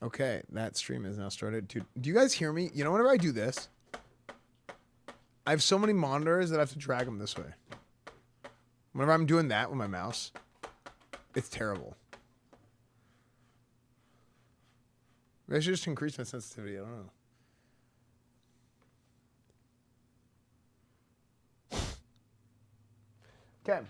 Okay, that stream is now started. Do you guys hear me? You know, whenever I do this, I have so many monitors that I have to drag them this way. Whenever I'm doing that with my mouse, it's terrible. Maybe I should just increase my sensitivity. I don't know. Okay.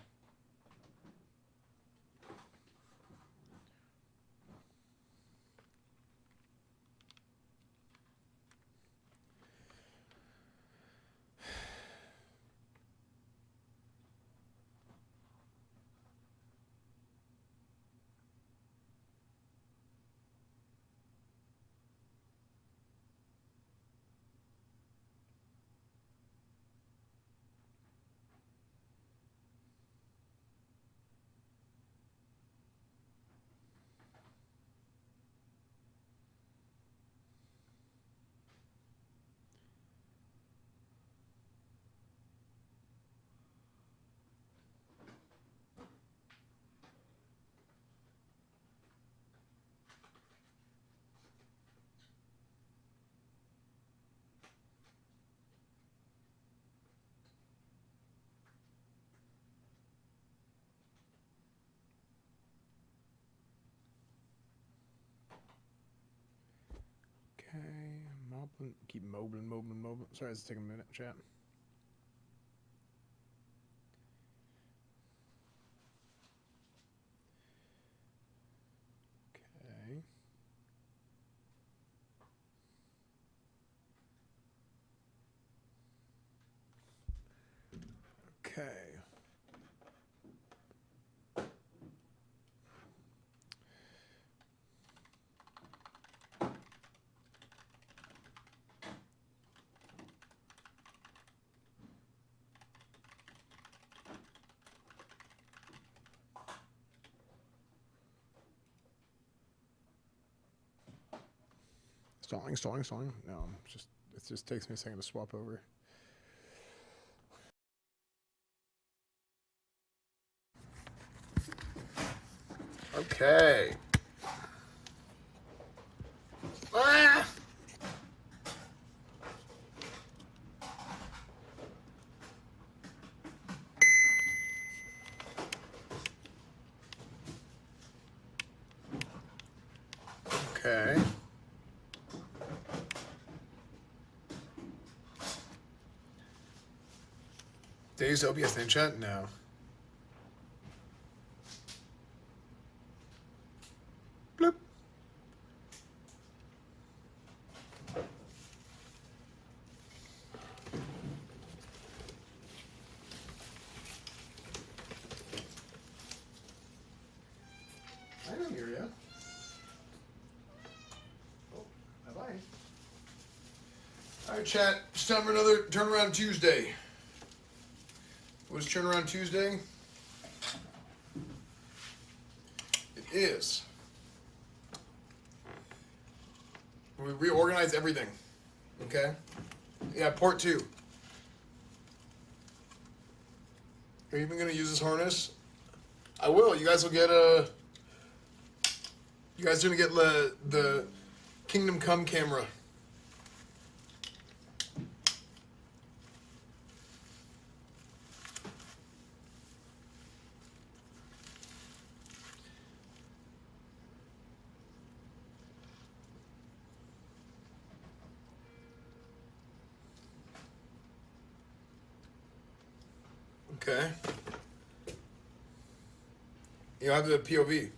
Okay, keep mobbling. Sorry, it's taking a minute, chat. Okay. Okay. Stalling. No, it just takes me a second to swap over. Okay. Ah! Okay. Did I use OBS in chat? No. Bloop. I don't hear you. Oh, have I? All right, chat. It's time for another Turnaround Tuesday. What is Turnaround Tuesday? It is. We reorganize everything. Okay? Yeah, part 2. Are you even going to use this harness? I will. You guys will get a... You guys are going to get the Kingdom Come camera. Okay. You have the POV.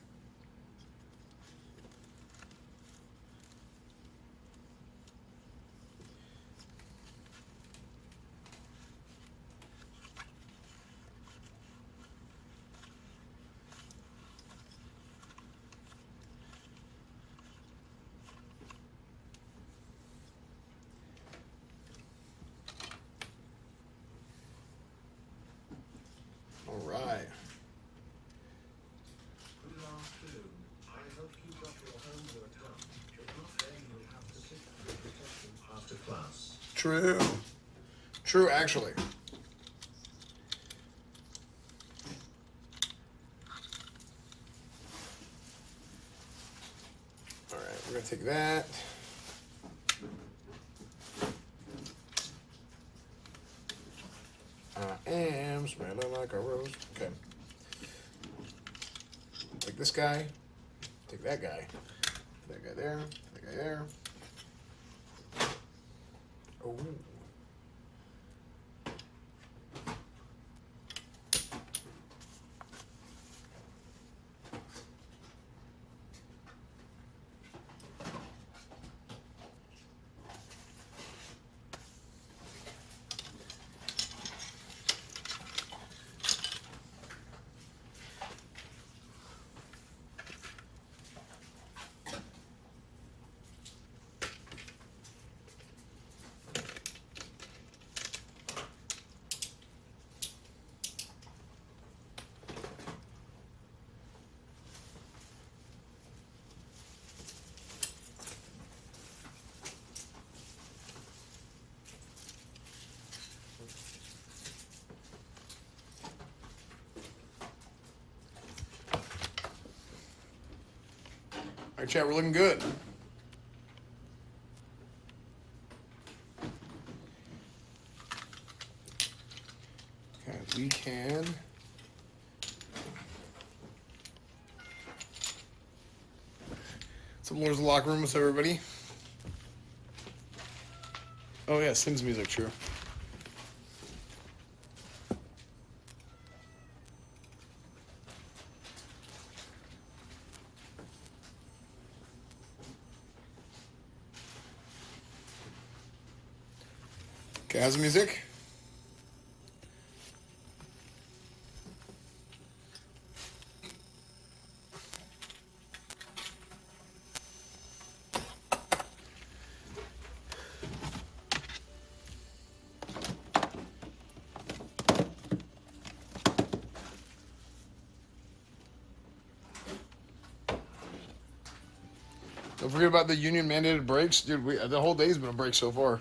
All right. True, actually. All right, we're gonna take that. I am smelling like a rose. Okay. Take this guy. Take that guy. That guy there. That guy there. Oh. All right, chat, we're looking good. Okay, we can. Some Lord's locker room with everybody. Oh yeah, Sims music, true. Okay, how's the music? Don't forget about the union mandated breaks. Dude, the whole day's been a break so far.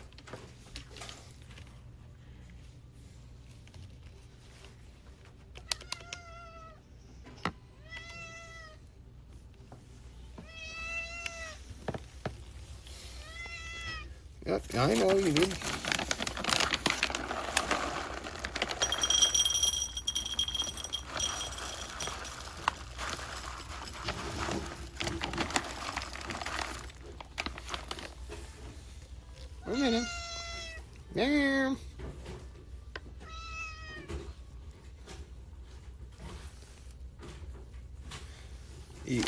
Yep, I know you did. Eat.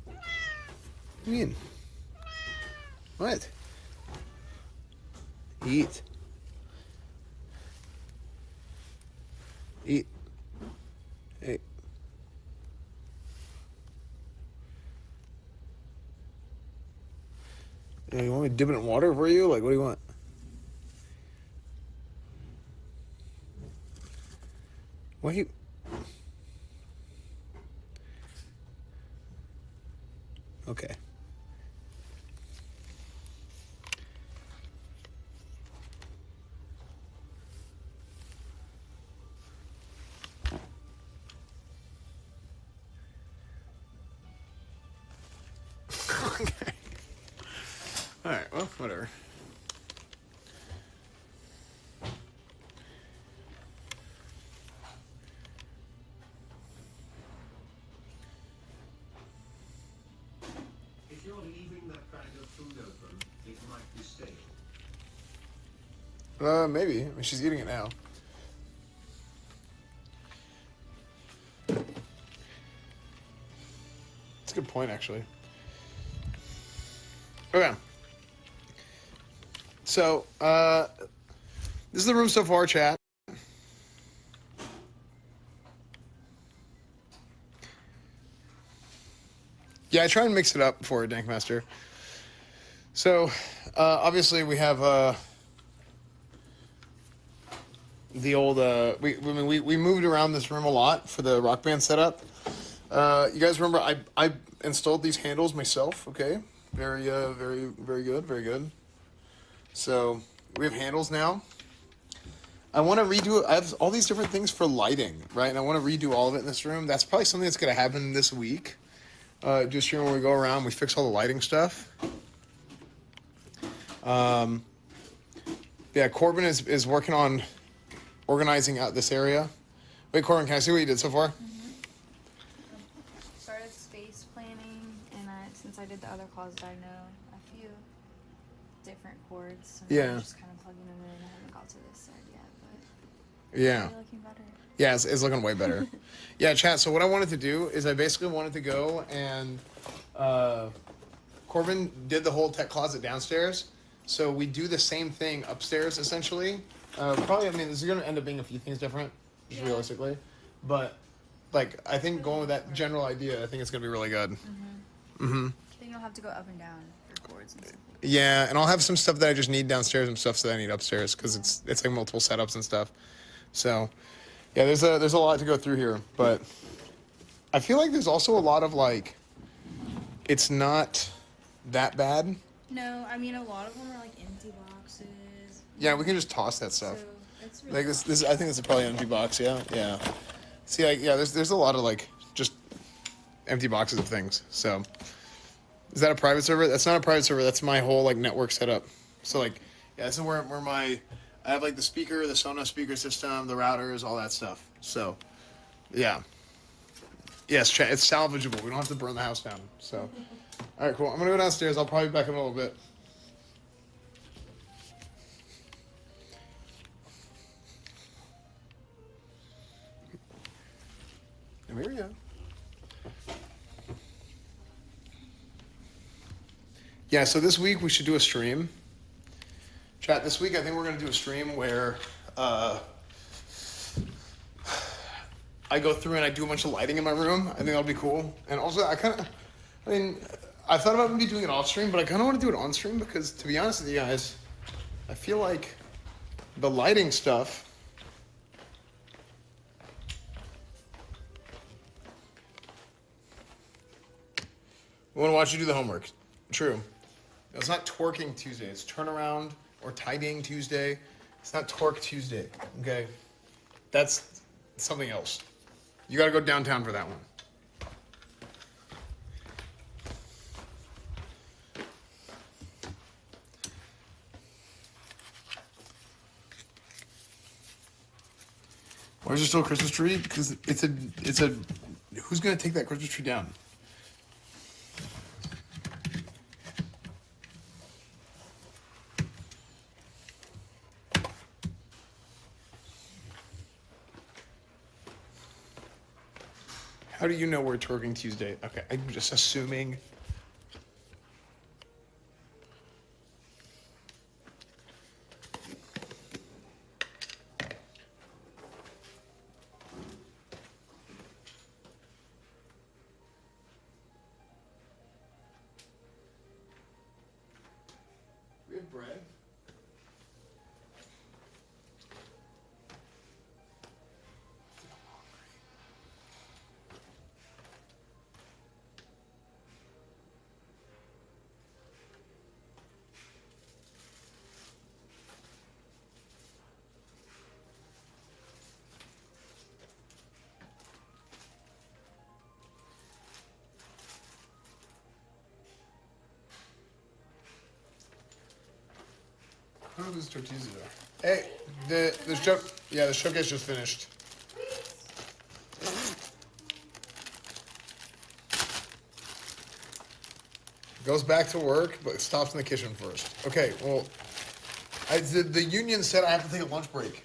What do you mean? What? Eat. Eat. Hey. You want me to dip it in water for you? Like, what do you want? What you... Okay. Okay. All right, well, whatever. If you're leaving that bag of food open, it might be stale. Maybe. I mean, she's eating it now. That's a good point, actually. Okay. So, this is the room so far, chat. Yeah, I try and mix it up for Dankmaster. So, obviously we have the old we moved around this room a lot for the Rock Band setup. You guys remember I installed these handles myself. Okay, very good, very good. So we have handles now. I want to redo it. I have all these different things for lighting, right? And I want to redo all of it in this room. That's probably something that's going to happen this week. do a stream where we go around, we fix all the lighting stuff. Yeah, Corbin is working on organizing out this area. Wait, Corbin, can I see what you did so far? Started space planning, and since I did the other closet, I know a few different chords. So Yeah. I'm just kind of plugging them in. I haven't got to this side yet, but Yeah. it's looking better. Yeah, it's looking way better. Yeah, chat. So what I wanted to do is I basically wanted to go and Corbin did the whole tech closet downstairs. So we do the same thing upstairs essentially. Probably, I mean, this is going to end up being a few things different, just realistically. But like, I think going with that general idea, I think it's going to be really good. Then you'll have to go up and down for chords and stuff. Yeah, and I'll have some stuff that I just need downstairs and stuff that I need upstairs because it's like multiple setups and stuff. So yeah, there's a lot to go through here, but I feel like there's also a lot of like, it's not that bad. No, I mean a lot of them are like empty boxes. Yeah, we can just toss that stuff. So it's really Like this I think this is probably an empty box. Yeah. See, like, yeah, there's a lot of like just empty boxes of things. So is that a private server? That's not a private server. That's my whole like network setup. So like, yeah, this is where I have like the speaker, the Sonos speaker system, the routers, all that stuff. So, yeah. Yes, chat. It's salvageable. We don't have to burn the house down. So, all right, cool. I'm gonna go downstairs. I'll probably be back in a little bit. And here we go. Yeah. So this week we should do a stream. Chat. This week I think we're gonna do a stream where I go through and I do a bunch of lighting in my room. I think that'll be cool. And also, I thought about maybe doing it off stream, but I kind of want to do it on stream because, to be honest with you guys, I feel like the lighting stuff. We want to watch you do the homework. True. It's not twerking Tuesday. It's turnaround or tidying Tuesday. It's not twerk Tuesday. Okay, that's something else. You got to go downtown for that one. Why is there still a Christmas tree? Because it's a. Who's gonna take that Christmas tree down? How do you know we're twerking Tuesday? Okay, I'm just assuming. We have bread. I don't know if this tortillas are. Hey, the showcase just finished. Goes back to work, but stops in the kitchen first. Okay, well, the union said I have to take a lunch break.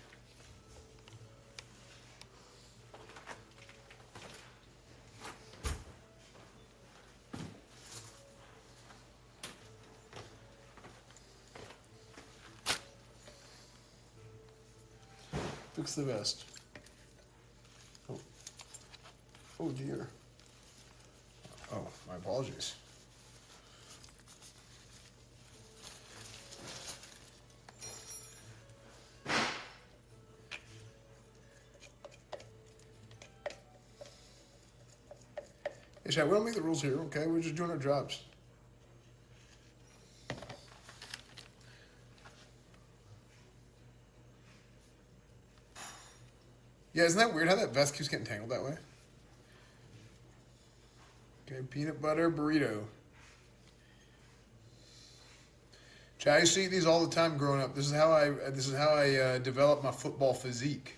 Fix the best. Oh. Oh dear. Oh, my apologies. Hey, Chad, we don't make the rules here, okay? We're just doing our jobs. Yeah, isn't that weird how that vest keeps getting tangled that way? Okay, peanut butter burrito. Chad, I used to eat these all the time growing up. This is how I developed my football physique.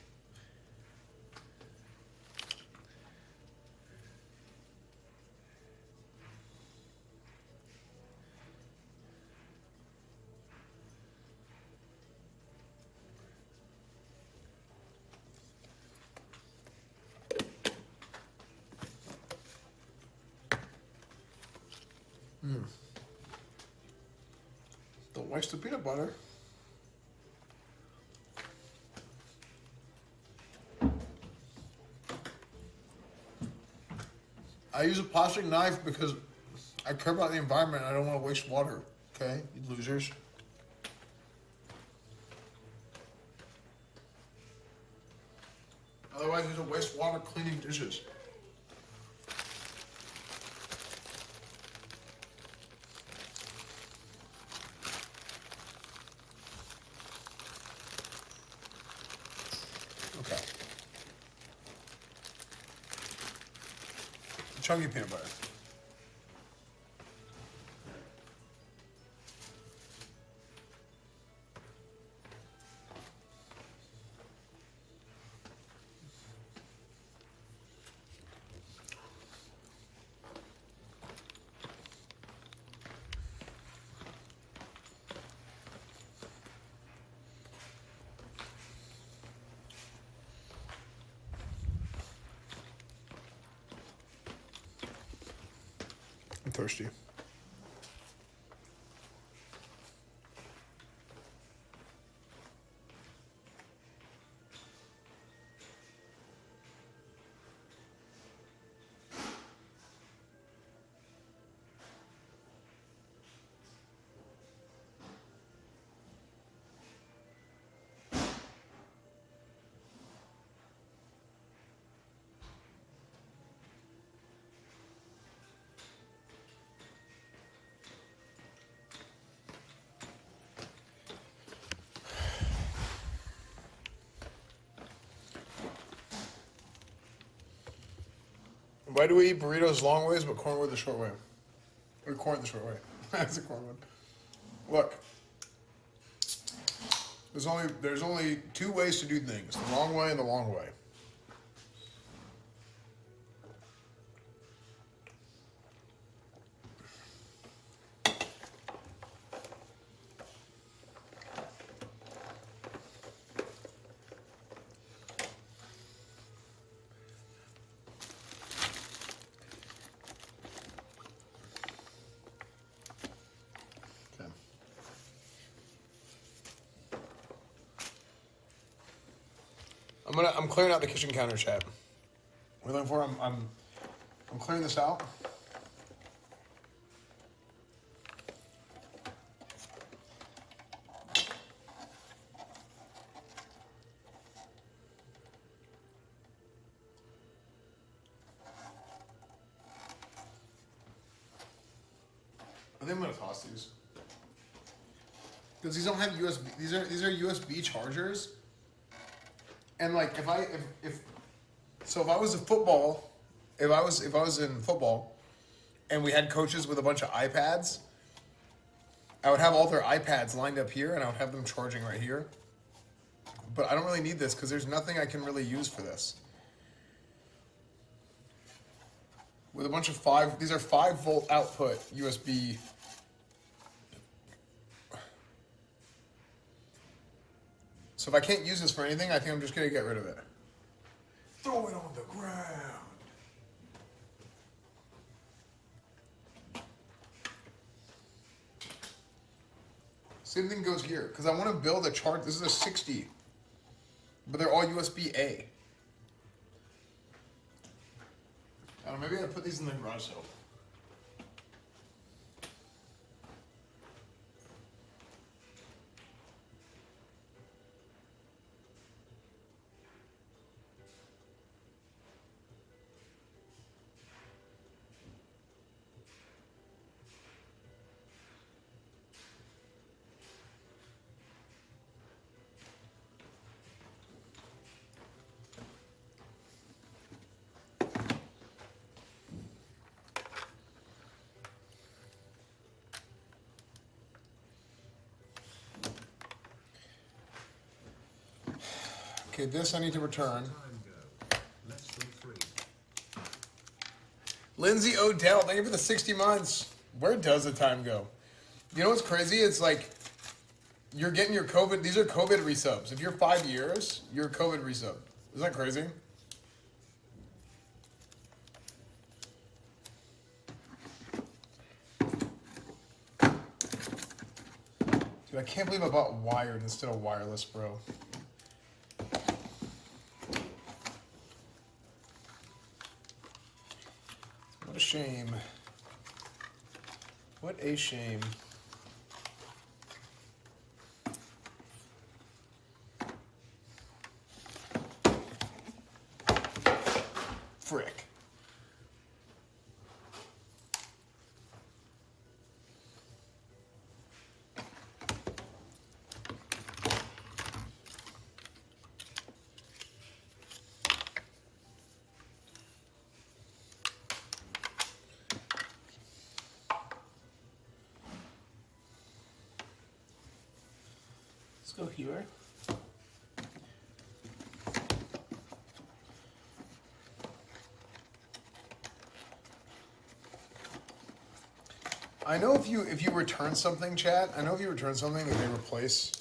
Don't waste the peanut butter. I use a plastic knife because I care about the environment and I don't want to waste water. Okay, you losers. Otherwise, it's a waste water cleaning dishes. Okay. Chunky peanut butter. I'm thirsty. Why do we eat burritos long ways but cornwood the short way? Or corn the short way. That's a cornwood. Look. There's only two ways to do things. The wrong way and the long way. Okay. I'm clearing out the kitchen counter, chat. We're looking for. I'm clearing this out. I think I'm gonna toss these because these don't have USB. These are USB chargers. And like if I was in football, and we had coaches with a bunch of iPads, I would have all their iPads lined up here, and I would have them charging right here. But I don't really need this because there's nothing I can really use for this. With a bunch of these are 5-volt output USB. So if I can't use this for anything, I think I'm just gonna get rid of it. Throw it on the ground. Same thing goes here, because I want to build a chart. This is a 60, but they're all USB-A. I don't know, maybe I put these in the garage sale. Okay, this I need to return. Time go. Less than 3. Lindsay Odell, thank you for the 60 months. Where does the time go? You know what's crazy? It's like you're getting your COVID. These are COVID resubs. If you're 5 years, you're a COVID resub. Isn't that crazy? Dude, I can't believe I bought wired instead of wireless, bro. What a shame. What a shame. Frick. Let's go here. I know if you return something, chat. I know if you return something that they replace,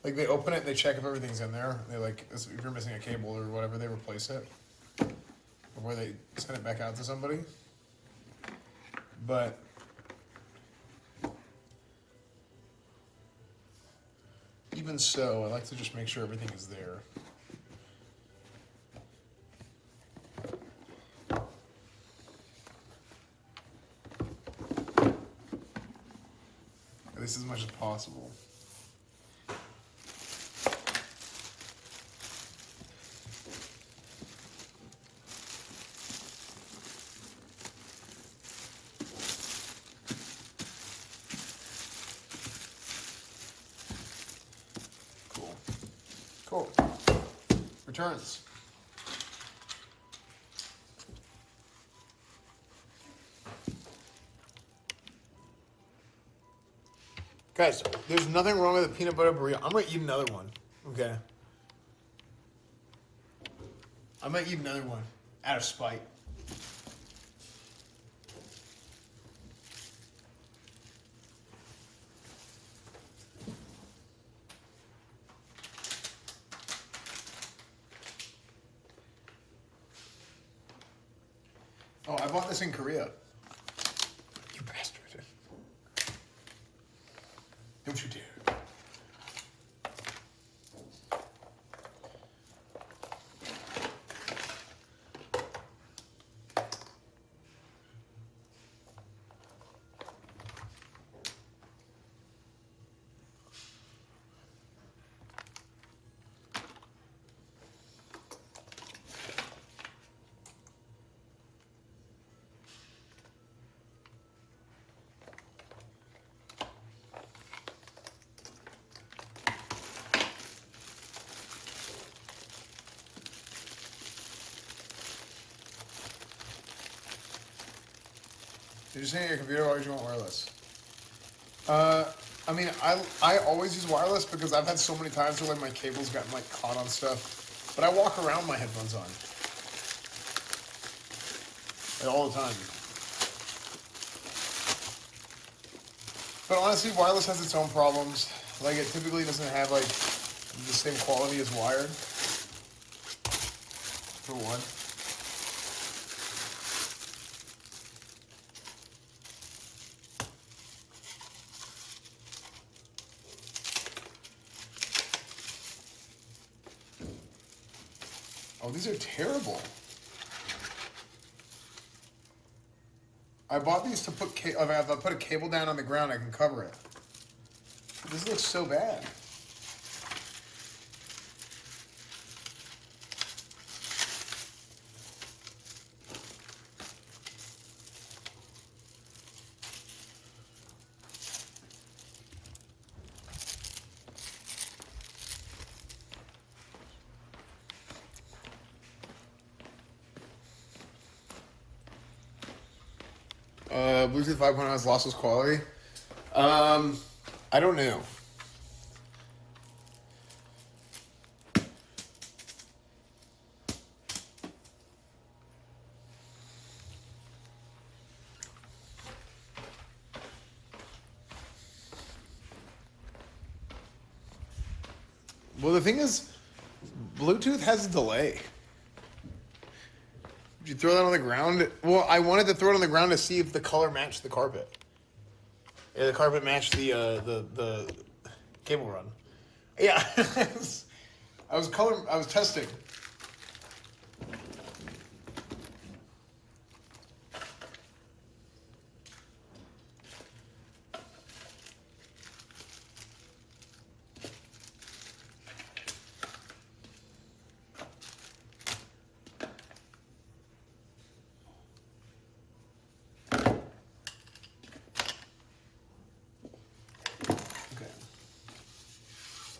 like they open it, they check if everything's in there. They like if you're missing a cable or whatever, they replace it, or they send it back out to somebody. But even so, I like to just make sure everything is there. At least as much as possible. Cool. Cool. Returns. Guys, there's nothing wrong with a peanut butter burrito. I'm gonna eat another one. Okay. I might eat another one out of spite. Oh, I bought this in Korea. You bastard. Don't you dare. You're just saying your computer, why would you want wireless? I mean, I always use wireless because I've had so many times where like my cable's gotten like caught on stuff. But I walk around with my headphones on. Like, all the time. But honestly, wireless has its own problems. Like it typically doesn't have like the same quality as wired. For one. Oh, these are terrible. I bought these to put, if I put a cable down on the ground, I can cover it. This looks so bad. Bluetooth 5.0 has lossless quality. I don't know. Well, the thing is, Bluetooth has a delay. Did you throw that on the ground? Well, I wanted to throw it on the ground to see if the color matched the carpet. Yeah, the carpet matched the cable run. Yeah, I was testing.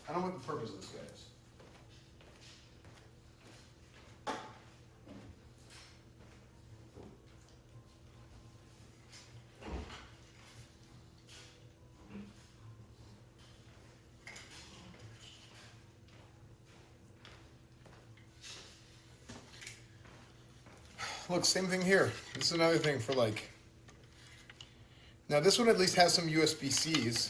I don't know what the purpose of this guy is. Look, same thing here. This is another thing for like. Now this one at least has some USB-Cs.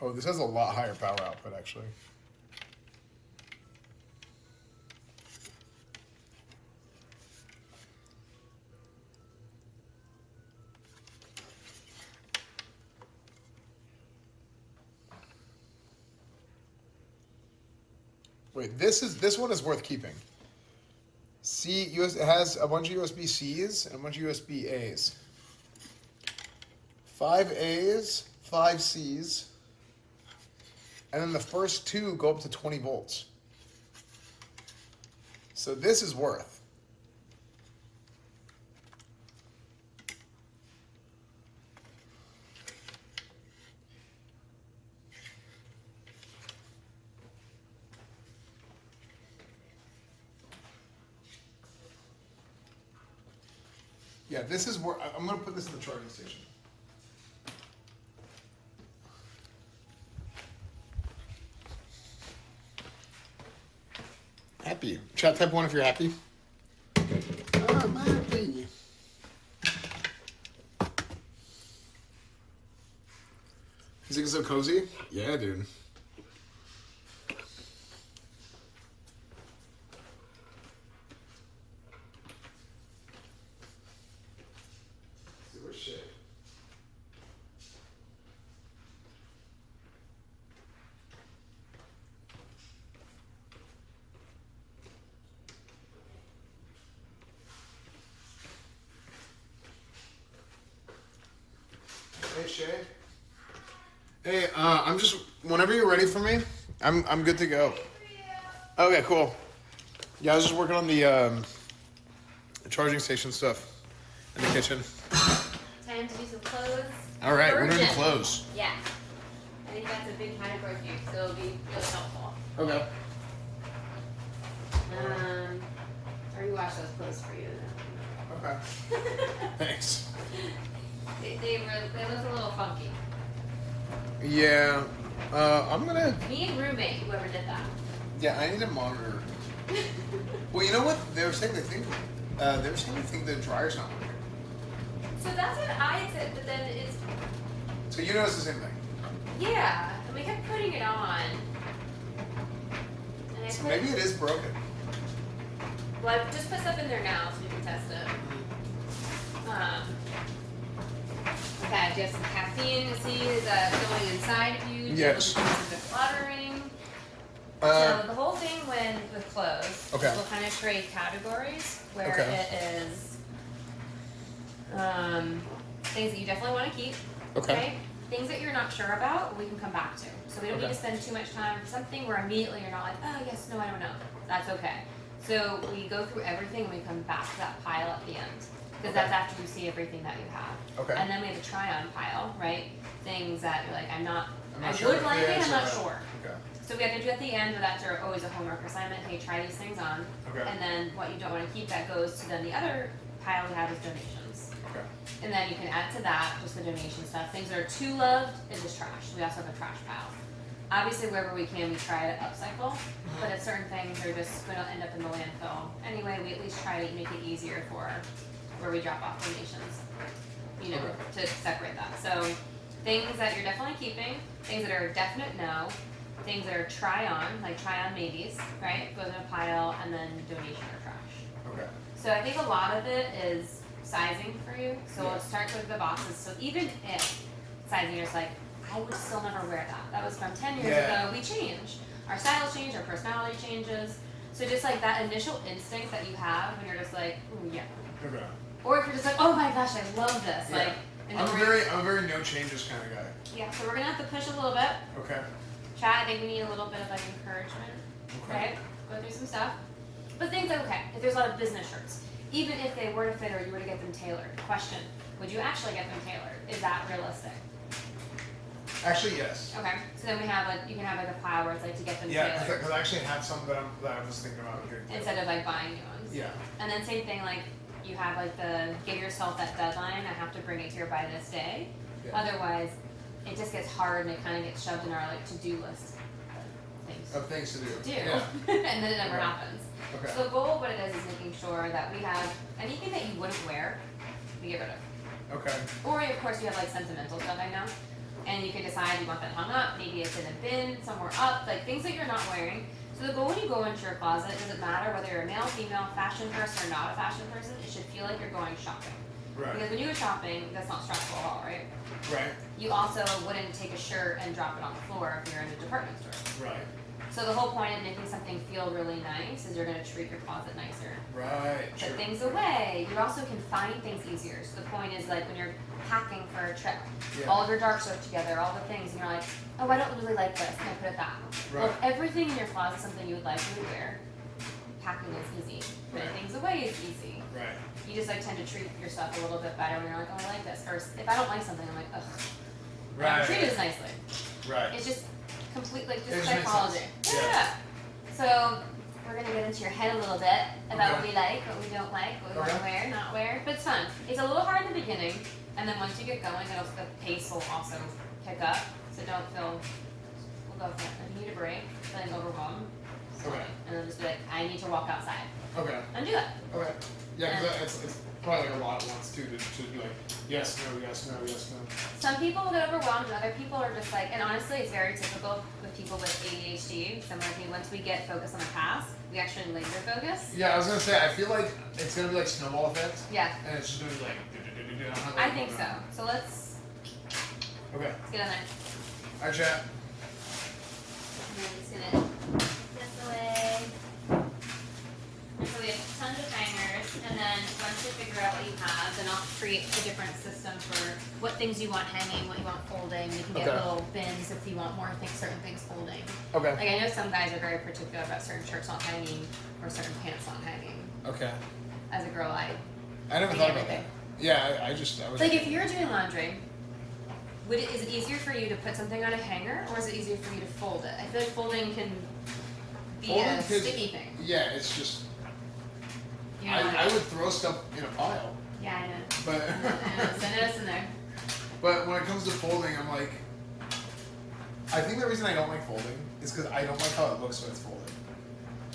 Oh, this has a lot higher power output, actually. Wait, this one is worth keeping. It has a bunch of USB-Cs and a bunch of USB-As. 5 A's, 5 C's. And then the first two go up to 20 volts. So this is worth. Yeah, this is where I'm going to put this in the charging station. Happy. Chat, type 1 if you're happy. I'm happy. Is it so cozy? Yeah, dude. Where's Shay? Hey Shay. Hey, I'm just whenever you're ready for me, I'm good to go. Okay, cool. Yeah, I was just working on the charging station stuff in the kitchen. Time to do some clothes. All right, we're doing Urgent. clothes. Yeah. I think that's a big category for you, so it'll be really helpful. Okay. I already washed those clothes for you. Okay. Thanks. They look a little funky. Yeah. I'm gonna. Me and roommate, whoever did that. Yeah, I need to monitor. Well, you know what? They were saying they think the dryer's not working. So that's what I said, but then it's So you noticed the same thing. yeah, and we kept putting it on. And I So put, maybe it is broken. well, I just put stuff in there now so we can test it. Okay, do you have some caffeine to see is going inside of you? Yes. Decluttering. So the whole thing with clothes, Okay. we'll kind of trade categories where Okay. it is things that you definitely want to keep. Okay. Things that you're not sure about, we can come back to. So we don't need Okay. to spend too much time for something where immediately you're not like, oh yes, no, I don't know. That's okay. So we go through everything and we come back to that pile at the end. Because that's after we see everything that you have. Okay. And then we have a try-on pile, right? Things that you're like, I sure would if like the it, I'm answer not to that. sure. Okay. So we have to do at the end, but that's always a homework assignment. Hey, try these things on. Okay. And then what you don't want to keep, that goes to then the other pile we have is donations. Okay. And then you can add to that just the donation stuff. Things that are too loved is just trash. We also have a trash pile. Obviously, wherever we can, we try to upcycle, but if certain things are just going to end up in the landfill anyway, we at least try to make it easier for where we drop off donations, to separate that. So things that you're definitely keeping, things that are a definite no, things that are try on maybes, right? Goes in a pile, and then donation or trash. Okay. So I think a lot of it is sizing for you. So Yeah. we'll start with the boxes. So even if sizing, you're just like, I would still never wear that. That was from 10 years Yeah. ago. We change. Our styles change, our personality changes. So just like that initial instinct that you have when you're just like, ooh, yeah. Okay. Or if you're just like, oh my gosh, I love this. Yeah. Like, and I'm then a very no changes kind of guy. yeah, so we're gonna have to push a little bit. Okay. Chat, I think we need a little bit of like encouragement. Okay. Right? Go through some stuff. But things like, okay, if there's a lot of business shirts, even if they were to fit or you were to get them tailored, question, would you actually get them tailored? Is that realistic? Actually, yes. Okay, so then you can have like a pile where it's like to get them Yeah, tailored because I actually have some that I was thinking about doing. instead of like buying new ones. Yeah. And then same thing, like you have like the give yourself that deadline, I have to bring it here by this day. Yeah. Otherwise, it just gets hard and it kind of gets shoved in our like to-do list of things Of things to do. to do. Yeah. And then it never Okay. happens. Okay. So the goal, what it is making sure that we have anything that you wouldn't wear, we get rid of. Okay. Or of course you have like sentimental stuff I know. And you can decide you want that hung up, maybe it's in a bin, somewhere up, like things that you're not wearing. So the goal when you go into your closet, doesn't matter whether you're a male, female, fashion person or not a fashion person, it should feel like you're going shopping. Right. Because when you go shopping, that's not stressful at all, right? Right. You also wouldn't take a shirt and drop it on the floor if you're in a department store. Right. So the whole point of making something feel really nice is you're gonna treat your closet nicer. Right. Put True. things away. You also can find things easier. So the point is like when you're packing for a trip, Yeah. all of your darks are together, all the things, and you're like, oh, I don't really like this, and I put it back. Well, if Right. everything in your closet is something you would like to wear, packing is easy. Putting Right. things away is easy. Right. You just like tend to treat your stuff a little bit better when you're like, oh, I like this. First, if I don't like something, I'm like, ugh. I Right. don't treat it as nicely. Right. It's just complete, like, It just just makes psychology. sense. Yeah. Yeah. So, we're gonna get into your head a little bit about what Okay. we like, what we don't like, what we want to Okay. wear, not wear. But it's fun. It's a little hard in the beginning, and then once you get going, the pace will also pick up. So don't feel, we'll go for it. If you need a break, feeling overwhelmed, Okay. and then just be like, I need to walk outside. Okay. And do that. Okay. Yeah, because it's probably like a lot at once too to be like yes, no, yes, no, yes, no. Some people will get overwhelmed, and other people are just like, and honestly, it's very typical with people with ADHD. Similar to me, once we get focused on a task, we actually laser focus. Yeah, I was gonna say I feel like it's gonna be like snowball effect, Yeah, and it's just gonna be like. I think so. So let's Okay. get in there. Alright, chat. And then just gonna this away. And so we have tons of hangers, and then once you figure out what you have, then I'll create a different system for what things you want hanging, what you want folding. You can get Okay. little bins if you want more things, certain things folding. Okay. Like I know some guys are very particular about certain shirts not hanging or certain pants not hanging. Okay. As a girl, I I never hang thought about everything. that. Yeah, I was. Like if you're doing laundry, is it easier for you to put something on a hanger or is it easier for you to fold it? I feel like folding can be Folding a could- sticky thing. Yeah, it's just. You know, I would throw stuff in a pile, yeah, I know. but I know. Send us in there. but when it comes to folding, I'm like. I think the reason I don't like folding is because I don't like how it looks when it's folded.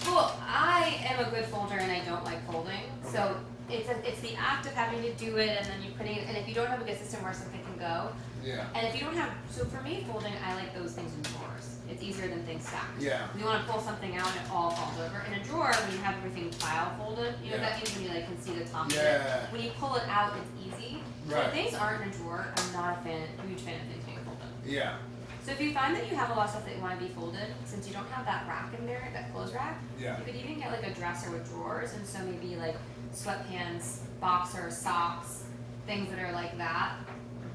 Well, I am a good folder and I don't like folding. So it's the act of having to do it and then you putting it, and if you don't have a good system where something can go, Yeah. and if you don't have, so for me folding, I like those things in drawers. It's easier than things stacked. Yeah. When you want to pull something out and it all falls over. In a drawer, when you have everything file folded, you know, Yeah. that means when you like can see the top of Yeah. it. When you pull it out, it's easy. So Right. if things aren't in a drawer, I'm not a huge fan of things being folded. Yeah. So if you find that you have a lot of stuff that you want to be folded, since you don't have that rack in there, that clothes rack, Yeah. you could even get like a dresser with drawers, and so maybe like sweatpants, boxers, socks, things that are like that.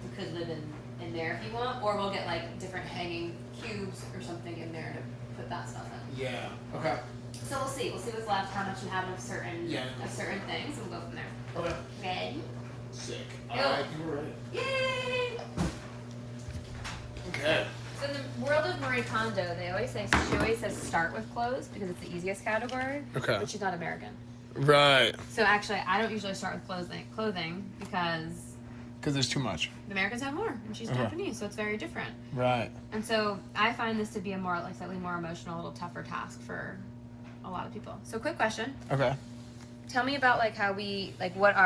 You could live in there if you want, or we'll get like different hanging cubes or something in there to put that stuff in. Yeah. Okay. So we'll see. We'll see what's left, how much you have of certain Yeah. things, and we'll go from there. Okay. Ready? Sick. Go. Alright, you were ready. Yay! Okay. So in the world of Marie Kondo, she always says start with clothes because it's the easiest category. Okay. But she's not American. Right. So actually, I don't usually start with clothing because Because there's too much. The Americans have more, and she's Japanese, so it's very different. Right. And so I find this to be a more, like, slightly more emotional, a little tougher task for a lot of people. So quick question. Okay. Tell me about, like, how we, like, what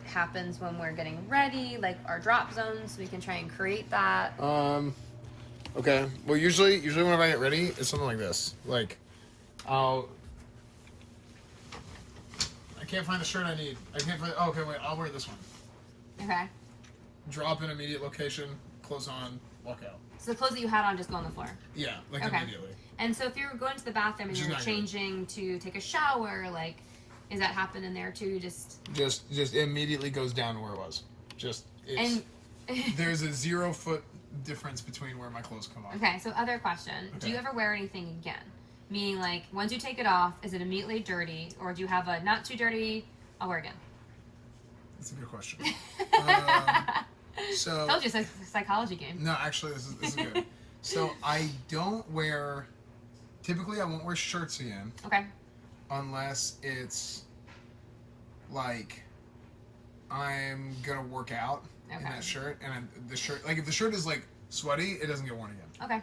happens when we're getting ready, like, our drop zones, so we can try and create that. Okay. Well, usually whenever I get ready, it's something like this. Like, I can't find the shirt I need. Oh, okay, wait, I'll wear this one. Okay. Drop in immediate location, clothes on, walk out. So the clothes that you had on just go on the floor. Yeah, like Okay. immediately. And so if you're going to the bathroom and Which is you're not good. changing to take a shower, like, is that happening there too? Just Immediately goes down to where it was. and There's a 0 foot difference between where my clothes come off. okay. So other question: Do Okay. you ever wear anything again? Meaning, like, once you take it off, is it immediately dirty, or do you have a not too dirty? I'll wear again. That's a good question. So Told you it's a psychology game. no, actually, this is good. So I don't wear. Typically, I won't wear shirts again Okay. unless it's like I'm gonna work out in Okay. that shirt, and the shirt, like if the shirt is like sweaty, it doesn't get worn again. Okay.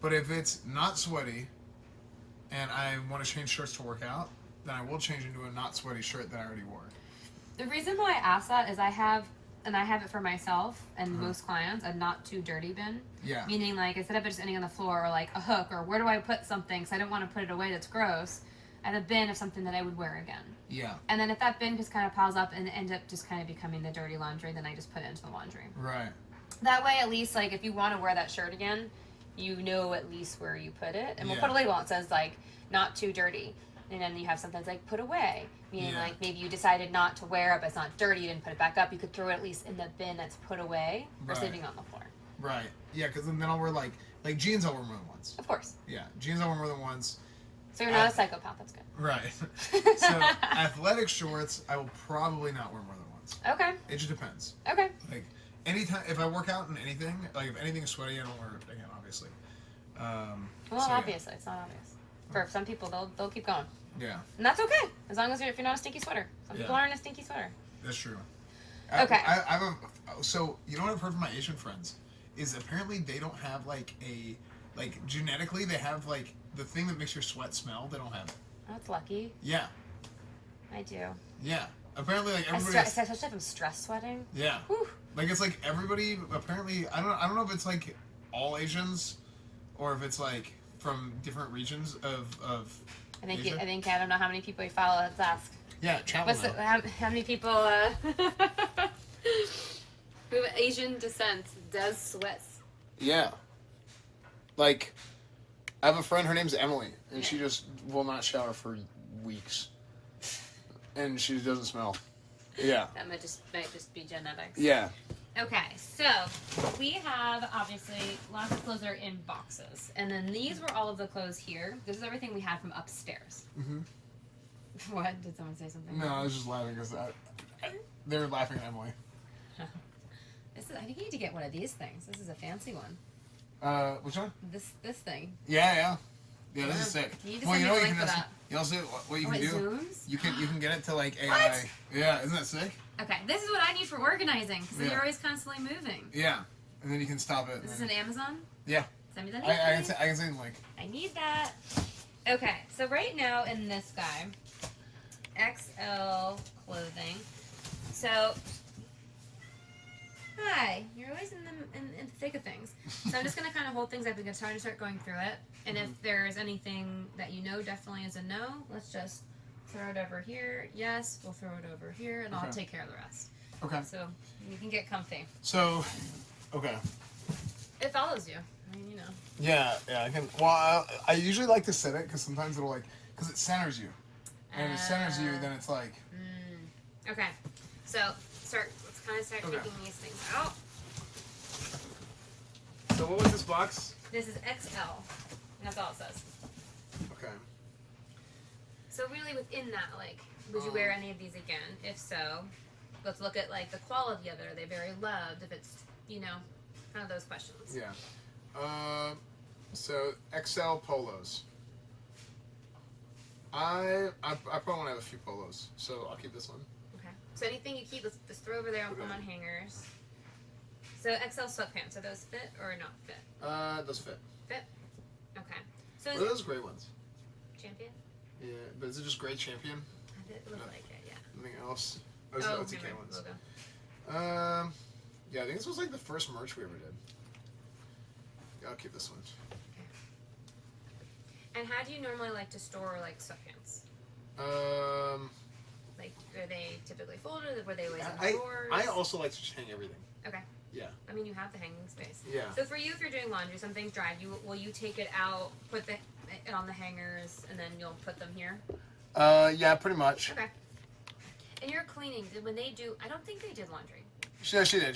But if it's not sweaty, and I want to change shirts to work out, then I will change into a not sweaty shirt that I already wore. The reason why I ask that is I have it for myself and most clients, a not too dirty bin. Yeah. Meaning, like, instead of it just ending on the floor or like a hook or where do I put something because I don't want to put it away that's gross, I have a bin of something that I would wear again. Yeah. And then if that bin just kind of piles up and ends up just kind of becoming the dirty laundry, then I just put it into the laundry. Right. That way, at least, like, if you want to wear that shirt again, you know at least where you put it. And we'll Yeah. put a label that says, like, not too dirty. And then you have something that's like, put away. Meaning, Yeah. like, maybe you decided not to wear it, but it's not dirty, you didn't put it back up. You could throw it at least in the bin that's put away Right. or sleeping on the floor. Right. Yeah, because then I'll wear like jeans. I'll wear more than once. Of course. Yeah, jeans I'll wear more than once. So you're not a psychopath. That's good. Right. So athletic shorts, I will probably not wear more than once. Okay. It just depends. Okay. Like anytime, if I work out in anything, like if anything's sweaty, I don't wear it again, obviously. Well, so, yeah. obviously, it's not obvious. For some people, they'll keep going. Yeah, And that's okay, as long as if you're not a stinky sweater. Some people Yeah. aren't a stinky sweater. that's true. Okay. I have so you know what I've heard from my Asian friends is apparently they don't have like genetically they have like the thing that makes your sweat smell. They don't have it. Oh, that's lucky. Yeah. I do. Yeah. Apparently, like I everybody. especially if I'm stress sweating. Yeah. Whew. Like it's like everybody. Apparently, I don't know if it's like all Asians, or if it's like from different regions of. I think Asia? I don't know how many people you follow. Let's ask. Yeah, chat What's with how many people who have Asian descent does sweats? Yeah. Like, I have a friend. Her name's Emily, and she just will not shower for weeks, and she doesn't smell. Yeah. That might just be genetics. Yeah. Okay, so we have obviously lots of clothes that are in boxes, and then these were all of the clothes here. This is everything we had from upstairs. Mhm. What? Did someone say something? No, I was just laughing because they were laughing at Emily. I think you need to get one of these things. This is a fancy one. Which one? This thing. Yeah. This is Yeah. sick. You need to Well, send you me know the what you link can for also, that. you also what you Oh, can it do. zooms? You can get it to like AI. What? Yeah, isn't that sick? Okay, this is what I need for organizing because Yeah. you're always constantly moving. Yeah, and then you can stop it. Is this and an then- Amazon? Yeah, Send me the I link. can please. I can send the link. I need that. Okay, so right now in this guy, XL clothing. So, hi, you're always in the thick of things. So I'm just gonna kind of hold things up and start going through it. And if there's anything that you know definitely is a no, let's just throw it over here. Yes, we'll throw it over here, and I'll Okay. take care of the rest. Okay. So you can get comfy. So, okay. It follows you. I mean, you know. Yeah, I can. Well, I usually like to set it because sometimes it'll because it centers you, and if it centers you, then it's like. Okay, so let's kind of start Okay. taking these things out. So what was this box? This is XL. That's all it says. Okay. So really within that, like, would you wear any of these again? If so, let's look at like the quality of it. Are they very loved? If it's, kind of those questions. Yeah. So XL polos. I probably want to have a few polos, so I'll keep this one. Okay. Okay. So anything you keep, let's throw over there. I'll put them on hangers. So XL sweatpants, are those fit or not fit? Those fit. Fit? Okay. So What is are those gray ones? Champion? Yeah, but is it just gray Champion? It looks like it, yeah. Anything else? Oh, the remember, OTK ones. logo. Yeah, I think this was like the first merch we ever did. Yeah, I'll keep this one. And how do you normally like to store like sweatpants? Like, are they typically folded? Were they always in drawers? I also like to just hang everything. Okay. Yeah. I mean, you have the hanging space. Yeah. So for you, if you're doing laundry, something's dried, will you take it out, put it on the hangers, and then you'll put them here? Yeah, pretty much. Okay. And you're cleaning. When they do, I don't think they did laundry. She did.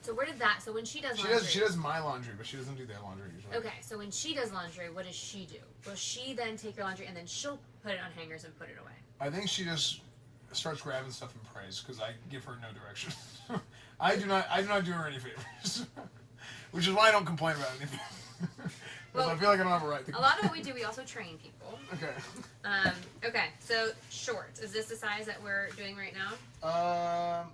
So where did that? So when she does laundry, She does my laundry, but she doesn't do their laundry usually. Okay, so when she does laundry, what does she do? Will she then take your laundry and then she'll put it on hangers and put it away? I think she just starts grabbing stuff and prays because I give her no direction. I do not do her any favors, which is why I don't complain about anything. Well, I feel like I don't have a right to. A lot of what we do, we also train people. Okay. Okay, so shorts. Is this the size that we're doing right now?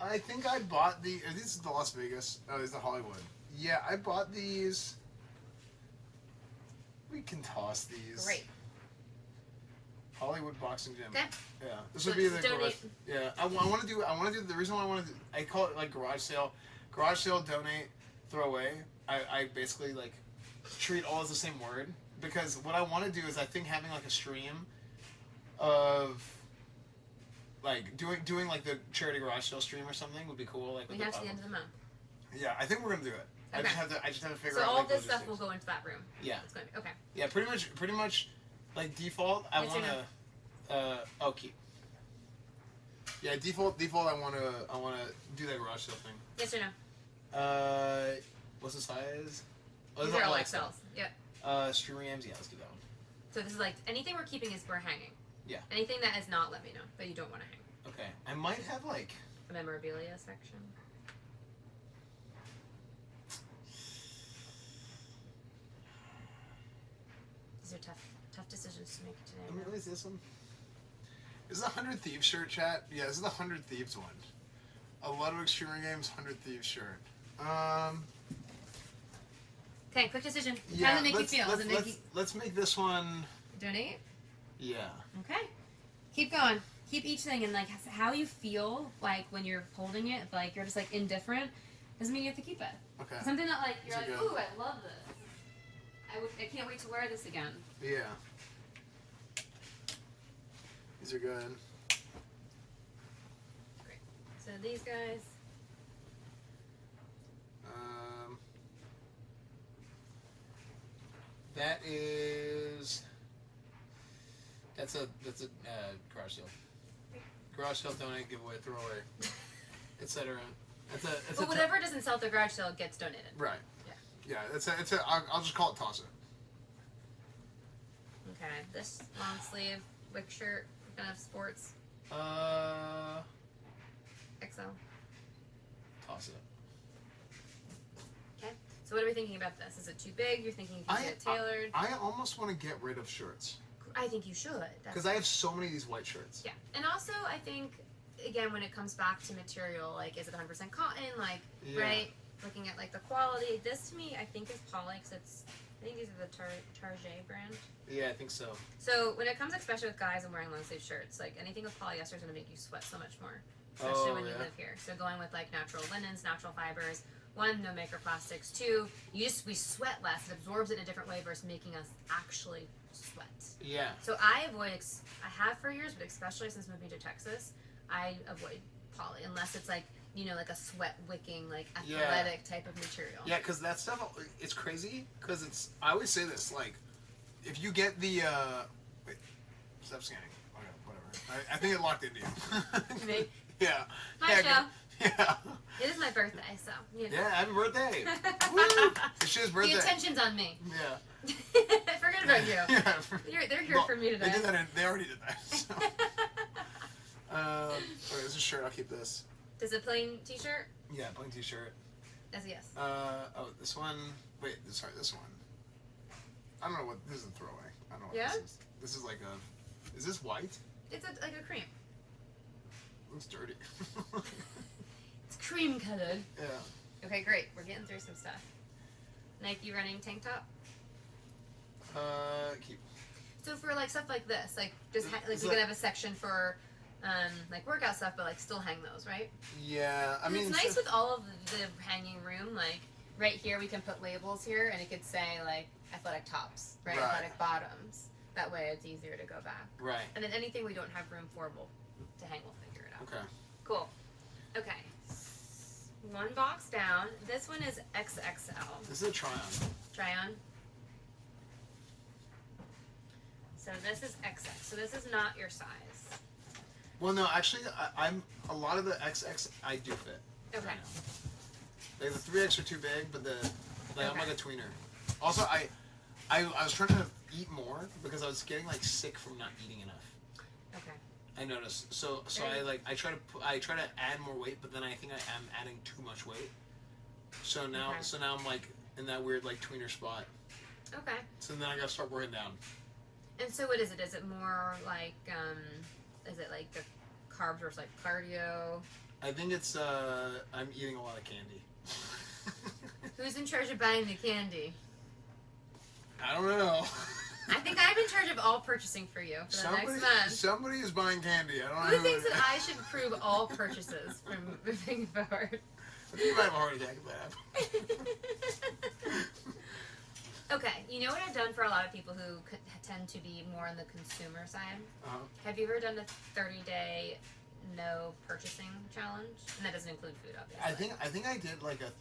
I think I bought this is the Las Vegas. Oh, this is the Hollywood. Yeah, I bought these. We can toss these. Great. Hollywood Boxing Gym. Okay. Yeah, this So would be the donate. garage. Yeah, I want to do. The reason why I want to. I call it like garage sale. Garage sale, donate, throw away. I basically like treat all as the same word because what I want to do is I think having like a stream of like doing like the charity garage sale stream or something would be cool. Like We have to the end of the month. Yeah, I think we're gonna do it. Okay. I just have to figure So out. all like, this stuff logistics. will go into that room. Yeah. It's going to be, okay. Yeah, pretty much, like default. I Yes or wanna. Oh, keep. Yeah, default. I wanna do that garage sale thing. Yes or no? What's the size? These are all XLs. Yep. Streams. Yeah, let's do that one. So this is like anything we're keeping is we're hanging. Yeah. Anything that is not, let me know that you don't want to hang. Okay, I might have like. The memorabilia section. These are tough decisions to make today. I mean, what is this one? Is this a 100 Thieves shirt, chat? Yeah, this is the 100 Thieves one. A Lotto Extreme Games 100 Thieves shirt. Okay, quick decision. Yeah, How does it make you feel? Does it make you let's make this one. donate? Yeah. Okay. Keep going. Keep each thing and like how you feel like when you're holding it. If like you're just like indifferent, doesn't mean you have to keep it. Okay. Something that like you're These like, are good. ooh, I love this. I can't wait to wear this again. Yeah. These are good. Great. So these guys. That is. That's a garage sale. Garage sale, donate, giveaway, throw away, etc. But whatever doesn't sell at the garage sale gets donated. Right. Yeah. Yeah. I'll just call it toss it. Okay. This long sleeve wick shirt, kind of sports XL. Toss it. Okay. So what are we thinking about this? Is it too big? You're thinking you can get it tailored? I almost want to get rid of shirts I think you should. because I have so many of these white shirts. Yeah. And also, I think, again, when it comes back to material, like, is it 100% cotton? Like, Yeah. right? Looking at, like, the quality. This, to me, I think is poly, because I think these are the Target brand. Yeah, I think so. So, when it comes, especially with guys and wearing long sleeve shirts, like, anything with polyester is going to make you sweat so much more. Especially when you live here. So, going with, like, natural linens, natural fibers. One, no microplastics. Two, we sweat less. It absorbs it in a different way versus making us actually sweat. Yeah. So I have for years, but especially since moving to Texas, I avoid poly unless it's like, like a sweat wicking, like athletic type of material. Yeah, because that stuff, it's crazy. Because I always say this, like, if you get the, wait, stop scanning. Okay, whatever. I think it locked into you. Me? Yeah. Hi, Joe. Yeah. It is my birthday, so Yeah, happy birthday. Woo! It's his birthday. The attention's on me. Yeah. Forget about you. Yeah. They're here for me today. They already did that. So. Okay, this is a shirt. I'll keep this. Does a plain t-shirt? Yeah, plain t-shirt. That's a yes. This one. Wait, sorry, this one. I don't know what this is. A throwaway. I don't know what Yeah? this is. This is like a. Is this white? It's like a cream. It's dirty. It's cream colored. Yeah. Okay, great. We're getting through some stuff. Nike running tank top. Keep. So for like stuff like this, like just like It's we like- could have a section for like workout stuff, but like still hang those, right? Yeah, I mean, it's nice with all of the hanging room. Like right here, we can put labels here, and it could say like athletic tops, right? Right. Athletic bottoms. That way, it's easier to go back. right. And then anything we don't have room for, to hang, we'll figure it out. Okay. Cool. Okay. One box down. This one is XXL. This is a try-on. Try on. So this is XX. So this is not your size. Well, no, actually, I'm a lot of the XX I do fit. Okay. Right now. Like the 3X are too big, but I'm Okay. like a tweener. Also, I was trying to eat more because I was getting like sick from not eating enough. Okay. I noticed. So Very I try to add more weight, but then I think I am adding too much weight. So now Okay. I'm like in that weird like tweener spot. Okay. So then I gotta start working down. And so what is it? Is it more like is it like the carbs versus like cardio? I think it's I'm eating a lot of candy. Who's in charge of buying the candy? I don't know. I think I'm in charge of all purchasing for you for the next month. Somebody is buying candy. I don't know Who who thinks it that is. I should approve all purchases from moving forward? I think you might have a heart attack if that happens. Okay, you know what I've done for a lot of people who tend to be more on the consumer side? Uh-huh. Have you ever done a 30-day no purchasing challenge? And that doesn't include food, obviously. I think I did like a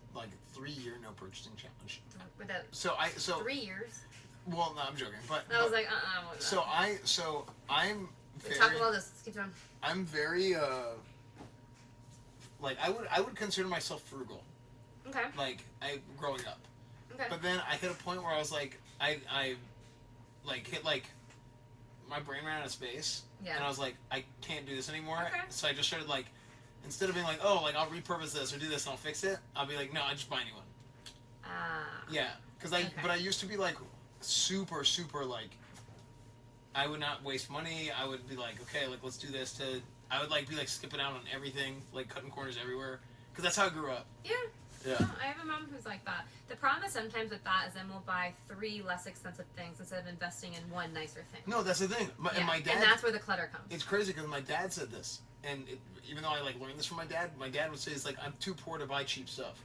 3-year no purchasing challenge. With a, So 3 years? well, no, I'm joking, but I was like, I want that. so I'm very Talk about this. Let's keep going. I'm very like I would consider myself frugal, Okay. like growing up. Okay. But then I hit a point where I was like, I like hit like my brain ran out of space, Yeah. and I was like, I can't do this anymore. Okay. So I just started like, instead of being like, oh, like I'll repurpose this or do this and I'll fix it, I'll be like, no, I just buy a new one. Yeah, because Okay. but I used to be like super like, I would not waste money. I would be like, okay, like let's do this. I would like be like skipping out on everything, like cutting corners everywhere, because that's how I grew up. Yeah. Yeah. No, I have a mom who's like that. The problem is sometimes with that is then we'll buy 3 less expensive things instead of investing in one nicer thing. No, that's the thing. And my dad. And that's where the clutter comes. It's crazy because my dad said this, and even though I like learned this from my dad would say it's like I'm too poor to buy cheap stuff.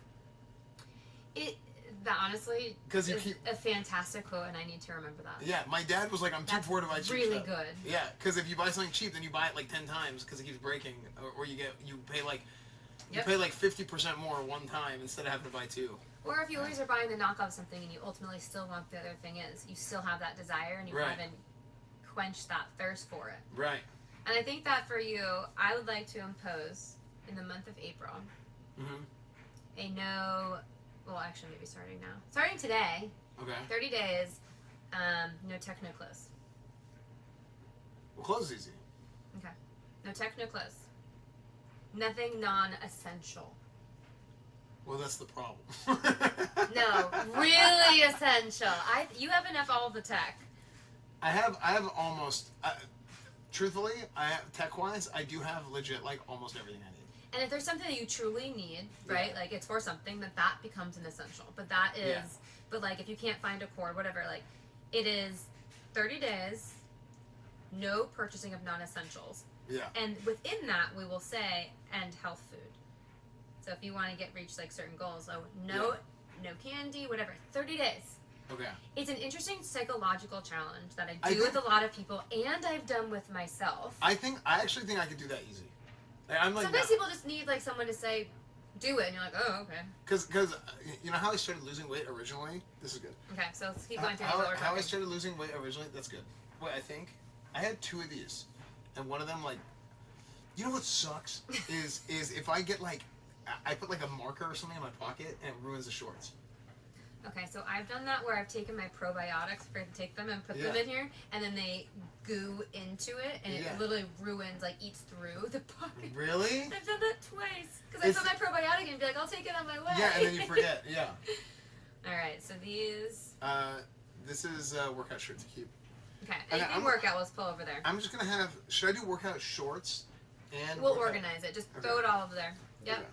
That honestly 'Cause you is keep- a fantastic quote, and I need to remember that. Yeah, my dad was like, I'm too That's poor to buy cheap really stuff. good. Yeah, because if you buy something cheap, then you buy it like 10 times because it keeps breaking, or you pay like Yep. you pay like 50% more one time instead of having to buy 2. Or if you always are buying the knockoff of something and you ultimately still want what the other thing is, you still have that desire and you Right. haven't quenched that thirst for it. Right. And I think that for you, I would like to impose in the month of April Mm-hmm. a no. Well, actually, maybe starting now. Starting today, Okay. 30 days, no tech, no clothes. Well, clothes is easy. Okay. No tech, no clothes. Nothing non-essential. Well, that's the problem. No, really essential. You have enough all the tech. I have almost. Truthfully, tech-wise, I do have legit like almost everything I need. And if there's something that you truly need, right? Yeah. Like it's for something that becomes an essential. But that is, Yeah. but like if you can't find a cord, whatever, like it is 30 days, no purchasing of non-essentials. Yeah. And within that, we will say, and health food. So if you want to reach like certain goals, so no candy, whatever, 30 days. Okay. It's an interesting psychological challenge that I I do with think- a lot of people, and I've done with myself. I actually think I could do that easy. Like, I'm like, Sometimes people just need like someone to say, do it, and you're like, oh, okay. because you know how I started losing weight originally. This is good. Okay, so let's keep going through How, what we're how I talking. started losing weight originally. That's good. Wait, I think I had 2 of these, and one of them like, you know what sucks is if I get like, I put like a marker or something in my pocket and it ruins the shorts. Okay, so I've done that where I've taken my probiotics, forgot to take them and put them Yeah. in here, and then they goo into it, and Yeah. it literally ruins, like eats through the pocket. Really? I've done that twice because I It's- put my probiotic in and be like, I'll take it on my way. Yeah, and then you forget. Yeah. All right, so these. This is a workout shirt to keep. Okay. Okay, Anything workout, let's pull over there. I'm just gonna have. Should I do workout shorts? And We'll workout- organize it. Just Okay. throw it all over there. Yep. Okay.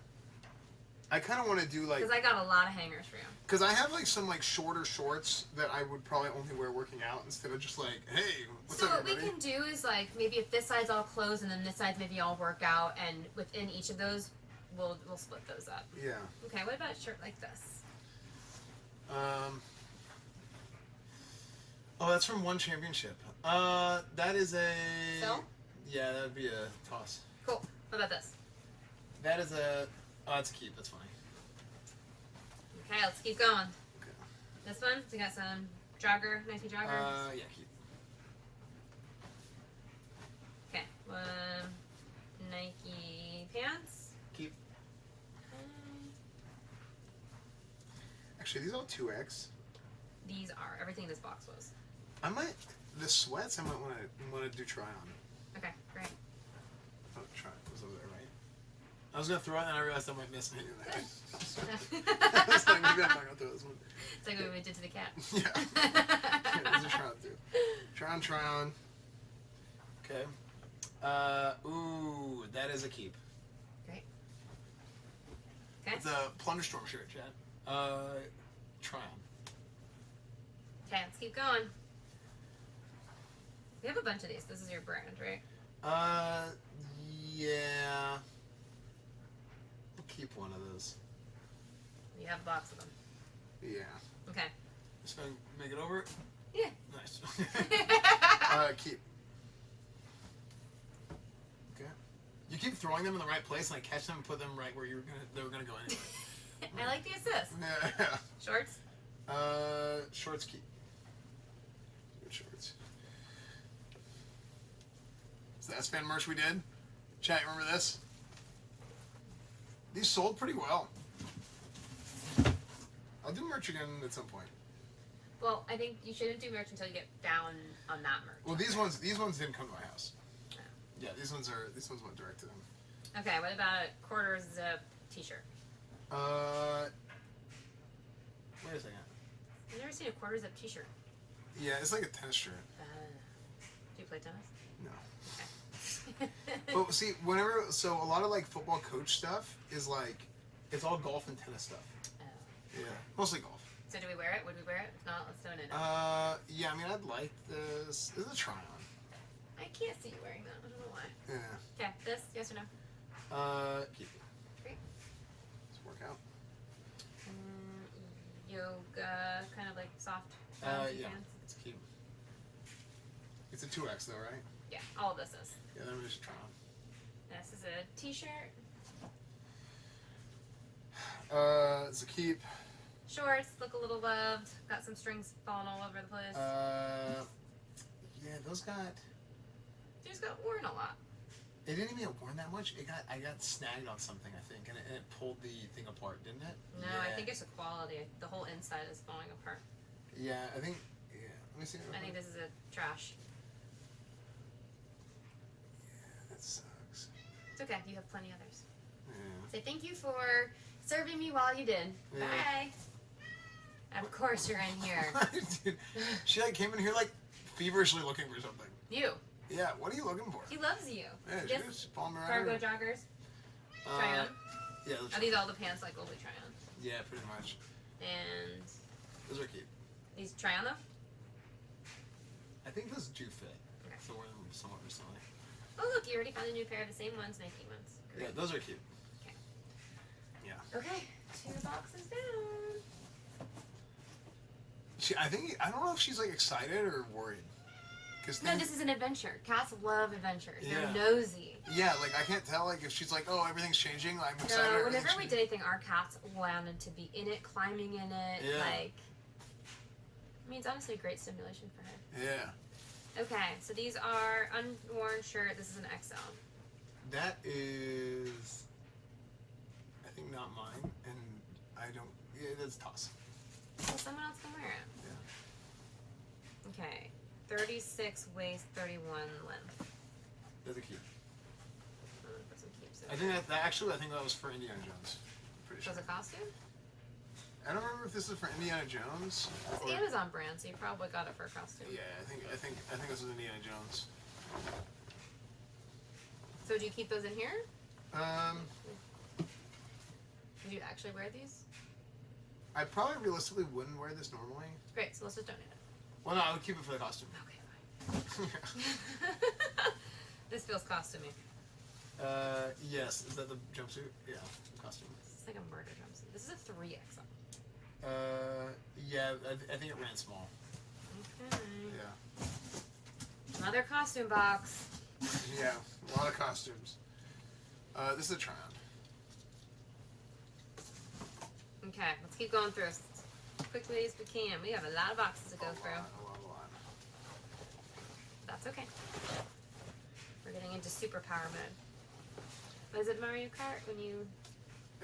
I kind of want to do like. Because I got a lot of hangers for you. Because I have like some like shorter shorts that I would probably only wear working out instead of just like, hey, what's So up, what we everybody? can do is like maybe if this side's all closed and then this side's maybe all workout, and within each of those, we'll split those up. Yeah. Okay. What about a shirt like this? Oh, that's from one championship. That is a. So? Yeah, that would be a toss. Cool. What about this? That is a. Oh, that's a keep. That's funny. Okay, let's keep going. Okay. This one, we got some Nike joggers. Yeah, keep. Okay, Nike pants. Keep. Okay. Actually, these are all 2X. These are everything in this box was. I might. The sweats I might want to do try on. Okay, great. Oh, try. Was over there, right? I was gonna throw it, and then I realized I might miss it. I was like, maybe I'm not gonna throw this one. It's like what we did to the cat. Yeah. Okay, these are try on too. Try on. Okay. Ooh, that is a keep. Great. Okay. It's a Plunder Storm shirt, Chad. Try on. Okay, let's keep going. We have a bunch of these. This is your brand, right? Yeah. We'll keep one of those. You have a box of them. Yeah. Okay. Just gonna make it over. Yeah. Nice. Keep. Okay. You keep throwing them in the right place, and I catch them and put them right where they were gonna go anyway. I like the assist. Yeah. Shorts? Shorts keep. Good shorts. Is that Esfand merch we did? Chat, you remember this? These sold pretty well. I'll do merch again at some point. Well, I think you shouldn't do merch until you get down on that merch. Well, these ones didn't come to my house. Yeah, these ones went direct to them. Okay, what about a quarter zip t-shirt? Wait a second. I've never seen a quarter zip t-shirt. Yeah, it's like a tennis shirt. Do you play tennis? No. Okay. But see, so a lot of like football coach stuff is like, it's all golf and tennis stuff. Oh. Yeah, mostly golf. So do we wear it? Would we wear it? If not, let's throw it in. Yeah, I mean, I'd like this. This is a try on. I can't see you wearing that. I don't know why. Yeah. Okay, this, yes or no? Keep it. Great. Let's work out. Yoga, kind of like soft. Yeah. Pants. It's keep. It's a 2X though, right? Yeah, all of this is. Yeah, let me just try on. This is a t-shirt. It's a keep. Shorts, look a little loved. Got some strings falling all over the place. Yeah, those got. They just got worn a lot. It didn't even get worn that much. I got snagged on something, I think, and it pulled the thing apart, didn't it? No, Yeah. I think it's the quality. The whole inside is falling apart. Yeah, I think. Yeah, let me see. I think this is a trash. Yeah, that sucks. It's okay. You have plenty others. Yeah. Say thank you for serving me while you did. Yeah. Bye. Of course you're in here. Dude, she like came in here like feverishly looking for something. You. Yeah, what are you looking for? He loves you. Yeah, she Yes. was following me around. Cargo here. joggers. Try on. Yeah, Are these all the pants like Goldie try on? yeah, pretty much. And Those are cute. these try on though? I think those do fit. Okay. So wear them somewhat recently. Oh look, you already found a new pair of the same ones, Nike ones. Yeah, Great. those are cute. Okay. Yeah. Okay, 2 boxes down. I don't know if she's like excited or worried. Cause No, things- this is an adventure. Cats love adventures. Yeah. They're nosy. Yeah, like I can't tell like if she's like, oh, everything's changing. I'm excited. No, everything's whenever we changing. did anything, our cats wanted to be in it, climbing in it. Yeah. Like, I mean, it's honestly a great stimulation for her. Yeah. Okay, so these are unworn shirt. This is an XL. That is, I think not mine, and I don't. Yeah, that's toss. Well, someone else can wear it. Yeah. Okay, 36 waist, 31 length. That's a cute. I'm gonna put some keeps in. I think that actually I think that was for Indiana Jones. Pretty sure. Was it a costume? I don't remember if this is for Indiana Jones. It's or- Amazon brand, so you probably got it for a costume. Yeah, I think this is Indiana Jones. So do you keep those in here? Would you actually wear these? I probably realistically wouldn't wear this normally. Great, so let's just donate it. Well, no, I would keep it for the costume. Okay, fine. This feels costumey. Yes. Is that the jumpsuit? Yeah, costume. This is like a murder jumpsuit. This is a 3XL. Yeah, I think it ran small. Okay. Yeah. Another costume box. Yeah, a lot of costumes. This is a try-on. Okay, let's keep going through as quickly as we can. We have a lot of boxes to go through. A lot. That's okay. We're getting into superpower mode. What is it, Mario Kart? When you...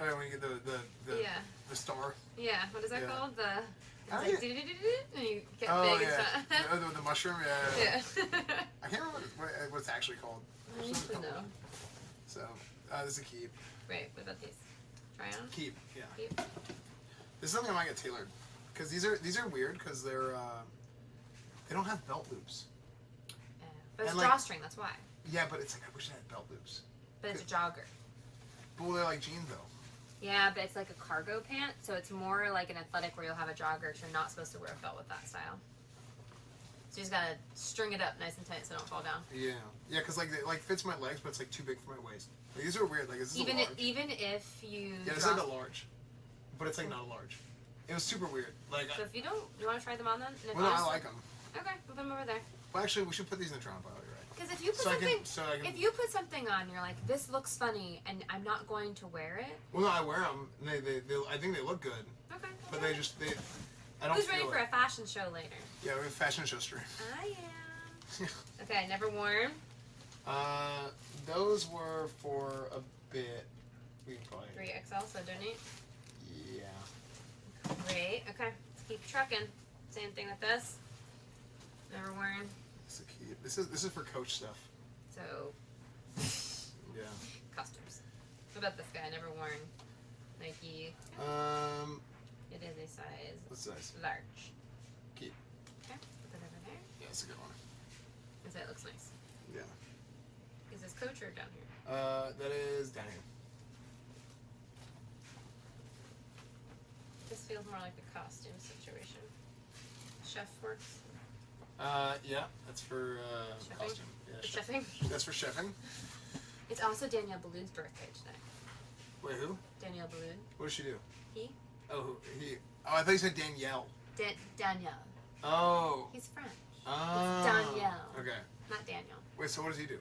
Oh, when you get the star. Yeah, what is that Yeah. called? The... Oh, It's like, yeah. and you get Oh, big yeah. and stuff. The mushroom, yeah. Yeah. I can't remember what it's actually called. I used to know. So, this is a keep. Right, what about these? Try on? Keep, yeah. Keep. This is something I might get tailored. Because these are weird because they don't have belt loops. Yeah. But it's And, like- drawstring, that's why. Yeah, but it's like, I wish I had belt loops. But it's a jogger. But they're like jeans though. Yeah, but it's like a cargo pant, so it's more like an athletic where you'll have a jogger because you're not supposed to wear a belt with that style. So you just gotta string it up nice and tight so it don't fall down. Yeah. Yeah, because like it fits my legs, but it's like too big for my waist. Like, these are weird. Like, is this a large? Even if you Yeah, this is like a large. But it's like not a large. It was super weird. Like, So if you don't, you want to try them on then? And if well, no, I honestly- like them. Okay, we'll put them over there. Well, actually, we should put these in the Tron pile. You're right. Because if you put So I something, can. if you put something on, you're like, this looks funny, and I'm not going to wear it. Well, no, I wear them. And they I think they look good. Okay. But they. I don't Who's feel ready for it. a fashion show later? Yeah, we have a fashion show stream. I am. Okay, never worn. Those were for a bit. We can probably. 3XL, so donate. Yeah. Great. Okay, let's keep trucking. Same thing with this. Never worn. This is key. This is for coach stuff. So Yeah. costumes. What about this guy? Never worn. Nike. It is a size What's this? large. Keep. Okay, put that over there. Yeah, that's a good one. Because that looks nice. Yeah. Is this coach or down here? That is down here. This feels more like the costume situation. Chef works. Yeah, that's for Chefing? costume. Yeah, For chefing. That's for chefing. It's also Danielle Balloon's birthday today. Wait, who? Danielle Balloon. What does she do? He? Oh, he. Oh, I thought you said Danielle. Danielle. Oh. He's French. Oh. Danielle. Okay. Not Daniel. Wait, so what does he do?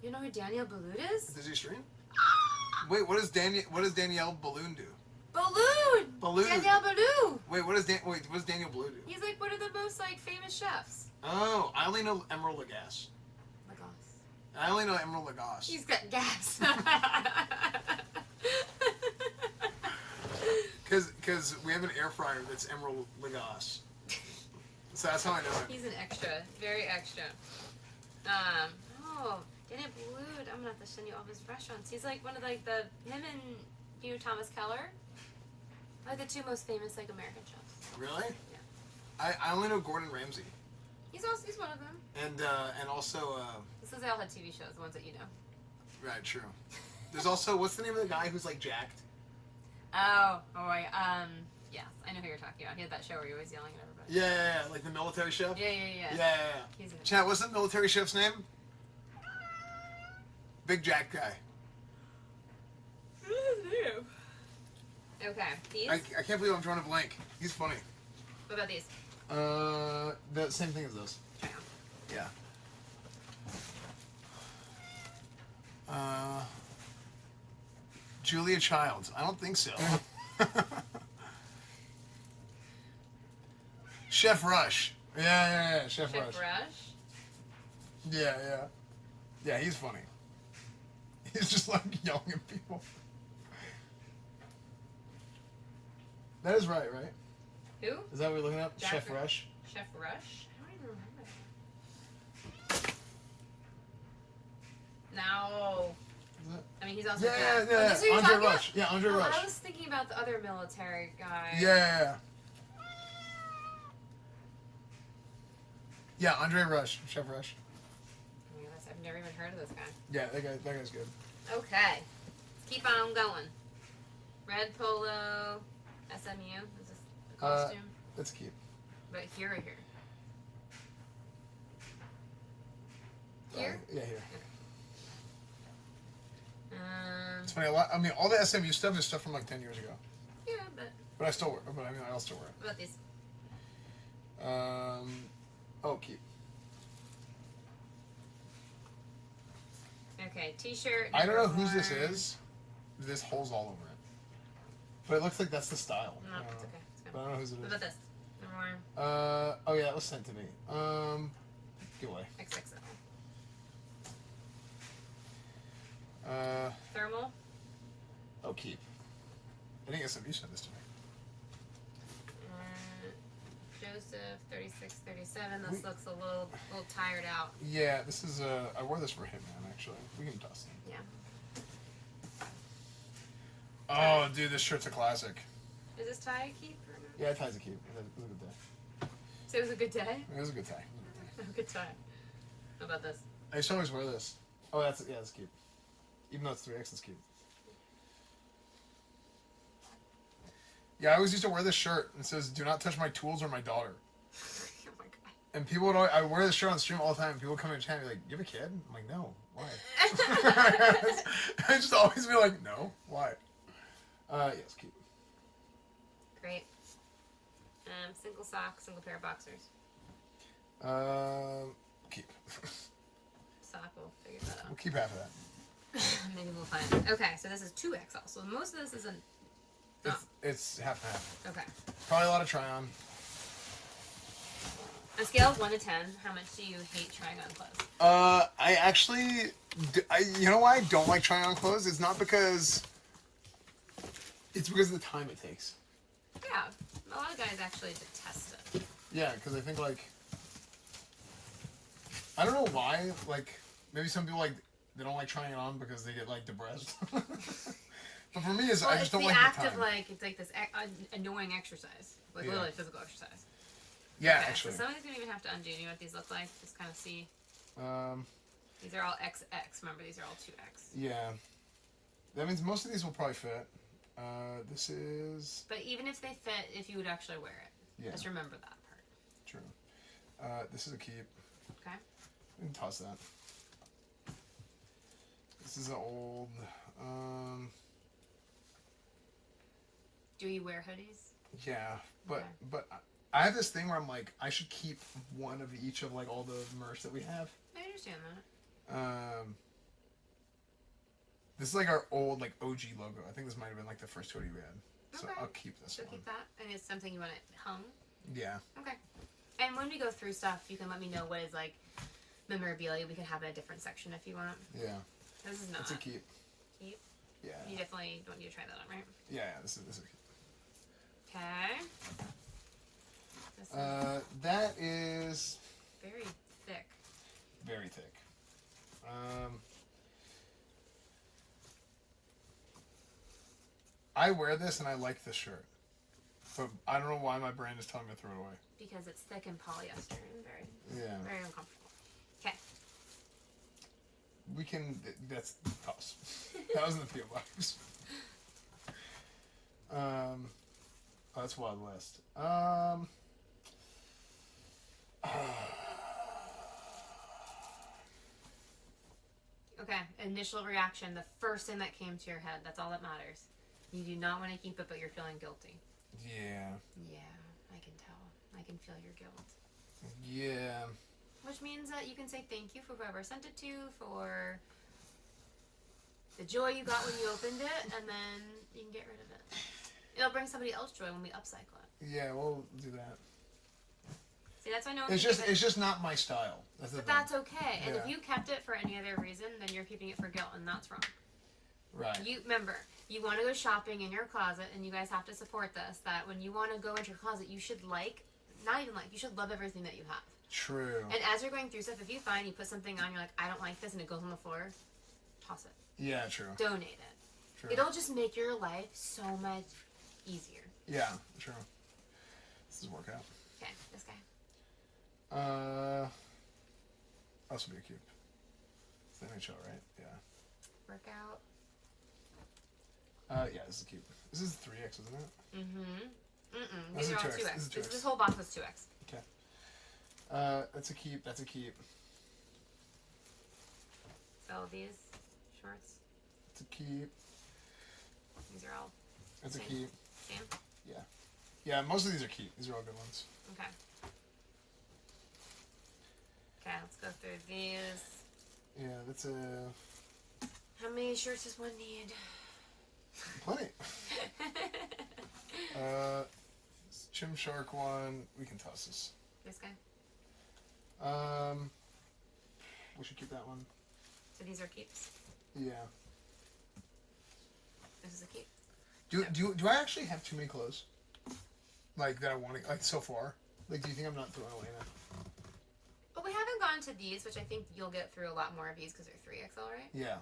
You know who Danielle Balloon is? Does he stream? Wait, what does Danielle Balloon do? Balloon! Balloon. Danielle Balloon! Wait, what does Daniel Balloon do? He's like one of the most like famous chefs. Oh, I only know Emerald Lagasse. Lagos. I only know Emerald Lagasse. He's got gas. Because we have an air fryer that's Emerald Lagasse. So that's how I know it. He's an extra. Very extra. Oh, Daniel Balloon. I'm gonna have to send you all his restaurants. He's like one of like him and Thomas Keller are the two most famous like American chefs. Really? Yeah. I only know Gordon Ramsay. He's one of them. And also, This is they all had TV shows, the ones that you know. right, true. There's also, what's the name of the guy who's like jacked? Oh, yes, I know who you're talking about. He had that show where he was yelling at everybody. Yeah, like the military chef? Yeah. He's in it. Chad, what's the military chef's name? Big Jack guy. Okay, these? I can't believe I'm drawing a blank. He's funny. What about these? The same thing as those. Try on. Yeah. Julia Childs. I don't think so. Chef Rush. Yeah. Chef Rush. Rush? Yeah. Yeah, he's funny. He's just like yelling at people. That is right? Who? Is that what we're looking at? Jack Chef Rush. Rush? Chef Rush? I don't even remember. No. Is it? I mean, he's also Yeah, Jack. Oh, this is who you're Andre talking Rush. Yeah, Andre about? Rush. I was thinking about the other military guy. Yeah. Yeah, Andre Rush, Chef Rush. Oh my goodness, I've never even heard of this guy. Yeah, that guy's good. Okay, let's keep on going. Red polo, SMU. Is this the costume? Let's keep. But here or here? Here? Yeah, here. Um, It's funny. I mean, all the SMU stuff is stuff from like 10 years ago. yeah, but But I still wear. But I mean, I'll still wear what about these? it. Oh, keep. Okay, t-shirt. I don't know number whose this 4. is. There's holes all over it. But it looks like that's the style. No, it's okay. It's But I good. don't know whose it What is. about this? Number 1, Oh yeah, that was sent to me. Give away. XXL. Uh, Thermal. oh, keep. I think SMU sent this to me. Joseph, 36, 37. This looks a little tired out. Yeah, this is I wore this for Hitman actually. We can toss it. Yeah. Oh, dude, this shirt's a classic. Is this tie a keep or no? Yeah, it ties a keep. It was a good day. So it was a good day? It was a good tie. A good tie. How about this? I used to always wear this. Oh, that's keep. Even though it's 3X, it's keep. Yeah, I always used to wear this shirt. It says, "Do not touch my tools or my daughter." Oh my god. And people would always, I wear this shirt on stream all the time. People come in chat and be like, "You have a kid?" I'm like, "No, why?" I just always be like, "No, why?" Yes, keep. Great. Single sock, single pair of boxers. Keep. Sock, we'll figure that We'll out. keep half of that. Maybe we'll find it. Okay, so this is 2XL. So most of this isn't. It's half and half. Okay. Probably a lot of try on. On a scale of 1 to 10, how much do you hate trying on clothes? I actually, you know why I don't like trying on clothes? It's not because. It's because of the time it takes. Yeah, a lot of guys actually detest it. Yeah, because I think like. I don't know why. Like maybe some people like they don't like trying it on because they get like depressed. But for me, I just don't the like act the time. of like it's like this annoying exercise, like Yeah. literally physical exercise. Yeah, Okay, actually. So some of these we don't even have to undo. You know what these look like? Just kind of see. Um, These are all XX. Remember, these are all 2X. yeah. That means most of these will probably fit. This is But even if they fit, if you would actually wear it, Yeah. just remember that part. true. This is a keep. Okay. We can toss that. This is an old. Do you wear hoodies? Yeah, Okay. but I have this thing where I'm like I should keep one of each of like all the merch that we have. I understand that. This is like our old like OG logo. I think this might have been like the first hoodie we had. So Okay. I'll keep this So one. keep that, and it's something you want it hung. Yeah. Okay. And when we go through stuff, you can let me know what is like memorabilia. We can have it in a different section if you want. Yeah. This is not. It's a keep. Keep. Yeah. You definitely want you to try that on, right? Yeah. This is a keep. Okay. This is That is very thick. very thick. I wear this and I like this shirt, but I don't know why my brain is telling me to throw it away. Because it's thick and polyester and Yeah. very uncomfortable. Okay. We can. That's toss. That was in the PO box. Oh, that's Wild West. Okay. Initial reaction. The first thing that came to your head. That's all that matters. You do not want to keep it, but you're feeling guilty. Yeah. Yeah, I can tell. I can feel your guilt. Yeah. Which means that you can say thank you for whoever sent it to, for the joy you got when you opened it, and then you can get rid of it. It'll bring somebody else joy when we upcycle it. Yeah, we'll do that. See, that's why no one It's can just keep it. it's just not my style. That's the But thing. that's okay. And if Yeah. you kept it for any other reason, then you're keeping it for guilt, and that's wrong. Right. You remember, you want to go shopping in your closet, and you guys have to support this. That when you want to go into your closet, you should you should love everything that you have. True. And as you're going through stuff, if you find you put something on, you're like, I don't like this, and it goes on the floor, toss it, Yeah, true. donate it. True. It'll just make your life so much easier. Yeah, true. This is workout. Okay, this guy. This will be a cube. It's the NHL, right? Yeah. Workout. Yeah, this is a cube. This is 3x, isn't it? These This are is all 2x. 2x. This is 2x. This whole box was 2x. Okay. That's a keep. That's a keep. So these shorts, It's a keep. these are all That's a Same. keep. same. Yeah. Yeah, most of these are keep. These are all good ones. Okay. Okay, let's go through these. Yeah, that's a How many shirts does one need? plenty. Chim Shark one. We can toss this. This guy. We should keep that one. So these are keeps. Yeah. This is a keep. Do I actually have too many clothes? Like that I want to, like so far? Like, do you think I'm not throwing away enough? But we haven't gone to these, which I think you'll get through a lot more of these because they're 3XL, right? Yeah.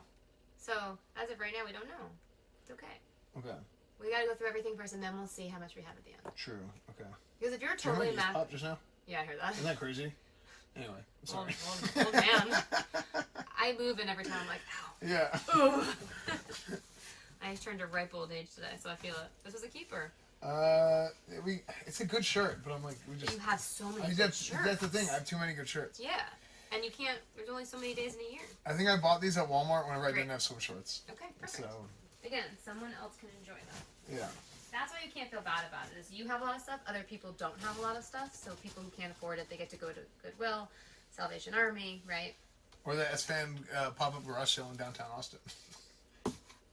So as of right now, we don't know. It's okay. Okay. We gotta go through everything first, and then we'll see how much we have at the end. True. Okay. Because if you're Do you totally remember math, up just now? yeah, I heard that. Isn't that crazy? Anyway, I'm sorry. Old man. I move, and every time I'm like, ow. Yeah. Ooh. I turned to ripe old age today, so I feel it. This was a keeper. It's a good shirt, but I'm like, we just. You have so many good that's shirts. the thing. I have too many good shirts. Yeah, and you can't. There's only so many days in a year. I think I bought these at Walmart whenever I Great. didn't have swim shorts. Okay, perfect. So Again, someone else can enjoy them. yeah. That's why you can't feel bad about it. Is you have a lot of stuff, other people don't have a lot of stuff. So people who can't afford it, they get to go to Goodwill, Salvation Army, right? Or the Esfand pop-up garage sale in downtown Austin.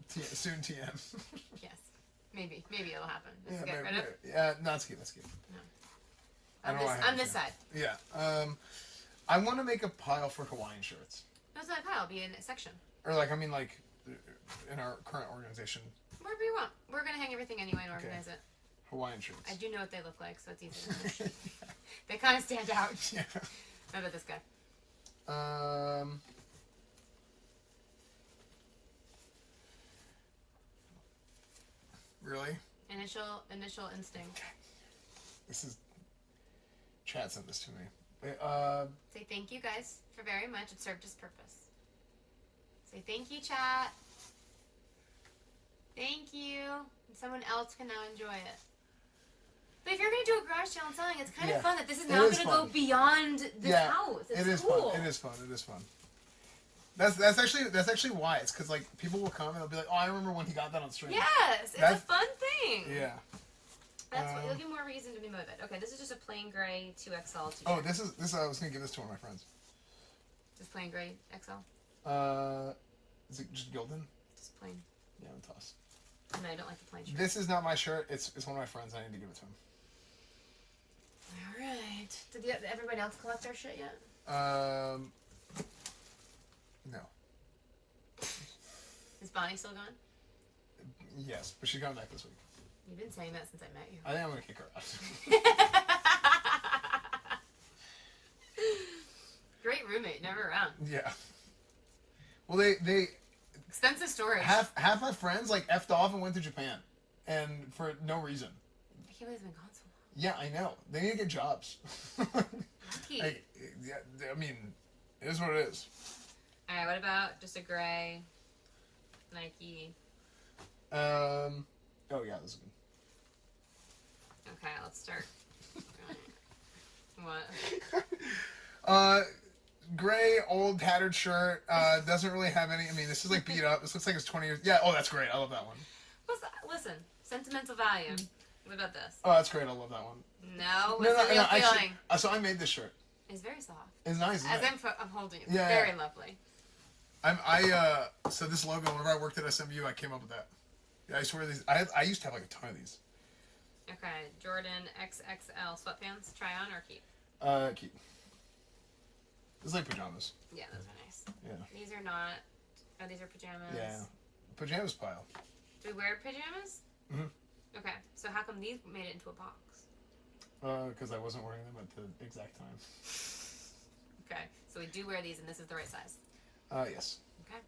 Soon TM. Yes, maybe it'll happen. Just Yeah, get maybe, rid of. yeah, no, that's cute. That's cute. I On don't know why I this, on haven't this seen side. Yeah. I want to make a pile for Hawaiian shirts, That's not a pile. Be in a section. or like in our current organization, Wherever you want. We're gonna hang everything anyway and organize it. Hawaiian shirts. I do know what they look like, so it's easy to finish. They kind of stand out. Yeah. What about this guy? Really? Initial instinct. This is. Chad sent this to me. Say thank you guys for very much. It served its purpose. Say thank you, chat. Thank you. And someone else can now enjoy it. But if you're gonna do a garage sale and selling, it's kind of Yeah. fun that this is It now is gonna go fun. beyond this Yeah, house. It's it is cool. fun. It is fun. It is fun. That's actually why. It's because like people will come and they'll be like, oh, I remember when he got that on stream. Yes, it's a That's- fun thing. Yeah. That's what it'll give more reason to be motivated. Okay, this is just a plain gray 2XL t-shirt. Oh, this is. I was gonna give this to one of my friends. Just plain gray XL. Is it just Gildan? Just plain. Yeah, I'm toss. No, I don't like the plain shirt. This is not my shirt. It's one of my friends. I need to give it to him. All right. Did everybody else collect their shit yet? No. Is Bonnie still gone? Yes, but she's coming back this week. You've been saying that since I met you. I think I'm gonna kick her out. Great roommate, never around. Yeah. Well, they Expensive storage. half my friends like effed off and went to Japan, and for no reason. I can't believe it's been gone so Yeah, I know. They need to get jobs. long. Lucky. Yeah, I mean, it is what it is. All right, what about just a gray Nike? Oh yeah, this is good. Okay, let's start. What? Gray, old, tattered shirt. Doesn't really have any. I mean, this is like beat up. This looks like it's 20 years. Yeah. Oh, that's great. I love that one. What's that? Listen, sentimental value. What about this? Oh, that's great. I love that one. No, what's the real feeling? Actually, so I made this shirt. It's very soft. It's nice. As Isn't it? I'm holding it, Yeah, very yeah. lovely. So this logo. Whenever I worked at SMU, I came up with that. Yeah, I swear these. I used to have like a ton of these. Okay, Jordan XXL sweatpants. Try on or keep? Keep. It's like pajamas. Yeah, those are nice. Yeah. These are not. Oh, these are pajamas. Yeah. Pajamas pile. Do we wear pajamas? Mhm. Okay, so how come these made it into a box? Because I wasn't wearing them at the exact time. Okay, so we do wear these, and this is the right size. Yes. Okay.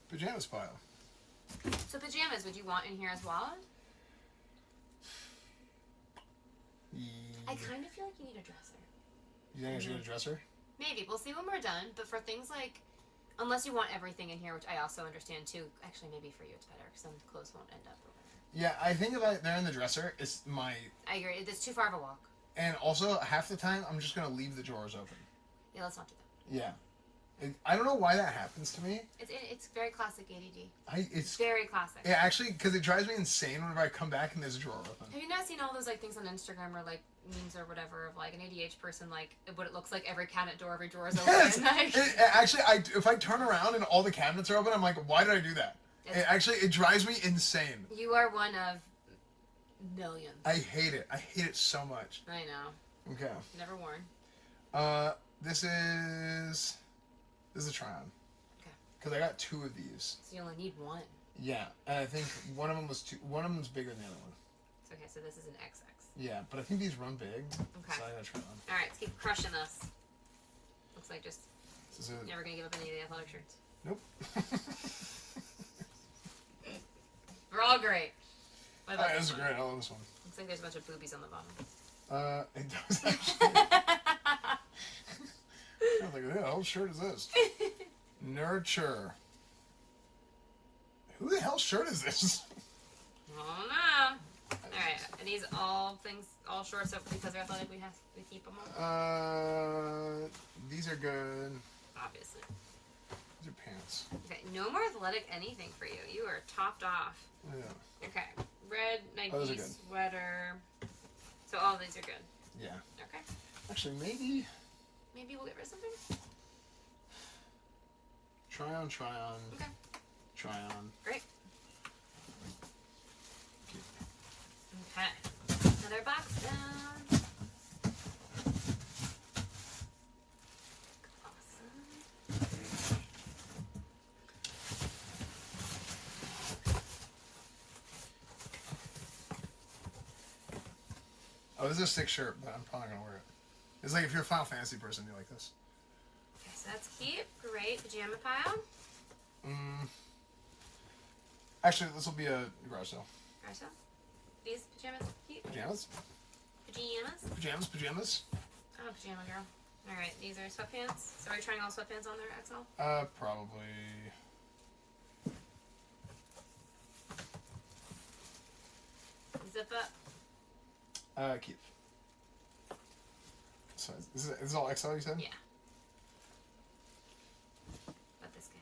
Pajamas pile. So pajamas, would you want in here as well? I kind of feel like you need a dresser. You think I should get a dresser? Maybe. We'll see when we're done. But for things like, unless you want everything in here, which I also understand too. Actually, maybe for you it's better because then clothes won't end up over there. Yeah, I think if they're in the dresser, it's my... I agree. It's too far of a walk. And also, half the time, I'm just going to leave the drawers open. Yeah, let's not do that. Yeah. I don't know why that happens to me. It's very classic ADD. It's very classic. Yeah, actually, because it drives me insane whenever I come back and there's a drawer open. Have you not seen all those like things on Instagram or like memes or whatever of like an ADH person like what it looks like every cabinet door, every drawer is open? Yes! Like, Actually, if I turn around and all the cabinets are open, I'm like, why did I do that? It drives me insane. You are one of millions. I hate it. I hate it so much. I know. Okay. Never worn. This is a try-on. Okay. Because I got 2 of these. So you only need one. Yeah, and I think one of them was one of them's bigger than the other one. Okay, so this is an XX. Yeah, but I think these run big. Okay. So I gotta try on. Alright, let's keep crushing this. Looks like just This is never gonna give up any of the athletic shirts. Nope. We're all great. What about This is one? great. I love this one. Looks like there's a bunch of boobies on the bottom. It does actually. I was like, who the hell shirt is this? Nurture. Who the hell shirt is this? Oh no. Alright, are these all shorts up because they're athletic we keep them all? These are good. Obviously. These are pants. Okay, no more athletic anything for you. You are topped off. Yeah. Okay. Red Nike those are good. sweater. So all of these are good. Yeah. Okay. Actually, maybe. Maybe we'll get rid of something? Try on. Okay. Try on. Great. Keep. Okay. Another box down. Awesome. Oh, this is a sick shirt, but I'm probably gonna wear it. It's like if you're a Final Fantasy person, you like this. Okay, so that's cute. Great. Pajama pile. Actually, this will be a garage sale. Garage sale. These pajamas cute. Pajamas? Pajamas? Oh, pajama girl. Alright, these are sweatpants. So are you trying all sweatpants on there, XL? Probably. Zip up. Keep. So this is all XL, you said? Yeah. But this guy.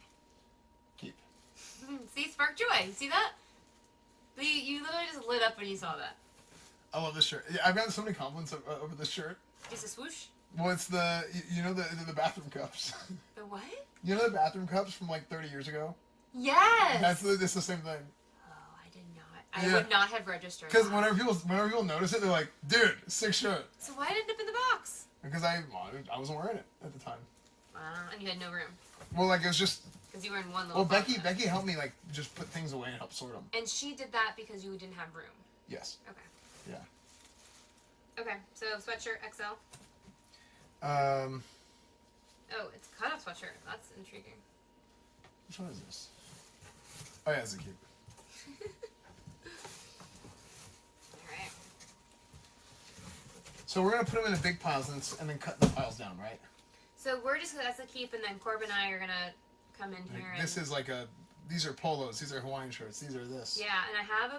Keep. See, spark joy. See that? You literally just lit up when you saw that. I love this shirt. Yeah, I've gotten so many compliments over this shirt. Just a swoosh. Well, it's the the bathroom cups. The what? You know the bathroom cups from like 30 years ago? Yes. It's the same thing. Oh, I did not. I would not have registered. Because whenever people notice it, they're like, "Dude, sick shirt." So why did it end up in the box? Because I wasn't wearing it at the time. And you had no room. Well, like it was just. Because you were in one little. Well, closet. Becky helped me like just put things away and help sort them. And she did that because you didn't have room. Yes. Okay. Yeah. Okay, so sweatshirt XL. Um. Oh, it's cut off sweatshirt. That's intriguing. Which one is this? Oh yeah, it's a cute. Alright. So we're gonna put them in a big piles and then cut the piles down, right? So we're just that's a keep, and then Corb and I are gonna come in here. Like, this is like these are polos, these are Hawaiian shirts, these are this. Yeah, and I have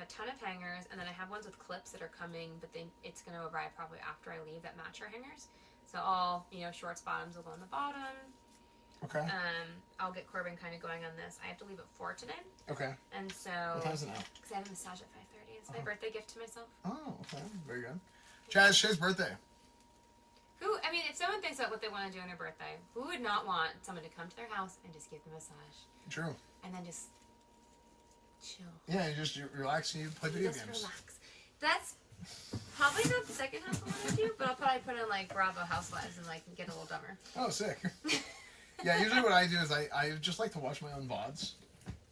a ton of hangers, and then I have ones with clips that are coming, but it's gonna arrive probably after I leave that match our hangers. So all shorts bottoms will go on the bottom. Okay. I'll get Corbin kind of going on this. I have to leave at 4 today. Okay. And so. What time is it now? Because I have a massage at 5:30. It's my birthday gift to myself. Oh, okay, very good. Chaz, Shay's birthday. If someone thinks about what they want to do on their birthday, who would not want someone to come to their house and just give them a massage? True. And then just chill. Yeah, you relax and you play video just games. Relax. That's probably not the second house I want to do, but I'll probably put in like Bravo Housewives and like get a little dumber. Oh, sick. Yeah, usually what I do is I just like to watch my own VODs.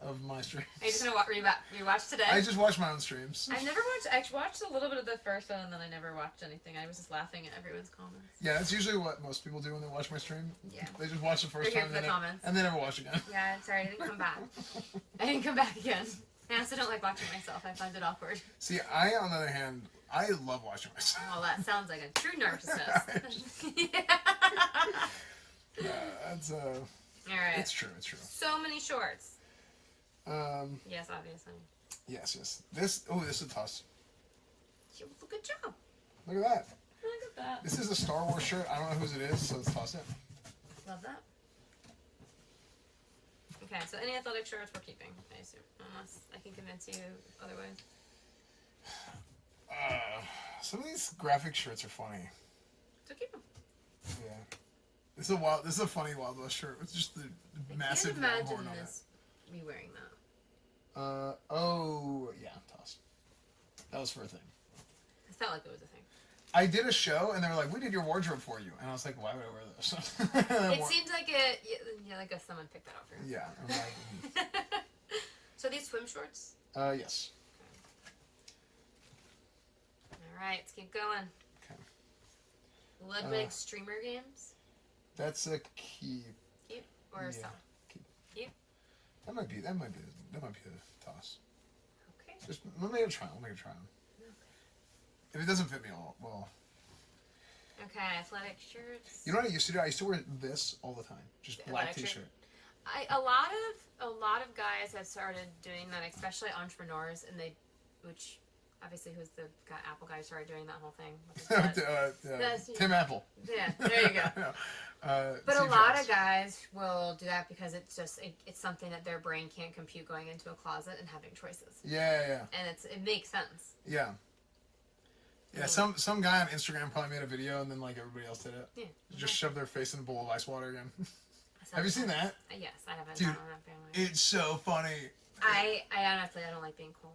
of my streams. Are you just gonna rewatch today? I just watch my own streams. I've never watched. I watched a little bit of the first one, and then I never watched anything. I was just laughing at everyone's comments. Yeah, that's usually what most people do when they watch my stream. Yeah. They just watch the first They're here time for the comments. and they never watch again. Yeah, sorry, I didn't come back. I didn't come back again. I also don't like watching myself. I find it awkward. See, I, on the other hand, I love watching myself. Well, that sounds like a true narcissist. Yeah. That's All right. It's true. It's true. So many shorts. Yes, obviously. Yes. This is a toss. Good job. Look at that. Look at that. This is a Star Wars shirt. I don't know whose it is, so let's toss it. Love that. Okay, so any athletic shorts we're keeping, I assume, unless I can convince you otherwise. Some of these graphic shirts are funny. So keep them. Yeah. This is a funny Wild West shirt with just the massive I can't horn imagine on this. Me wearing that. Yeah, toss. That was for a thing. I felt like it was a thing. I did a show and they were like, "We did your wardrobe for you," and I was like, "Why would I wear this?" It seemed like it. Yeah, like someone picked that out for you. Yeah. I'm like, So these swim shorts. yes. All right, let's keep going. Okay. Ludwig streamer games. That's a key. Keep or Yeah. sell. Keep. That might be a toss. Okay. Just let me try. I'll make a try. If it doesn't fit me, well. Okay, athletic shirts. You know what I used to do? I used to wear this all the time, just black Athletic T-shirt. A lot of guys have started doing that, especially entrepreneurs, and which obviously who's the guy, Apple guy, started doing that whole thing. With his Tim Apple. Yeah, there you go. But a Steve lot Jobs. of guys will do that because it's just it's something that their brain can't compute going into a closet and having choices. Yeah. And it makes sense. Yeah. Yeah, some guy on Instagram probably made a video and then like everybody else did it. Yeah. Just shoved their face in a bowl of ice water again. Have you seen that? Yes, I haven't. Dude, gone on that bandwagon. It's so funny. I honestly I don't like being cold.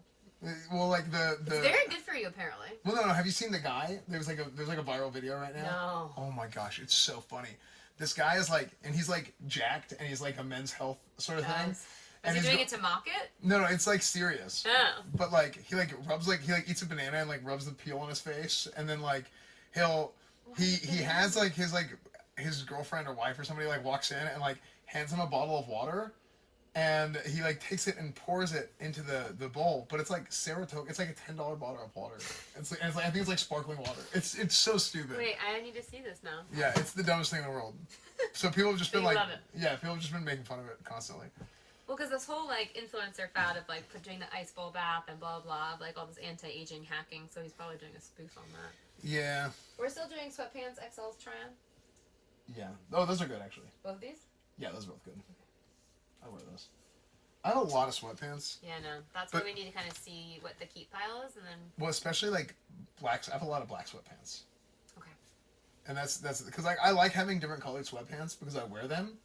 Well, like the It's very good for you apparently. Well, no. Have you seen the guy? There's like a viral video right now. No. Oh my gosh, it's so funny. This guy is like, and he's like jacked, and he's like a Men's Health sort of thing. Is he doing it to mock it? No, it's like serious. Oh. But like he eats a banana and like rubs the peel on his face, and then like he has like his girlfriend or wife or somebody like walks in and like hands him a bottle of water, and he like takes it and pours it into the bowl, but it's like Saratoga. It's like a $10 bottle of water. It's like I think it's like sparkling water. It's so stupid. Wait, I need to see this now. Yeah, it's the dumbest thing in the world. So people have just So been you like, love it. yeah, people have just been making fun of it constantly. Well, because this whole like influencer fad of like doing the ice bowl bath and blah blah, like all this anti-aging hacking. So he's probably doing a spoof on that. Yeah. We're still doing sweatpants XL's try-on. Yeah. Oh, those are good actually. Both of these? Yeah, those are both good. I wear those. I have a lot of sweatpants. Yeah, no. That's why we need to kind of see what the keep pile is, and then. Well, especially like blacks. I have a lot of black sweatpants. Okay. And that's because I like having different colored sweatpants because I wear them.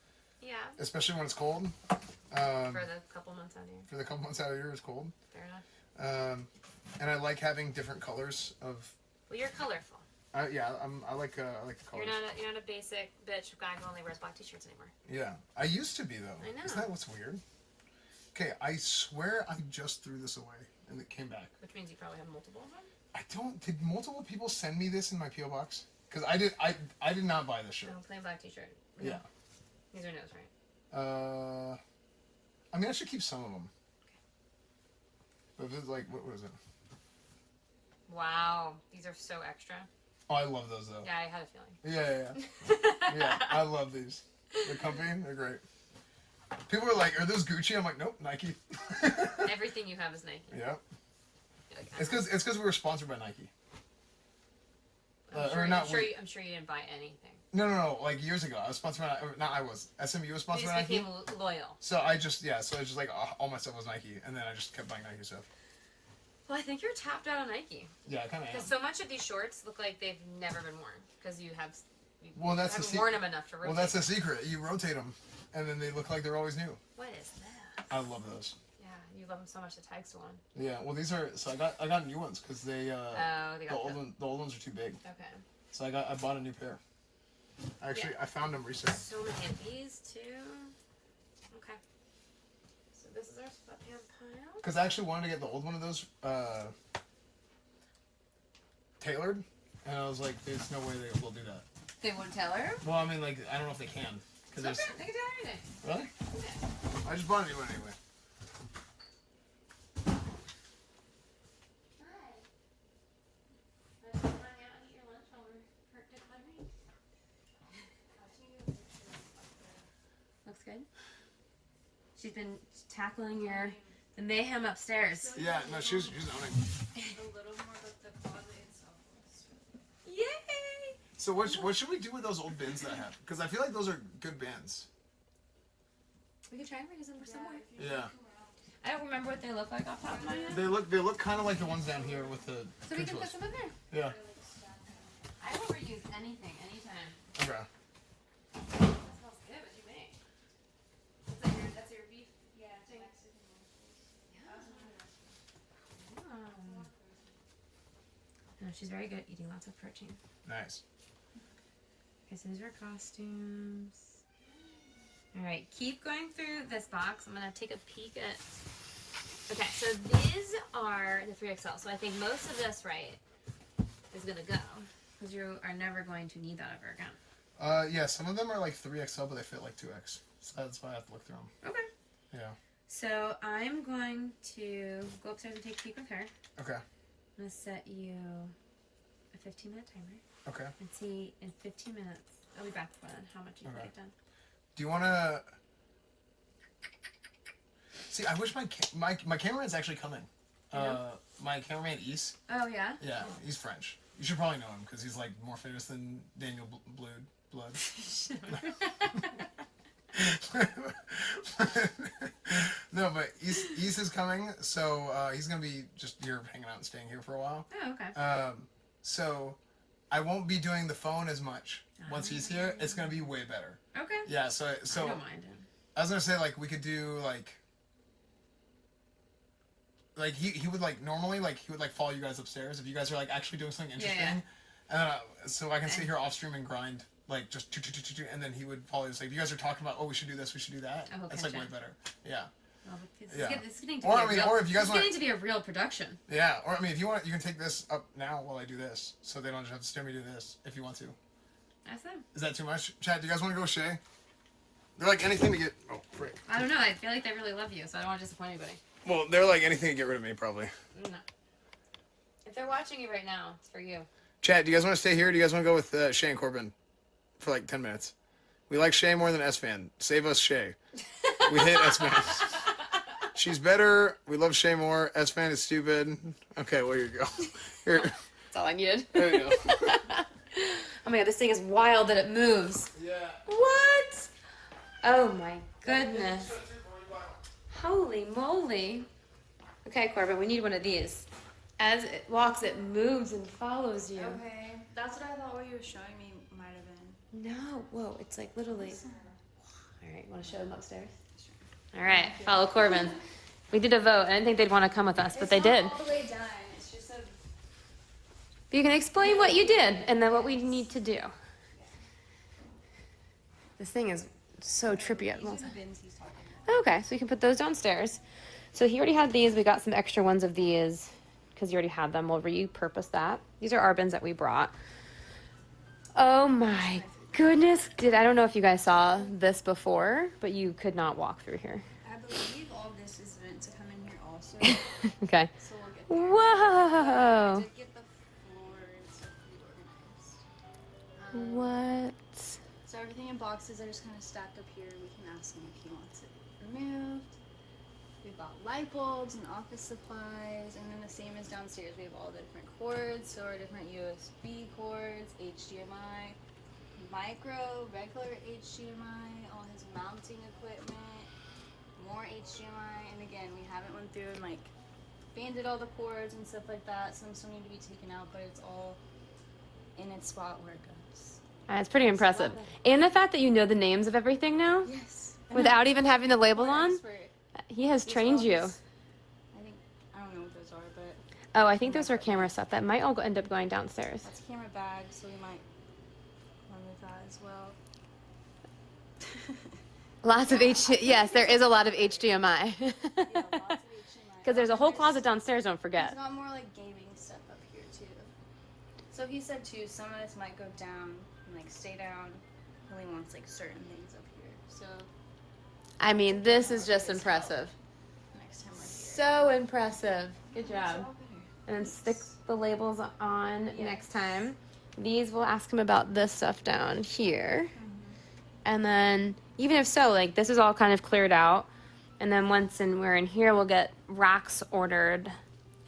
Yeah. Especially when it's cold. For the couple months out of the year. For the couple months out of the year, it's cold. Fair enough. And I like having different colors of. Well, you're colorful. I like the colors. You're not a basic bitch guy who only wears black t-shirts anymore. Yeah, I used to be though. I know. Isn't that what's weird? Okay, I swear I just threw this away and it came back. Which means you probably have multiple of them. I don't. Did multiple people send me this in my PO box? Because I did. I did not buy this shirt. No, plain black t-shirt. Yeah. These are no's, right? I mean, I should keep some of them. But if it's like, what is it? Wow, these are so extra. Oh, I love those though. Yeah, I had a feeling. Yeah. Yeah, I love these. They're comfy. They're great. People are like, "Are those Gucci?" I'm like, "Nope, Nike." Everything you have is Nike. Yeah. You're like, It's because we were sponsored by Nike. I'm sure you didn't buy anything. No. Like years ago, I was sponsored by. Not I was. SMU was You sponsored just by Nike. became loyal. So I just like all my stuff was Nike, and then I just kept buying Nike stuff. Well, I think you're tapped out on Nike. Yeah, I kind of am. Because so much of these shorts look like they've never been worn. Because you have. Well, that's haven't the worn them enough to rotate. Well, that's the secret. You rotate them, and then they look like they're always new. What is this? I love those. Yeah, you love them so much. The tags to one. Yeah. Well, these are. So I got new ones because they. They got the old ones are too big. Okay. So I bought a new pair. Actually, I found them recently. So many of these too. Okay. So this is our sweatpant pile. Because I actually wanted to get the old one of those tailored, and I was like, there's no way they'll do that. They won't tell her? Well, I mean, like, I don't know if they can. Cause there's... They can tell her anything. Really? Yeah. I just bought a new one anyway. Hi. I just want to hang out and eat your lunch while we're decluttering. Looks good. She's been tackling the mayhem upstairs. Yeah, no, she's owning. A little more, but the closet itself was. Yay! So what should we do with those old bins that I have? Because I feel like those are good bins. We could try and reuse them for somewhere. Yeah. I don't remember what they look like off the top of my head. They look kind of like the ones down here with the. So we can put controls. some in there. Yeah. I will reuse anything, anytime. Okay. That smells good. What'd you make? That's your beef? Yeah, it's thing. Mexican waffles. No, she's very good at eating lots of protein. Nice. Okay, so these are costumes. All right, keep going through this box. I'm gonna take a peek at. Okay, so these are the 3XL. So I think most of this, right, is gonna go because you are never going to need that ever again. Yeah, some of them are like 3XL, but they fit like 2X. So that's why I have to look through them. Okay. Yeah. So I'm going to go upstairs and take a peek with her. Okay. I'm gonna set you a 15-minute timer Okay. and see in 15 minutes. I'll be back for then. How much you can Okay. get done? Do you want to... See, I wish my cameraman's actually coming. Yeah. My cameraman, Is. Oh yeah. Yeah, he's French. You should probably know him because he's like more famous than Daniel Blood. No, but Is is coming, so he's gonna be just here hanging out and staying here for a while. Oh okay. So I won't be doing the phone as much once he's here. It's gonna be way better. Okay. Yeah. So I don't mind him. I was gonna say like we could do like he would like normally like he would like follow you guys upstairs if you guys are like actually doing something interesting, so I can sit here off stream and grind like just and then he would follow us like if you guys are talking about we should do this, we should do that. Oh, That's like way gotcha. better. Yeah. Well, Yeah. This is getting to Or, be I a mean, real, or if you guys this is want- getting to be a real production. Yeah. Or I mean if you want you can take this up now while I do this so they don't just have to stare me do this if you want to. That's them. Is that too much? Chad, do you guys want to go with Shay? They're like anything to get. Oh, frick. I don't know. I feel like they really love you, so I don't want to disappoint anybody. Well, they're like anything to get rid of me, probably. No. If they're watching you right now, it's for you. Chad, do you guys want to stay here? Or do you guys want to go with Shay and Corbin for like 10 minutes? We like Shay more than Esfand. Save us, Shay. We hate Esfand. She's better. We love Shay more. Esfand is stupid. Okay, well, here you go. Here. That's all I needed. There you go. Oh my god, this thing is wild that it moves. Yeah. What? Oh my goodness. Holy moly. Okay, Corbin, we need one of these. As it walks, it moves and follows you. Okay, that's what I thought what you were showing me might have been. No, whoa, it's like literally. All right, want to show them upstairs? All right, follow Corbin. We did a vote. I didn't think they'd want to come with us, but they did. All the way done. It's just a. You can explain what you did and then what we need to do. This thing is so trippy at These are once. the bins he's talking about. Okay, so you can put those downstairs. So he already had these. We got some extra ones of these because you already had them. We'll repurpose that. These are our bins that we brought. Oh my goodness. I don't know if you guys saw this before, but you could not walk through here. I believe all this is meant to come in here also. Okay. So we'll get there. Whoa. I did get the floors reorganized. What? So everything in boxes are just kind of stacked up here. We can ask him if he wants it removed. We've got light bulbs and office supplies, and then the same as downstairs. We have all the different cords, so our different USB cords, HDMI, micro, regular HDMI, all his mounting equipment, more HDMI, and again, we haven't went through and like banded all the cords and stuff like that. Some still need to be taken out, but it's all in its spot where it goes. It's pretty impressive. And the fact that you know the names of everything now Yes. without even having the label We're on. expert. He has These trained you. ones, I don't know what those are, but Oh, I think those are camera stuff. That might all end up going downstairs. that's camera bags, so we might remove that as well. Lots of yes, there is a lot of HDMI. Yeah, lots of HDMI. Because there's a whole There's- closet downstairs, don't He's forget. got more like gaming stuff up here too. So he said too, some of this might go down and like stay down. He only wants like certain things up here. So I mean, this is just impressive. next time we're here. So impressive. Good It's job. all better. And then stick the labels on Yes. next time. These, we'll ask him about this stuff down here. And then, even if so, like, this is all kind of cleared out. And then once we're in here, we'll get racks ordered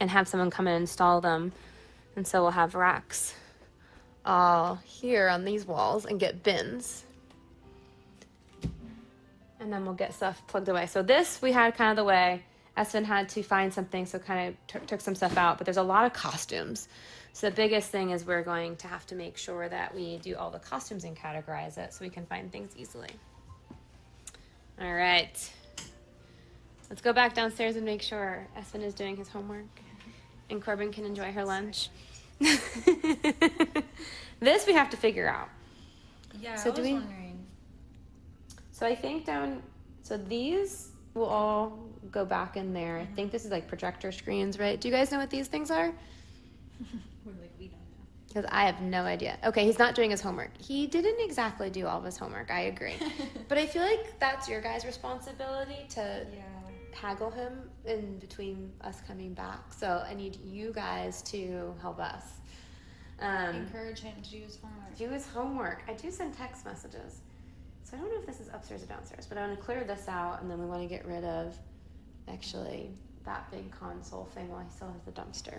and have someone come in and install them. And so we'll have racks all here on these walls and get bins. And then we'll get stuff plugged away. So this we had kind of the way. Esfand had to find something, so kind of took some stuff out. But there's a lot of costumes. So the biggest thing is we're going to have to make sure that we do all the costumes and categorize it so we can find things easily. All right. Let's go back downstairs and make sure Esfand is doing his homework and Corbin can enjoy her lunch. This we have to figure out. Yeah, So I do was we- wondering. So I think so these will all go back in there. I think this is like projector screens, right? Do you guys know what these things are? We're like, we don't know. Because I have no idea. Okay, he's not doing his homework. He didn't exactly do all of his homework, I agree. But I feel like that's your guys' responsibility to Yeah. haggle him in between us coming back. So I need you guys to help us. Encourage him to do his homework. Do his homework. I do send text messages. So I don't know if this is upstairs or downstairs, but I want to clear this out and then we want to get rid of actually that big console thing while he still has the dumpster.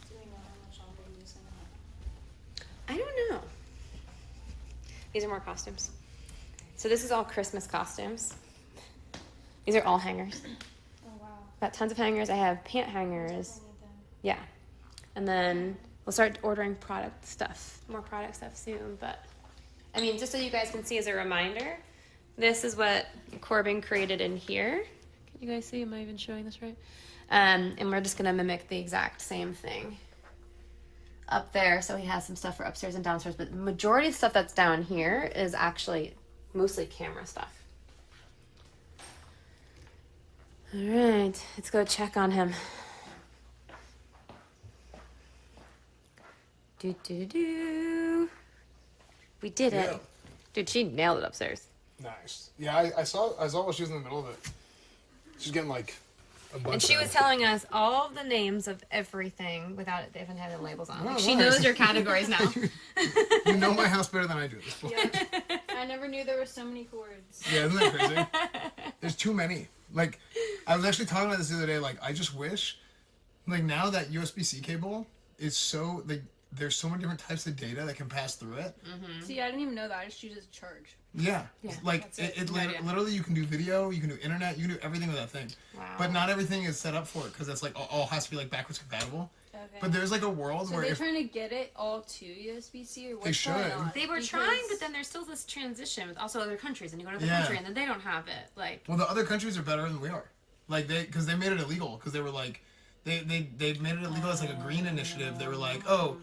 Do we know how much longer we're using it? I don't know. These are more costumes. So this is all Christmas costumes. These are all hangers. Oh wow. Got tons of hangers. I have pant hangers. Definitely need them. Yeah. And then we'll start ordering product stuff, more product stuff soon. But I mean, just so you guys can see as a reminder, this is what Corbin created in here. Can you guys see? Am I even showing this right? And we're just gonna mimic the exact same thing up there. So he has some stuff for upstairs and downstairs, but the majority of stuff that's down here is actually mostly camera stuff. All right, let's go check on him. Do. We did it. Yeah. Dude, she nailed it upstairs. Nice. Yeah, I saw while she was in the middle of it. She's getting like a bunch And she of was telling us all of the names of everything without it even having labels on. Oh, Like, she nice. knows your categories now. You know my house better than I do at this point. Yeah. I never knew there were so many chords. Yeah, isn't that crazy? There's too many. Like, I was actually talking about this the other day. Like, I just wish, like, now that USB-C cable is so, like, there's so many different types of data that can pass through it. See, I didn't even know that. I just use it to charge. Yeah. Yeah, Like, that's it. it No idea. literally, you can do video, you can do internet, you can do everything with that thing. Wow. But not everything is set up for it because it's, like, all has to be, like, backwards compatible. Okay. But there's, like, a world So where they're if trying to get it all to USB-C or what's should. going on? They were Because- trying, but then there's still this transition with also other countries, and you go to the Yeah. country, and then they don't have it. Like, Well, the other countries are better than we are. Like because they made it illegal because they were like, they made it illegal as like a green initiative. They were like, oh,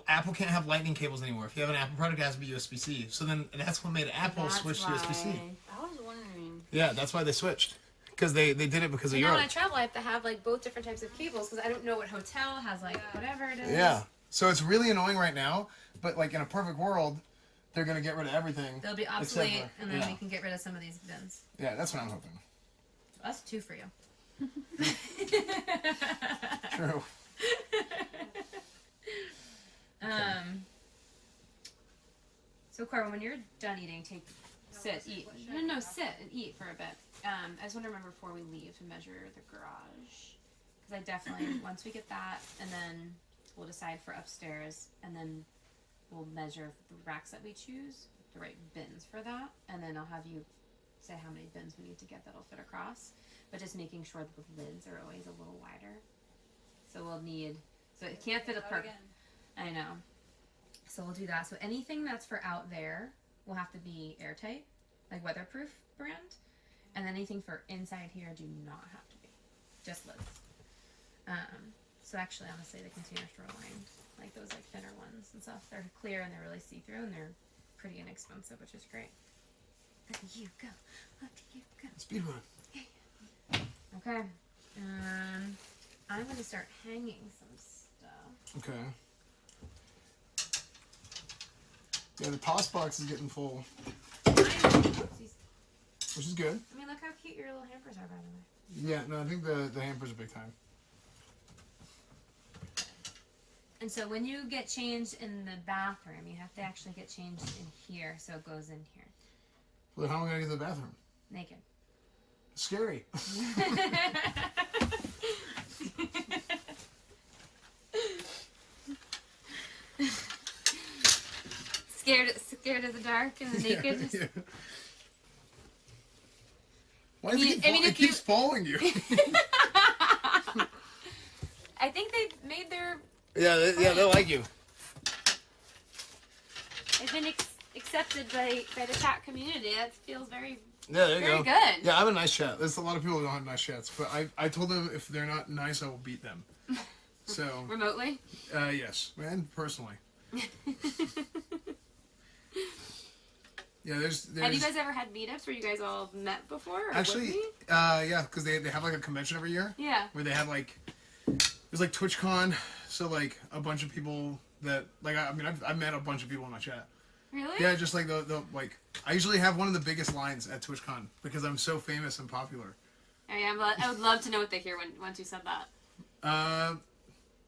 Apple can't have lightning cables anymore. If you have an Apple product, it has to be USB-C. So then that's what made Apple that's switch to why. USB-C. I was wondering. Yeah, that's why they switched. Because they did it because of you know, when I Europe. travel, I have to have like both different types of cables because I don't know what hotel has like whatever it is. Yeah. So it's really annoying right now. But like in a perfect world, they're gonna get rid of everything. They'll be except obsolete, for- and then yeah. we can get rid of some of these bins. Yeah, that's what I'm hoping. Us two for you. True. So Corbin, when you're done eating, sit, sit and eat for a bit. I just want to remember before we leave to measure the garage, because I definitely once we get that, and then we'll decide for upstairs, and then we'll measure the racks that we choose, the right bins for that, and then I'll have you say how many bins we need to get that'll fit across, but just making sure that the lids are always a little wider. So we'll need, so it can't fit a per. Again. I know. So we'll do that. So anything that's for out there will have to be airtight, like weatherproof brand. And anything for inside here do not have to be. Just lids. So actually, honestly, the container store line, like those like thinner ones and stuff, they're clear and they're really see-through and they're pretty inexpensive, which is great. Look at you go. Look at you go. Speed run. Okay. I'm gonna start hanging some stuff. Okay. Yeah, the toss box is getting full, Oopsies. which is good. I mean, look how cute your little hampers are, by the way. Yeah, no, I think the hampers are big time. And so when you get changed in the bathroom, you have to actually get changed in here, so it goes in here. Well, how am I gonna get to the bathroom? Naked. Scary. Scared of the dark and the naked. Yeah. Why does it keeps following you? I think they've made their. Yeah, they like you. They've been accepted by the chat community. That feels very. Yeah, there you Very go. good. Yeah, I have a nice chat. There's a lot of people who don't have nice chats, but I told them if they're not nice, I will beat them. So. Remotely. Yes, and personally. Yeah, there's. Have you guys ever had meetups where you guys all met before? Or Actually, with me? yeah, because they have like a convention every year. Yeah. Where they have like, there's like TwitchCon, so like a bunch of people that like I mean I've met a bunch of people in my chat. Really? Yeah, just like the like I usually have one of the biggest lines at TwitchCon because I'm so famous and popular. Oh, yeah, I would love to know what they hear once you said that.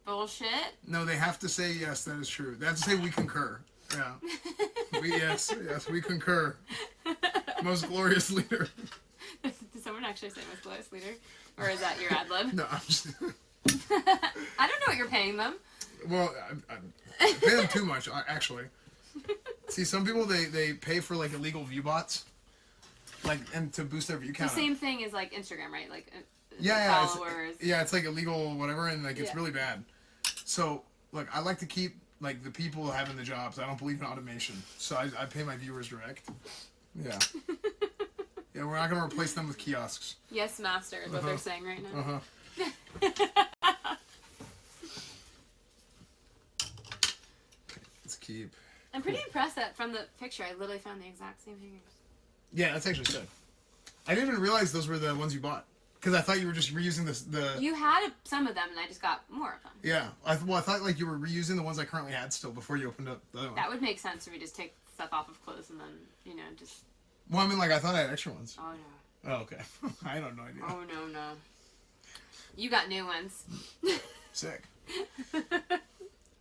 Bullshit. No, they have to say yes. That is true. They have to say we concur. Yeah. Yes, we concur. Most glorious leader. Did someone actually say most glorious leader? Or is that your ad lib? No, I'm just. I don't know what you're paying them. Well, I pay them too much, actually. See, some people they pay for like illegal view bots, like and to boost their view The count. same thing as like Instagram, right? Like Yeah, followers. it's like illegal whatever, and like it's Yeah. really bad. So look, I like to keep like the people having the jobs. I don't believe in automation, so I pay my viewers direct. Yeah. Yeah, we're not gonna replace them with kiosks. Yes, master is what they're saying right now. Let's keep. I'm pretty impressed that from the picture, I literally found the exact same hangers. Yeah, that's actually sick. I didn't even realize those were the ones you bought because I thought you were just reusing the. You had some of them, and I just got more of them. Yeah, I thought like you were reusing the ones I currently had still before you opened up the other one. That would make sense if we just take stuff off of clothes and then, just... Well, I mean, like, I thought I had extra ones. Oh, no. Oh, okay. I don't know idea. Oh, no. You got new ones. Sick.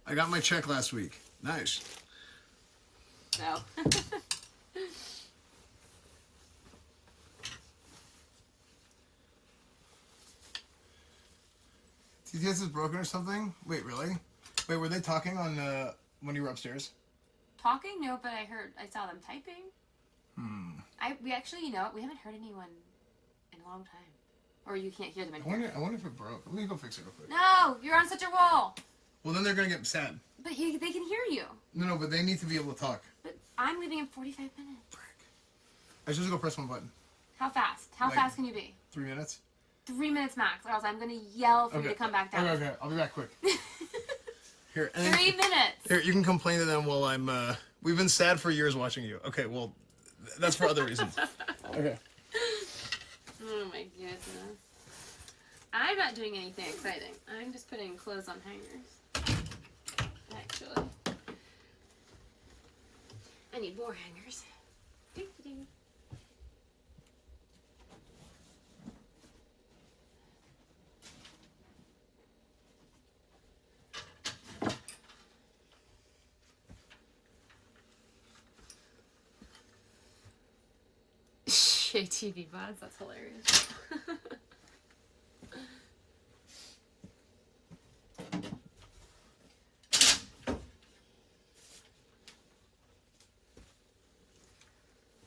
I got my check last week. Nice. No. TTS is broken or something? Wait, really? Wait, were they talking on when you were upstairs? Talking? No, but I saw them typing. We actually, we haven't heard anyone in a long time. Or you can't hear them in here. I wonder if it broke. Let me go fix it real quick. No! You're on such a roll! Well, then they're gonna get sad. But they can hear you. No, but they need to be able to talk. But I'm leaving in 45 minutes. Frick. I should just go press one button. How fast? How Like- fast can you be? 3 minutes? 3 minutes max, or else I'm gonna yell for you to come back down. Okay. I'll be back quick. Here. And 3 minutes! Here, you can complain to them while I'm. We've been sad for years watching you. Okay, well, that's for other reasons. Okay. Oh my goodness. I'm not doing anything exciting. I'm just putting clothes on hangers. Actually. I need more hangers. Doo-doo-doo. TV buds, that's hilarious.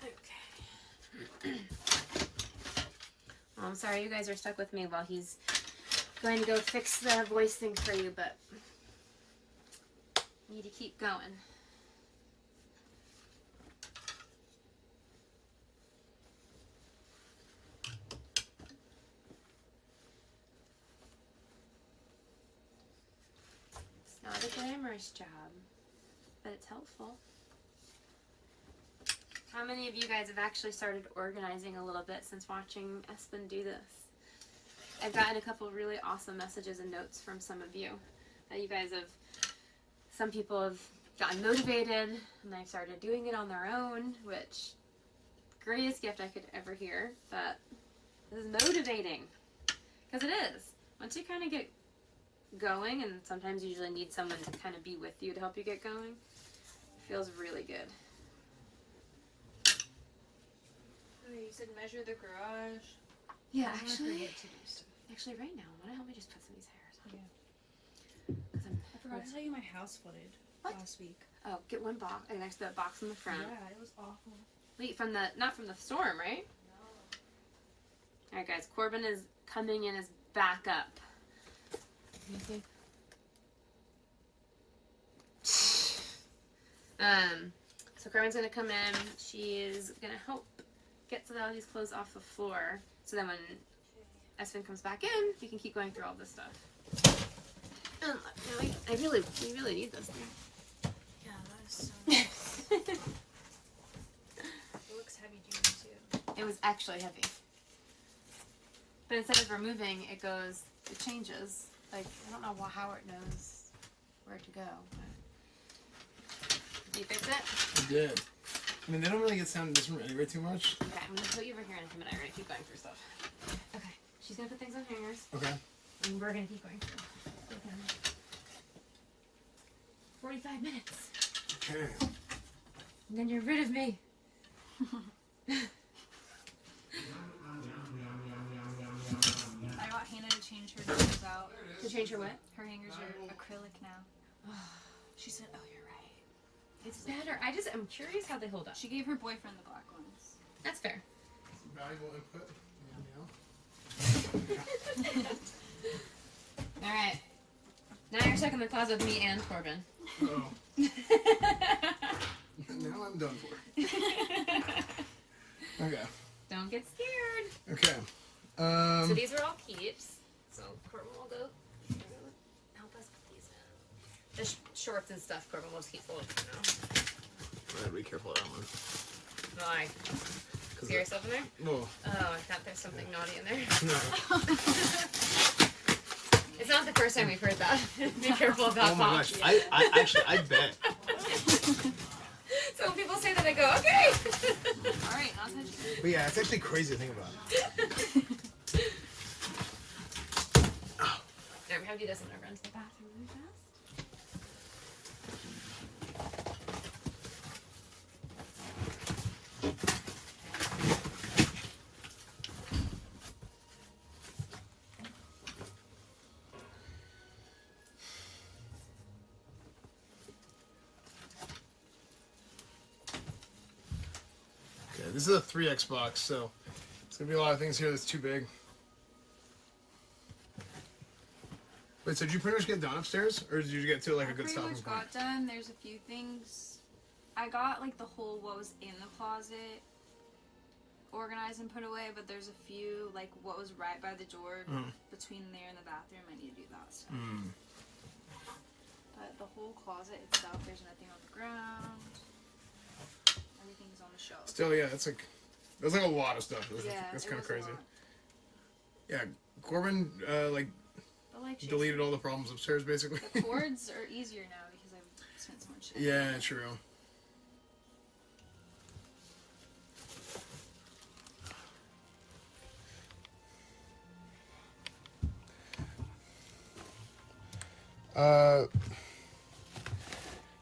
Okay. Well, I'm sorry you guys are stuck with me while he's going to go fix the voice thing for you, but need to keep going. Not a glamorous job, but it's helpful. How many of you guys have actually started organizing a little bit since watching Esfand do this? I've gotten a couple really awesome messages and notes from some of you that you guys have. Some people have gotten motivated and they've started doing it on their own, which greatest gift I could ever hear. That is motivating, because it is. Once you kind of get going, and sometimes you usually need someone to kind of be with you to help you get going, it feels really good. Oh, you said measure the garage. Yeah, I forget to do stuff. actually right now, want to help me just put some of these hairs on? Yeah. 'Cause I forgot to tell you my house flooded What? last week. oh, get one box, and next to that box in the front. Yeah, it was awful. Wait, not from the storm, right? No. Alright guys, Corbin is coming in as backup. Let me see. So Corbin's gonna come in. She is gonna help get all these clothes off the floor. So then when Esfand comes back in, we can keep going through all this stuff. We really need this thing. Yeah, that is so nice. It looks heavy duty too. It was actually heavy. But instead of removing, it changes. Like, I don't know how it knows where to go. But... Did you fix it? I did. I mean, they don't really get sound in this room anyway too much. Okay, I'm gonna put you over here in a minute. We're gonna keep going through stuff. Okay, she's gonna put things on hangers, Okay. and we're gonna keep going through. 45 minutes. Okay. And then you're rid of me. I got Hannah to change her hangers out. To change her what? Her hangers are acrylic now. She said, "Oh, you're right." It's better. I'm curious how they hold up. She gave her boyfriend the black ones. That's fair. Some valuable input. Alright. Now you're stuck in the closet with me and Corbin. Oh. Now I'm done for. Okay. Don't get scared. Okay. So these are all keeps. So Corbin will go help us put these in. Just shorts and stuff Corbin will just keep holding for now. I gotta be careful of that one. Why? Scare yourself in there? Whoa. Oh, I thought there's something naughty in there. No. It's not the first time we've heard that. Be careful about Oh my box. gosh. I actually, I bet. So when people say that, I go, okay. Alright, not touching it. But yeah, it's actually crazy to think about. Now we have to do this and I run to the bathroom really fast. Okay, this is a 3X box, so it's gonna be a lot of things here that's too big. Wait, so did you pretty much get done upstairs, or did you get to like a good pretty stopping much point? got done. There's a few things. I got like the whole what was in the closet organized and put away, but there's a few like what was right by the door between there and the bathroom. I need to do that stuff. But the whole closet itself, there's nothing on the ground. Everything's on the shelf. Still, yeah, that's like a lot of stuff. That's it kind of was a crazy. lot. Yeah, Corbin like But like she deleted all the problems upstairs basically. The cords are easier now because I've spent so much time. Yeah, true.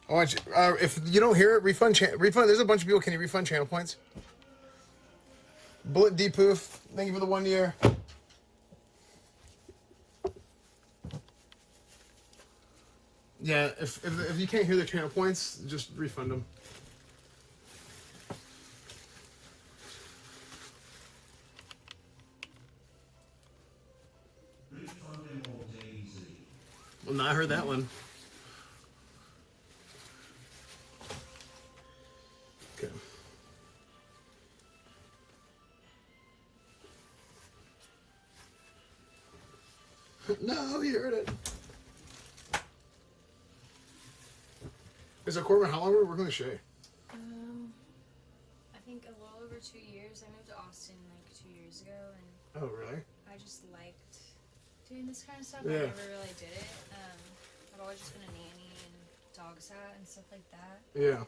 I want you, if you don't hear it, refund. There's a bunch of people. Can you refund channel points? Bullet D Poof, thank you for the 1 year. Yeah, if you can't hear the channel points, just refund them. Well, no, I heard that one. Okay. No, you heard it. Is it Corbin? How long were we working with Shay? I think years ago, and Oh, really? I just liked doing this kind of stuff. Yeah. I never really did it. I've always just been a nanny and dog sat and stuff like that. Yeah.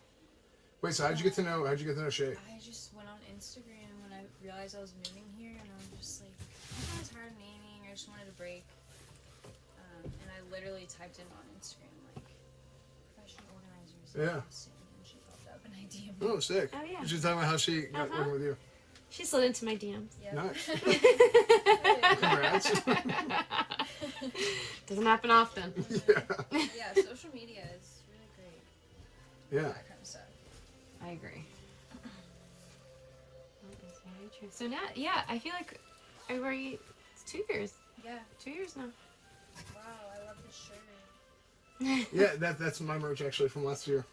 Wait, so how'd you get to know Shay? I just went on Instagram when I realized I was moving here, and I was just like, I was tired of nannying. I just wanted a break. And I literally typed in on Instagram like professional organizers. Yeah. And she popped up, and I DM'd. Oh, sick. Oh, yeah. She's talking about how she got Uh-huh. working with you. She slid into my DMs. Yep. Nice. Congrats. Doesn't happen often. Yeah. Yeah, social media is really great. For Yeah. that kind of stuff. I agree. That is very true. So now, yeah, I feel like it's 2 years. Yeah. 2 years now. Wow, I love this shirt. Yeah, that's my merch actually from last year.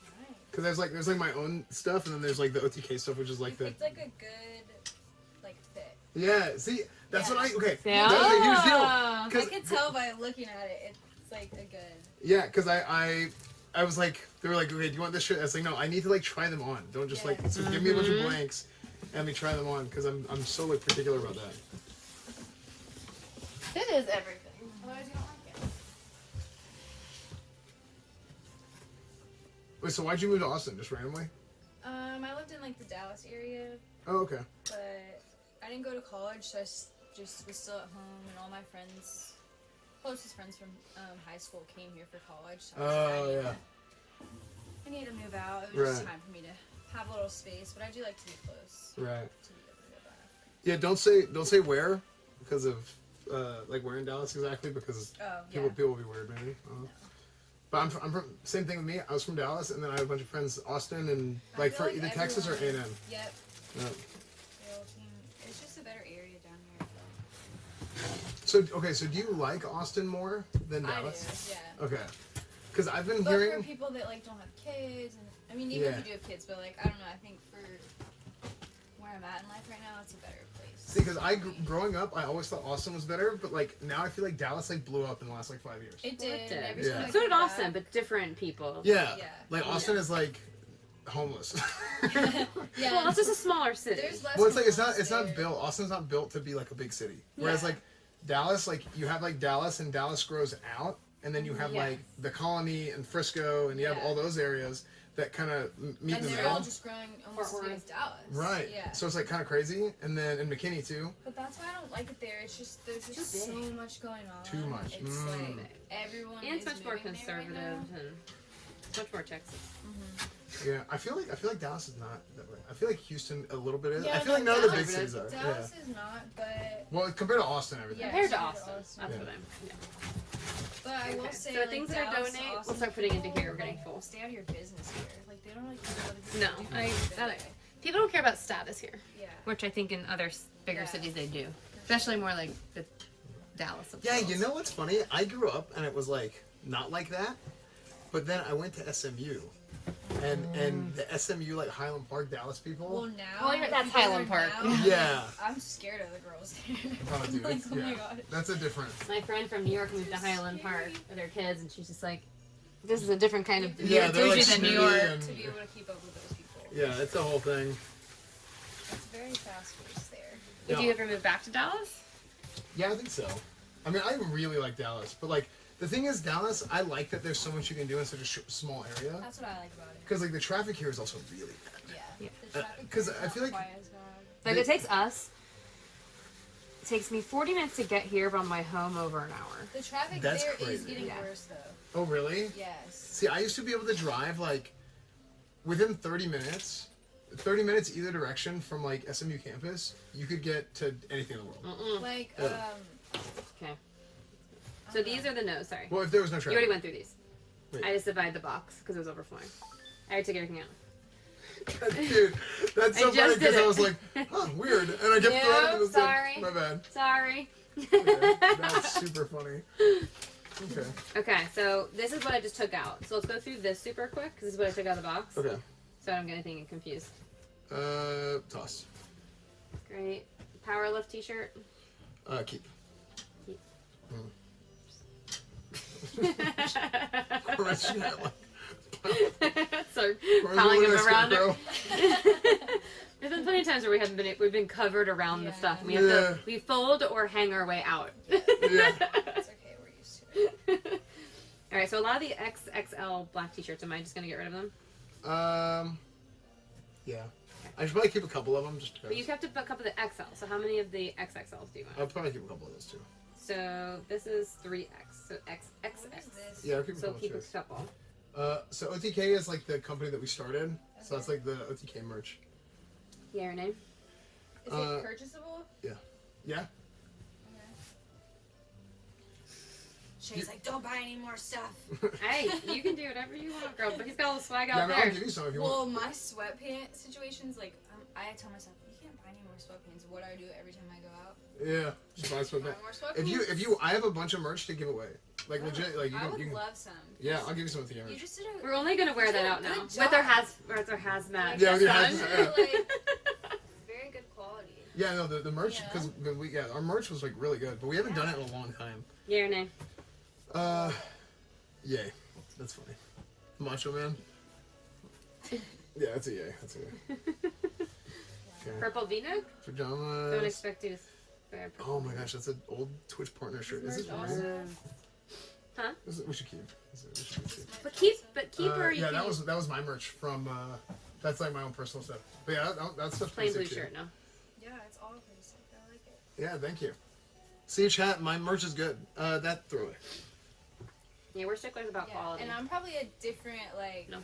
Nice. Cause there's like my own stuff, and then there's like the OTK stuff, which is like You the picked like a good like fit. yeah. See, that's Yeah. what okay. Yeah. That's a huge deal. Ah. I 'Cause- can tell by looking at it. It's like a good. Yeah, because I was like, they were like, okay, do you want this shirt? I was like, no, I need to like try them on. Don't just like, Yeah. so give me a bunch of blanks and let me try them on, because I'm so like particular about that. It is everything. Otherwise, you don't like it. Wait, so why'd you move to Austin? Just randomly? I lived in like the Dallas area, Oh, okay. but I didn't go to college, so I just was still at home, and all my friends, closest friends from high school, came here for college. So I was like, Oh, yeah. I need to move out. It was just Right. time for me to have a little space, but I do like to be close Right. to be able to go back. Yeah, don't say where, because of like where in Dallas exactly, because Oh yeah. people will be weird maybe. But I'm from same thing with me. I was from Dallas, and then I have a bunch of friends Austin and I like feel for either Texas or everyone- A&M. Yep. Yeah. they all came- It's just a better area down here. I So okay, so do you like Austin more than feel. I Dallas? do. Yeah. Okay. Because I've been But for hearing. people that like don't have kids, and I mean even Yeah. if you do have kids, but like I don't know, I think for where I'm at in life right now, it's a better place. See, because growing up, I always thought Austin was better, but like now I feel like Dallas like blew up in the last like 5 years. It Well, did. it did. Every Yeah. time I So did come Austin, back- but different people. Yeah. Yeah. Like Austin is like homeless. yeah. Well, it's just a smaller city. There's less. Well, it's like it's homeless not there. built. Austin's not built to be like a big city. Whereas Yeah. like Dallas, like you have like Dallas, and Dallas grows out, and then you have Yeah. like the Colony and Frisco, and you have Yeah. all those areas that kind of meet And in the they're all middle. just growing almost as Fort big Worth. as Dallas. Right. Yeah. So it's like kind of crazy, and then in McKinney too. But that's why I don't like it there. It's just there's just Too so big. much going on. Too much. It's Mm. like everyone And it's is much more moving there right conservative now. and it's much more Texas. Yeah, I feel like Dallas is not that way. I feel like Houston a little bit is. Yeah, I feel like no, none of the big Dallas- cities are. Dallas is not, but Yeah. Well, compared to Austin, everything. Yeah. Compared to compared to Austin. Austin. That's Yeah. what I'm. Yeah. but I will Okay. say So like things that are Dallas, donate, Austin we'll start putting into people, here. We're getting like, full. Stay out of your business here. Like they don't really care what other people No, do. that people don't care about status here, Yeah. which I think in other bigger Yeah. cities they do, especially more like the Dallas. Of the Yeah, world. you know what's funny? I grew up and it was like not like that, but then I went to SMU, and the SMU like Highland Park Dallas people. Well, now. Well, the that's people Highland there Park. now, Yeah. I'm scared of the girls there. Oh, dude, like, it's- oh my yeah. god. That's a different. My friend from New York moved to This is Highland Park scary. with her kids, and she's just like, "This is a different kind of Yeah, they're like bougie than New snooty York." and- To be able to keep up with those people. Yeah, it's the whole thing. It's very fast paced there. Would Yeah. you ever move back to Dallas? Yeah, I think so. I mean, I really like Dallas, but like the thing is, Dallas, I like that there's so much you can do in such a small area. That's what I like about it. Because like the traffic here is also really bad. Yeah. Yeah. The traffic 'cause is I not feel like- quite as bad. Like They- it takes us. It takes me 40 minutes to get here, but on my home over an hour. The traffic That's there is crazy. getting Yeah. worse though. Oh, really? Yes. See, I used to be able to drive like within 30 minutes. 30 minutes either direction from like SMU campus, you could get to anything in the world. Mm-mm. Like Yeah. Okay. So these are the no's. Sorry. Well, if there was no You traffic. already went through these. Wait. I just divided the box because it was overflowing. I already took everything out. Dude, that's so I funny just because did I it. was like, huh, weird. And I kept No, throwing it in the bin. sorry. My bad. Sorry. Okay, that's super funny. Okay. Okay, so this is what I just took out. So let's go through this super quick because this is what I took out of the box. Okay. So I don't get anything confused. Toss. Great. Power lift t-shirt. Keep. Keep. Or she had like Start Where's piling the them little around scarecrow? it. There's been plenty of times where we've been covered around the Yeah. stuff. And we have to fold or hang our way out. Yeah. It's okay, we're used to it. All right, so a lot of the XXL black t-shirts, am I just gonna get rid of them? Yeah. I should probably keep a couple of them just because. But you kept a couple of the XL. So how many of the XXLs do you want? I'll probably keep a couple of those too. So this is 3X. So XXX. What is this? Yeah, I'll keep a So couple keep a of shirts. couple. So OTK is like the company that we started. So that's like the OTK merch. Yeah, your name? Is Uh, it purchasable? Yeah. Shay's like, don't buy any more stuff. Hey, you can do whatever you want, girl. But he's got a little swag Yeah, I out mean, I'll there. give you some if you want. Well, my sweatpants situation's like, I tell myself, you can't buy any more sweatpants. What do I do every time I go out? Yeah. Just buy some. Buy more sweatpants. If you, I have a bunch of merch to give away. Like legit, like you I can. would You can love some. yeah, I'll give you some of the You merch. just did a We're only gonna wear that out now Good with our job. hazmat. Yeah, with your vest hazmat, on. like, very good quality. Yeah, no, the merch Yeah. because our merch was like really good, but we haven't done it in a long time. Yeah, your name. Yay. That's funny. Macho Man. Yeah, that's a yay. That's a yay. Okay. Purple V-neck? Don't Pajamas. expect you to wear purple. Oh my gosh, that's an old Twitch partner shirt. Is this Merch mine? Huh? We should keep. We should keep. But keep or you yeah, can use that was my merch from. That's like my own personal stuff. But yeah, that stuff's plain pretty blue sick, too. shirt. No. Yeah, it's all pretty sick. I like it. Yeah, thank you. See, chat, my merch is good. That throw it. Yeah, we're sticklers about quality. And I'm probably a different like No.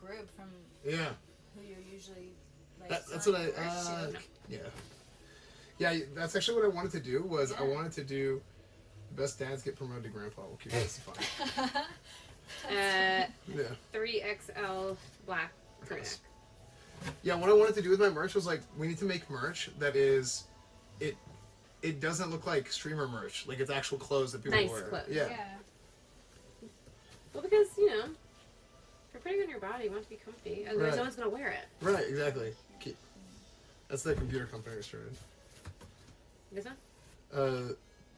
group from Yeah, who you're usually like. that's what I. selling merch to. Yeah. Yeah, that's actually what I wanted to do. Was I Yeah. wanted to do best dads get promoted to grandpa. We'll keep this fun. Uh, Yeah. 3XL black crew neck. Yes. Yeah, what I wanted to do with my merch was like we need to make merch that is, it doesn't look like streamer merch. Like it's actual clothes that people Nice wear. clothes. Yeah. Well, because you know, if you're putting it on your body, you want it to be comfy. Otherwise, Right. no one's gonna wear it. Right. Exactly. That's the computer company I started. This one?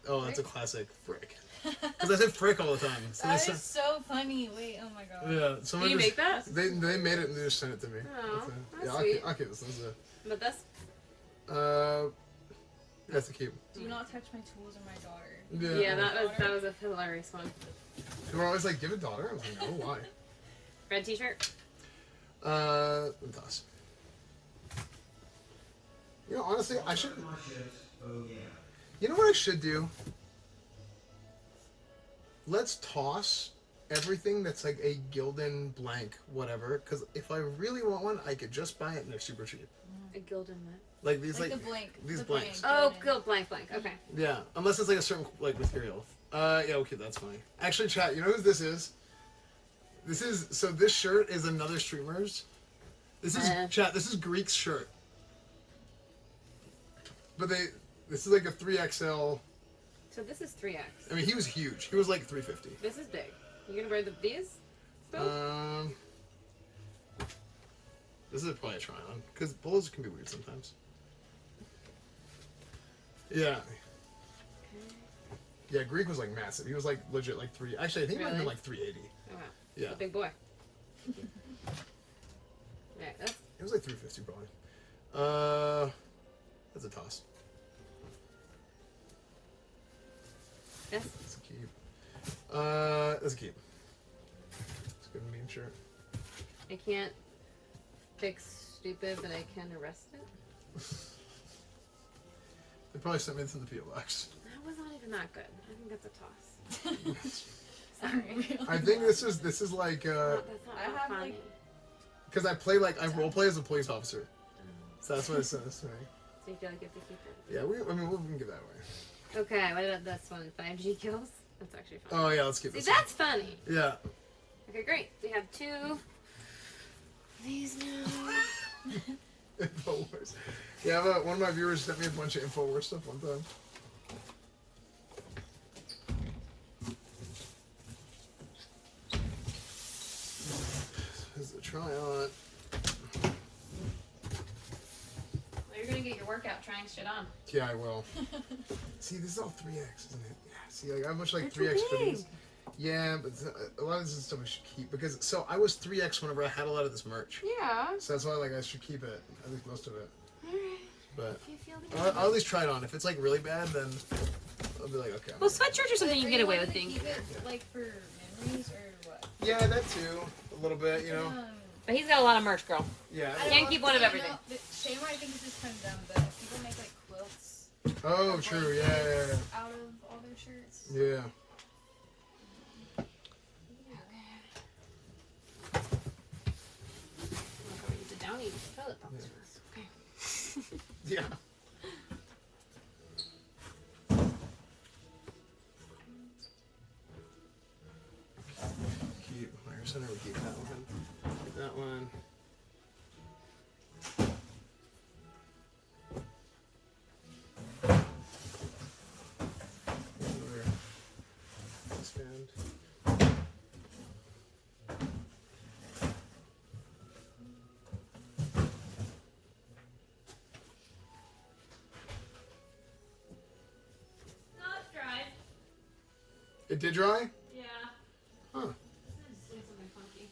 Oh, that's a classic. Frick. Because I said frick all the time. So That they is so funny. Wait, oh my god. yeah. Someone Did you just, make that? They made it and they just sent it to me. Oh, that's yeah, sweet. I'll keep this. This is But that's that's a cute. Do not touch my tools or my daughter. yeah, that was a hilarious one. They were always like, give a daughter? I was like, no, why? Red T-shirt. Toss. You know, honestly, I should. My shit. Oh yeah. You know what I should do? Let's toss everything that's like a Gildan blank, whatever. Because if I really want one, I could just buy it and they're super cheap. A Gildan what? Like these, Like like the blank. these the blanks. blank, Oh, Gildan. good blank. Okay. Yeah, unless it's like a certain like material. Yeah, okay, that's funny. Actually, chat, you know who this is? This shirt is another streamer's. This is chat. This is Greek's shirt. But this is like a 3XL. So this is 3X. I mean, he was huge. He was like 350. This is big. You gonna wear these? Both? This is probably a try on because polos can be weird sometimes. Yeah. Yeah, Greek was like massive. He was like legit like three. Actually, I think he might have been Really? like 380. Oh wow. Yeah. A big boy. Yeah, that's It was like 350 probably. That's a toss. yes. That's a keep. That's a keep. It's a good mean shirt. I can't fix stupid, but I can arrest it. They probably sent me this in the PO box. That was not even that good. I think that's a toss. Sorry. I think this is like That's not I have, funny. like- because I play like I role play as a police officer. So that's what it says. Right? So you feel like you have to keep it. Yeah, we can give that away. Okay, what about this one? 5G kills? That's actually fun. Oh yeah, let's keep See, this. that's funny. Yeah. Okay, great. We have two. These now. Infowars. Yeah, one of my viewers sent me a bunch of Infowars stuff one time. This is a try on. Well, you're gonna get your workout trying shit on. Yeah, I will. See, this is all 3X, isn't it? Yeah. See, like I have a bunch of like They're 3X too big. hoodies. Yeah, but a lot of this is stuff I should keep because so I was 3x whenever I had a lot of this merch. Yeah. So that's why like I should keep it, at least most of it. Alright. But If you feel the I'll at least try it on. If it's like really bad, then I'll be like, okay. Well, sweatshirts or something you Are get away wanting with to being. keep it, like for memories or what? Yeah, that too. A little bit, you know. But he's got a lot of merch, girl. Yeah. I don't Can't know, keep one of I everything. know that Shane might think this is kind of dumb, but people make like quilts Oh, true. Yeah. out of all their shirts. Yeah. The Downy toilet box. Okay. Yeah. Keep Fire Center. We keep that one. Keep that one. Expand. No, it's dry. It did dry? Yeah. Huh. Something funky.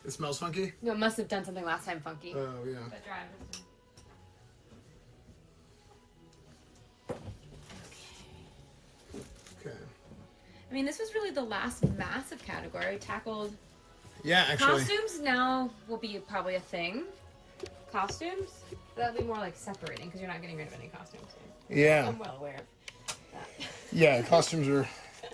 It smells funky? No, it must have done something last time funky. Oh, yeah. But dry. Okay. I mean, this was really the last massive category. We tackled Yeah, actually. costumes. Now will be probably a thing. Costumes. That'll be more like separating because you're not getting rid of any costumes. Yeah. I'm well aware of that. Yeah, costumes are.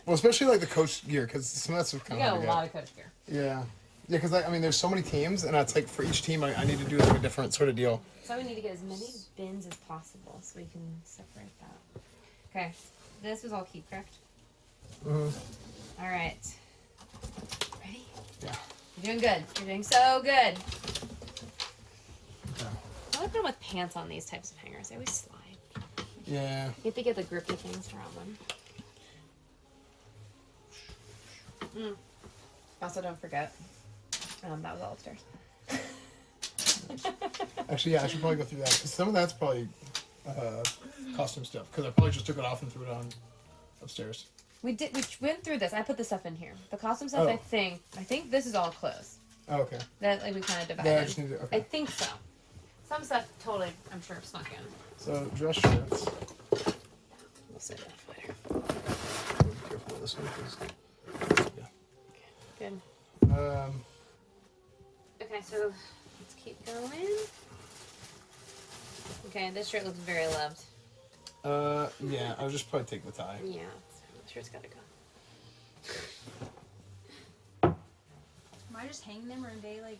Well, especially like the coach gear, because some of that stuff We kind of got hard a to lot of coach gear. get. Yeah. Yeah, because I mean, there's so many teams, and it's like for each team, I need to do like a different sort of deal. So we need to get as many bins as possible so we can separate that. Okay, this was all keep, correct? Mm-hmm. All right. Ready? Yeah. You're doing good. You're doing so good. Yeah. I like them with pants on these types of hangers. They always slide. Yeah. You have to get the grippy things around them. Also, don't forget, that was all upstairs. Actually, yeah, I should probably go through that. 'Cause some of that's probably costume stuff. Because I probably just took it off and threw it on upstairs. We went through this. I put the stuff in here. The costume stuff, Oh. I think this is all clothes. Oh, okay. That like we kind of divided. Yeah, I just need to. I Okay. think so. Some stuff totally, I'm sure, snuck in. So dress shirts. We'll save that for later. Be careful with this one, please. Yeah. Good. Okay, so let's keep going. Okay, this shirt looks very loved. Yeah, I'll just probably take the tie. Yeah, the shirt's gotta go. Am I just hanging them or are they like?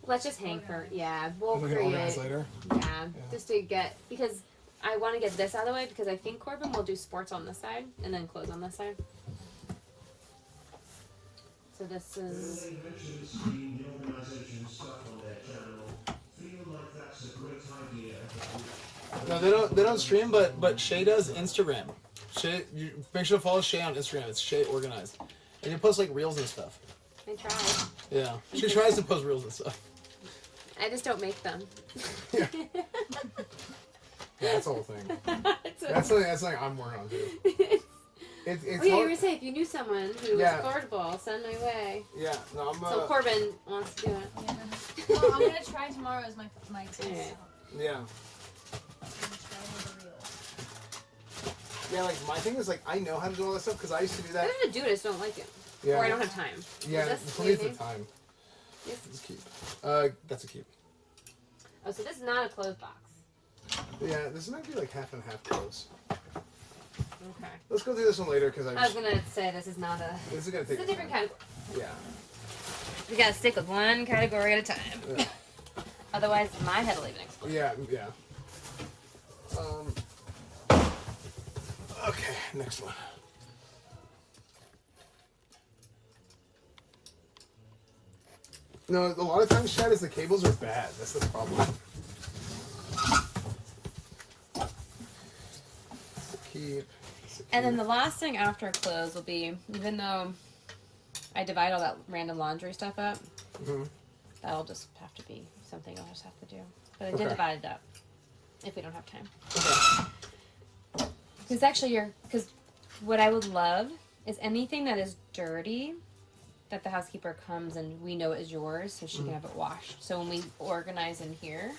Let's just hang for, yeah, we'll We can organize create, later. yeah, just to get, because I want to get this out of the way because I think Corbin will do sports on this side and then clothes on this side. So this is, They mentioned seeing the organisation stuff on their channel. Feel like that's a great idea. No, they don't stream, but Shay does Instagram. Shay, you make sure to follow Shay on Instagram. It's Shay Organized, and you post like reels and stuff. I tried. Yeah, she tries to post reels and stuff. I just don't make them. Yeah, yeah, that's the whole thing. That's something I'm working on too. It's Oh yeah, you hard- were saying if you knew someone who was Yeah. affordable, send my way. Yeah, no, I'm. So Corbin wants to do it. Yeah. Well, I'm gonna try tomorrow as my test. Alright. Yeah, I'm gonna try with the reel. yeah. Like my thing is like I know how to do all that stuff because I used to do I that. don't have to do it, I just don't like it. Yeah. Or I don't have time. Yeah, Is this for me it's the easy? time. Yes. Let's keep. That's a keep. Oh, so this is not a closed box. Yeah, this might be like half and half close. Okay. Let's go through this one later because I was gonna say this is not a. this is gonna It's take. a different category. Yeah. We gotta stick with one category at a time. Yeah. Otherwise, my head will even explode. Yeah, yeah. Okay, next one. No, a lot of times, Chad, is the cables are bad. That's the problem. Keep. And then the last thing after clothes will be, even though I divide all that random laundry stuff up, Mhm. that'll just have to be something I'll just have to do. But I did Okay. divide it up if we don't have time. Okay. Because actually, because what I would love is anything that is dirty that the housekeeper comes and we know is yours, so she can have it washed. So when we organize in here,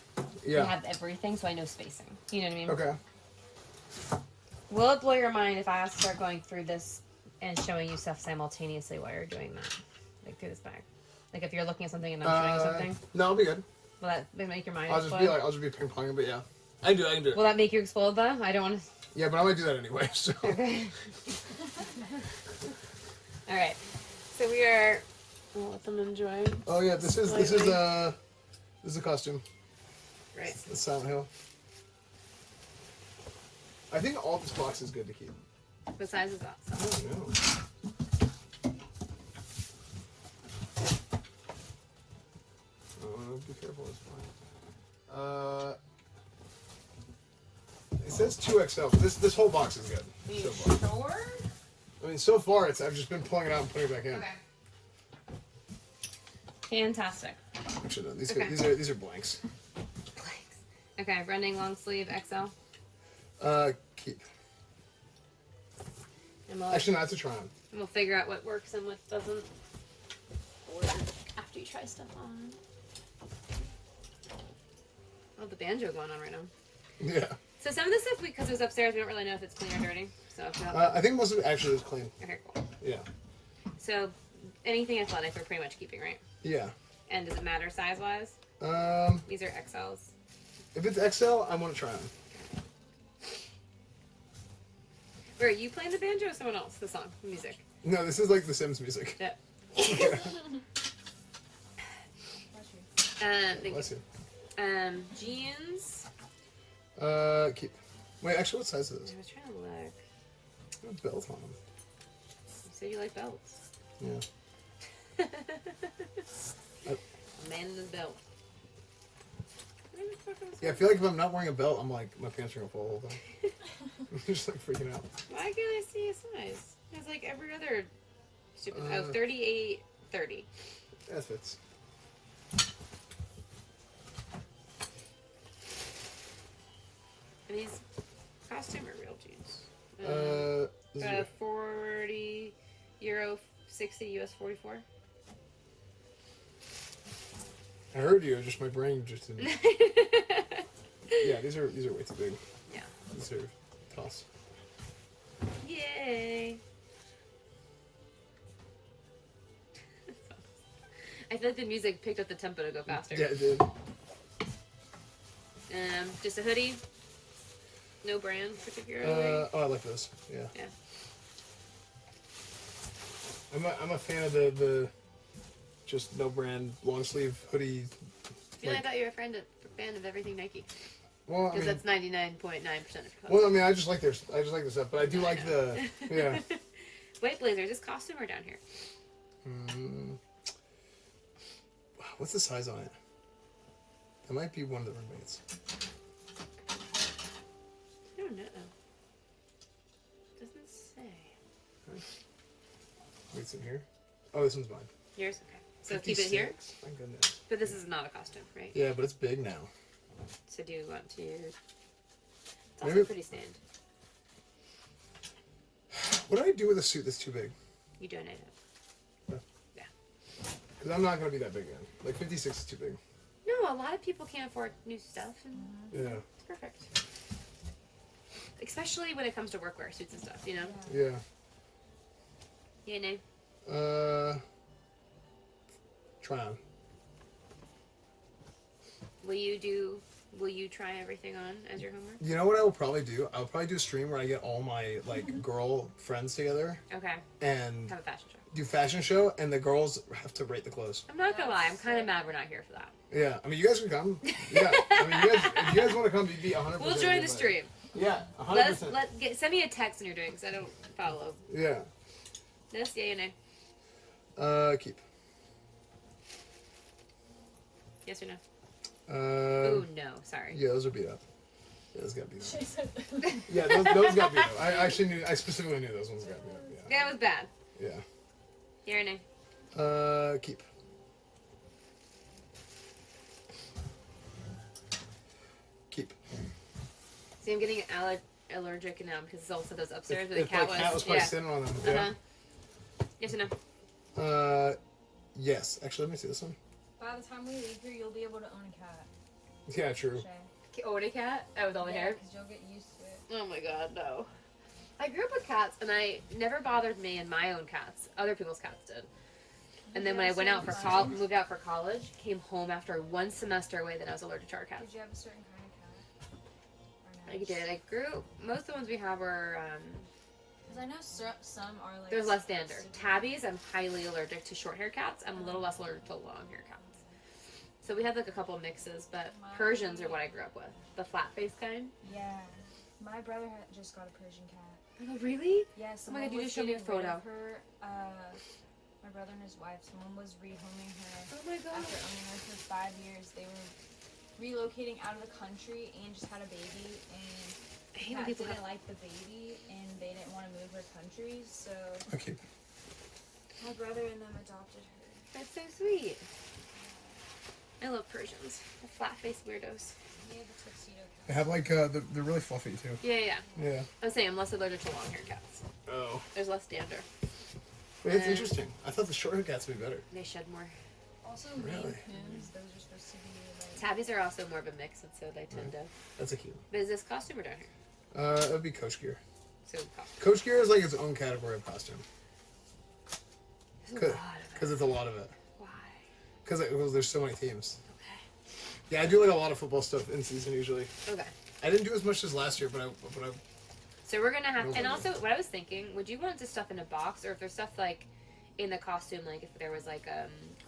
we have everything, so I know spacing. You know what I mean? Okay. Will it blow your mind if I start going through this and showing you stuff simultaneously while you're doing that? Like through this bag? Like if you're looking at something and I'm showing you something? No, I'll be good. Will that make your mind I'll just explode? I'll just be ping ponging, but yeah. I can do it. Will that make you explode though? I don't want to... Yeah, but I might do that anyway, so. Okay. Alright. So we are... I'll let them enjoy. Oh yeah, this is a costume. Right. The Silent Hill. I think all this box is good to keep. What size is that? I don't know. Be careful, it's fine. It says 2XL, but this whole box is good. Are you So far. sure? I mean, so far I've just been pulling it out and putting it back in. Okay. Fantastic. Actually, no, Okay. these are blanks. Blanks. Okay, running long sleeve XL. Keep. And we'll, Actually, no, that's a try on. and we'll figure out what works and what doesn't. Or after you try stuff on. Oh, the banjo going on right now. Yeah. So some of the stuff, because it was upstairs, we don't really know if it's clean or dirty. So if you have, I think most of it actually is clean. okay, cool. Yeah. So anything athletic, we're pretty much keeping, right? Yeah. And does it matter size-wise? These are XLs. If it's XL, I want to try on. Wait, are you playing the banjo or someone else? The song, the music. No, this is like the Sims music. Yeah. Bless you. Jeans. Keep. Wait, actually, what size is this? I was trying to look. Got a belt on them. You said you like belts. Yeah. A man in his belt. Where the fuck was Yeah, I feel like if I'm not wearing a belt, I'm like, my pants are gonna fall the whole time. I'm just like freaking out. Why can't I see a size? It's like every other stupid. 38, 30. That fits. And these costume or real jeans? This is 40 euro, 60 US 44. I heard you. Just my brain just didn't. Yeah, these are way too big. Yeah. These are toss. Yay! I feel like the music picked up the tempo to go faster. Yeah, it did. Just a hoodie. No brand particularly. Oh, I like this. Yeah. Yeah. I'm a fan of the just no brand long sleeve hoodie. I thought you were a fan of everything Nike. Well, I Because mean, that's 99.9% of your clothes. well, I mean, I just like their stuff, but I do like the yeah. White blazers, is costume or down here? What's the size on it? That might be one of the roommates. I don't know. Doesn't say. Wait, it's in here. Oh, this one's mine. Yours? Okay. So keep it here? 56. Thank goodness. But this is not a costume, right? Yeah, but it's big now. So do you want to... It's also Maybe- pretty stand. What do I do with a suit that's too big? You donate it. Because I'm not gonna be that big again. Like 56 is too big. No, a lot of people can't afford new stuff, and Yeah. it's perfect. Especially when it comes to workwear, suits and stuff, you know? Yeah. Yeah, no. Try on. Will you try everything on as your homework? You know what I will probably do? I'll probably do a stream where I get all my like girl friends together Okay. and Have a fashion show. do fashion show, and the girls have to rate the clothes. I'm not gonna lie, I'm kind of mad we're not here for that. Yeah, I mean you guys can come. Yeah, I mean if you guys want to come, you'd be 100%. We'll join the stream. Yeah, 100%. Send me a text when you're doing, because I don't follow. Yeah. This, yeah, no. Keep. Yes or no? Um, Ooh, no. Sorry. Yeah, those are beat up. Yeah, those got beat up. She said Yeah, those got beat up. I specifically knew those ones got beat up. Yeah. Yeah, it was bad. Yeah. Yeah or no? Keep. Keep. See, I'm getting allergic now because it's also those upstairs where the If cat my cat was probably sitting on them. Uh-huh. Yes or no? Yes. Actually, let me see this one. By the time we leave here, you'll be able to own a cat. Yeah, true. Shay. Own a cat? Oh, with all the Yeah, hair? because you'll get used to it. Oh my god, no. I grew up with cats, and I never bothered me and my own cats. Other people's cats did. And then when I went out for moved out for college, came home after 1 semester away, then I was allergic to our cats. Did you have a certain kind of cat? Or I no? did. I grew. Most of the ones we have were. Because I know some are like. There's less dander. super- Tabbies, I'm highly allergic to short hair cats. I'm a little less allergic to long hair cats. So we had like a couple mixes, but Persians are what I grew up with. The flat face kind. Yeah. My brother just got a Persian cat. Oh, really? Yeah, Oh my god, you just showed me a photo. Her, my brother and his wife, someone was rehoming her. Oh my god. After owning her for 5 years, they were relocating out of the country and just had a baby. And I hate when cat people didn't have. like the baby, and they didn't want to move her country, so Okay. my brother and them adopted her. That's so sweet. I love Persians. The flat faced weirdos. They have a tuxedo cat. They have like they're really fluffy too. Yeah. Yeah. I was saying I'm less allergic to long hair cats. Oh. There's less dander. Wait, that's interesting. I thought the short hair cats would be better. They shed more. Also, Really? Maine Coons, those are supposed to be like. Tabbies are also more of a mix, and so they tend to. That's a cute. But is this costume or down here? It would be Coach Gear. So costume. Coach Gear is like its own category of costume. There's a lot of it. Because it's a lot of it. Why? Because there's so many teams. Okay. Yeah, I do like a lot of football stuff in season usually. Okay. I didn't do as much as last year, but I So we're gonna have, No and worries. also what I was thinking, would you want this stuff in a box, or if there's stuff like in the costume, like if there was like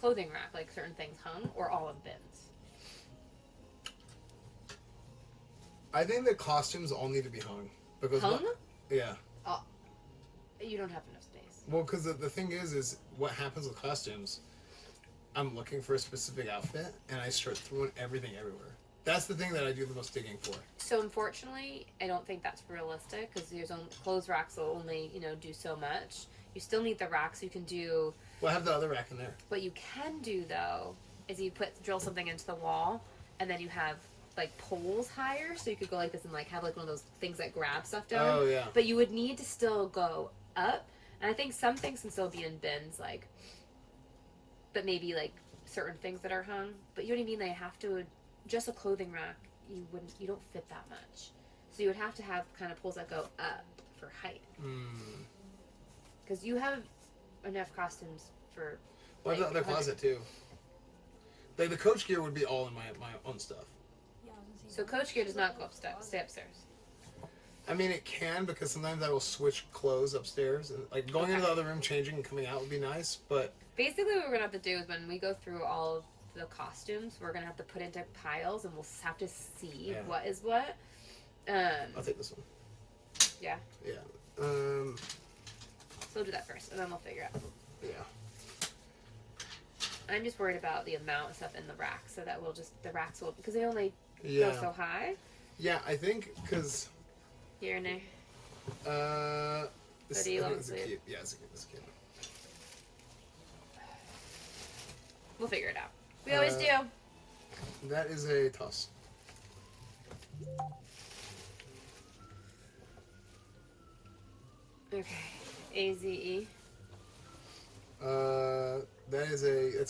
clothing rack, like certain things hung, or all in bins? I think the costumes all need to be hung because Hung? yeah. You don't have enough space. Well, because the thing is what happens with costumes. I'm looking for a specific outfit, and I start throwing everything everywhere. That's the thing that I do the most digging for. So unfortunately, I don't think that's realistic because your own clothes racks will only do so much. You still need the rack so you can do. Well, I have the other rack in there. What you can do though is you drill something into the wall, and then you have like poles higher, so you could go like this and like have like one of those things that grab stuff down. Oh yeah. But you would need to still go up, and I think some things can still be in bins, like, but maybe like certain things that are hung. But you know what I mean? They have to just a clothing rack. You don't fit that much, so you would have to have kind of poles that go up for height. Because you have enough costumes for. Well, I have the other closet too. Like the Coach Gear would be all in my own stuff. Yeah, I was gonna say, So don't Coach Gear you does have not a go upstairs. closet? Stay upstairs. I mean, it can because sometimes I will switch clothes upstairs, and like going into the other room, changing and coming out would be nice. But Basically, what we're gonna have to do is when we go through all of the costumes, we're gonna have to put into piles, and we'll have to see Yeah. what is what. I'll take this one. Yeah. Yeah. So we'll do that first, and then we'll figure out. Yeah. I'm just worried about the amount of stuff in the rack, so that the racks will, because they only Yeah. go so high. Yeah, I think because Here and there. this So do you I want think it's a to key. Yeah, it's a key. We'll figure it out. We always do. That is a toss. Okay. AZE. That's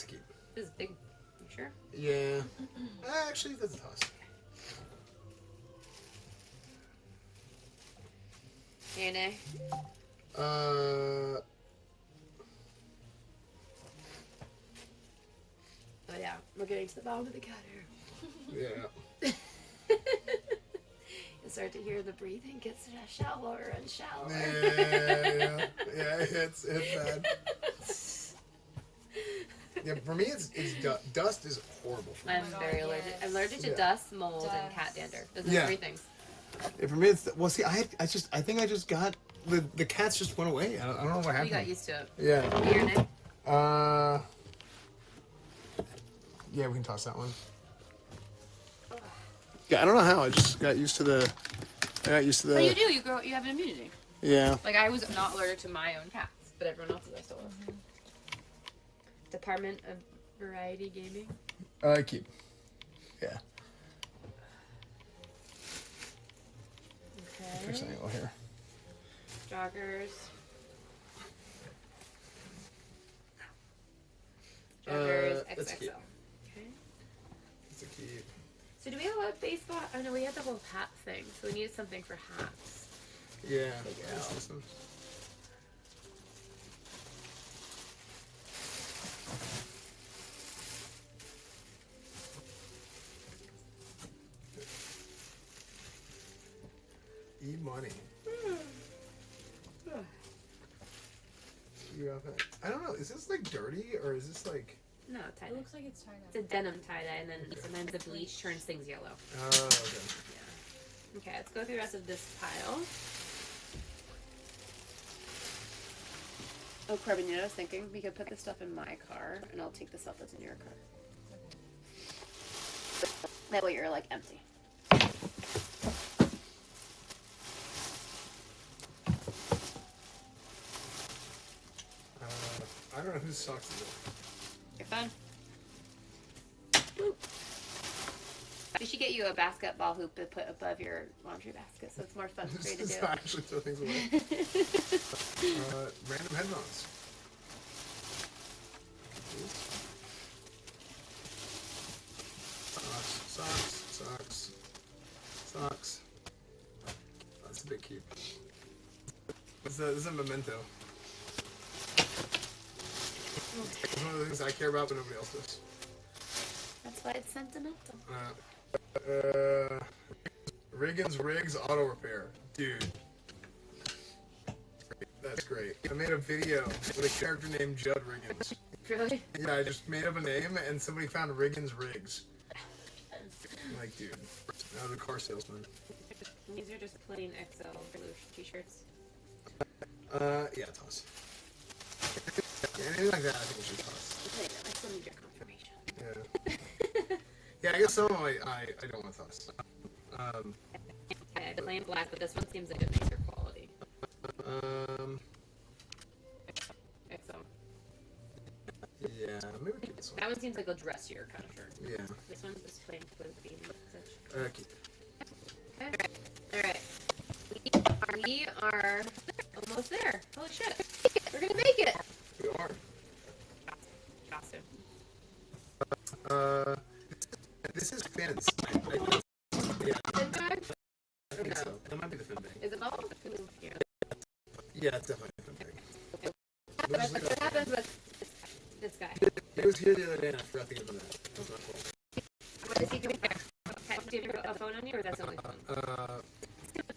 a keep. This is big. You sure? Yeah. Actually, that's a toss. Here and there. Oh yeah, we're getting to the bottom of the cat here. Yeah. You start to hear the breathing gets shallower and shallower. Yeah, it's bad. Yeah, for me, it's dust is horrible for me. I'm Oh my God, very allergic. yes. I'm allergic to Yeah. dust, mold, and cat Dust. dander. Those are the Yeah. 3 things. Yeah, for me, it's well. See, I think I just got the cats just went away. I don't know what You happened. got used to it. Yeah. Here and there. Yeah, we can toss that one. Yeah, I don't know how. I just got used to the. But you do. You have an immunity. Yeah. Like I was not allergic to my own cats, but everyone else's I still was. Department of Variety Gaming. Keep. Yeah. Okay. Fix an angle here. Joggers. Joggers that's XXL. cute. Okay. That's a cute. So do we have a baseball? Oh no, we had the whole hat thing. So we needed something for hats. Yeah. Figure That's out. awesome. E-money. I don't know. Is this like dirty or is this like? No, tie It dye. looks like it's tied It's a denim tie dye, and then sometimes the bleach turns things yellow. Oh, okay. Yeah. Okay, let's go through the rest of this pile. Oh, Corbin, you know what I was thinking? We could put this stuff in my car, and I'll take the stuff that's in your car. That way you're like empty. I don't know whose socks is it. You're fine. Woo. We should get you a basketball hoop to put above your laundry basket, so it's more fun for you to This do. is not actually throw things away. Random headphones. Socks. Oh, that's a big keep. This is a memento. It's one of the things I care about, but nobody else does. That's why it's sentimental. Riggins Riggs Auto Repair. Dude. That's great. I made a video with a character named Judd Riggins. Really? Yeah, I just made up a name and somebody found Riggins Riggs. I'm like, dude, I was a car salesman. These are just plain XL blue t-shirts. Yeah, toss. Yeah, anything like that, I think we should toss. Wait, I still need your confirmation. Yeah. Yeah, I guess some of them I don't want to toss. Yeah, the plain black, but this one seems like a nicer quality. XL. Yeah, maybe we keep this one. That one seems like a dressier kind of shirt. Yeah. This one's just plain blue green. Keep it. Alright. We are almost there. Holy shit. We're gonna make it! We are. Awesome. This is fins. Yeah, Fin bag? I think so. That might be the fin bag. Is it all? Yeah. Yeah, it's definitely the fin bag. We'll just leave it What up there. happens with this guy? It was here the other day and I forgot to give him that. It was my fault. What is he doing there? Do you have a phone on you, or that's the only phone?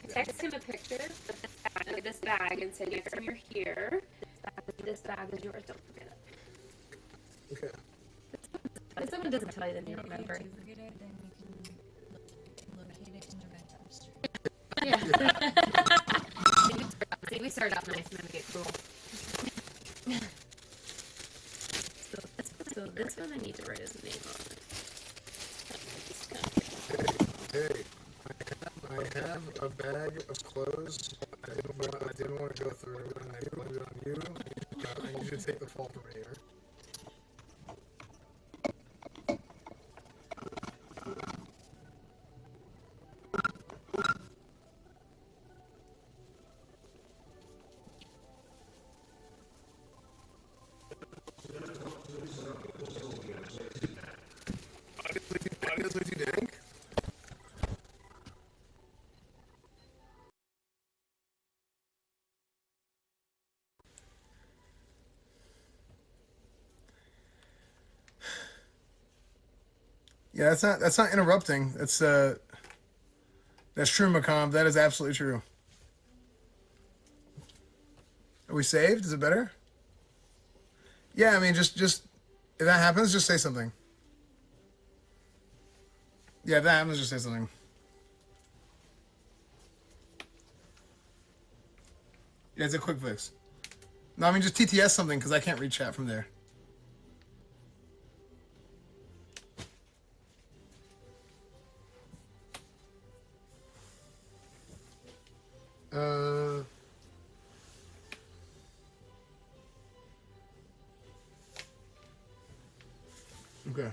Text him a picture of this bag and say, next time you're here, this bag is yours, don't forget it. Okay. If someone doesn't tell you, then you If don't remember. you do forget it, then you can locate it in the red dumpster. Yeah. See, we started off nice and then we get cool. So this one I need to write his name on it. Hey, I have a bag of clothes I didn't want to go through, and I blamed it on you. I need you to take the fall for me here. Obviously, you did. Yeah, that's not interrupting. That's true, Macomb. That is absolutely true. Are we saved? Is it better? Yeah, I mean, just if that happens, just say something. Yeah, if that happens, just say something. Yeah, it's a quick fix. No, I mean, just TTS something, because I can't read chat from there. Okay.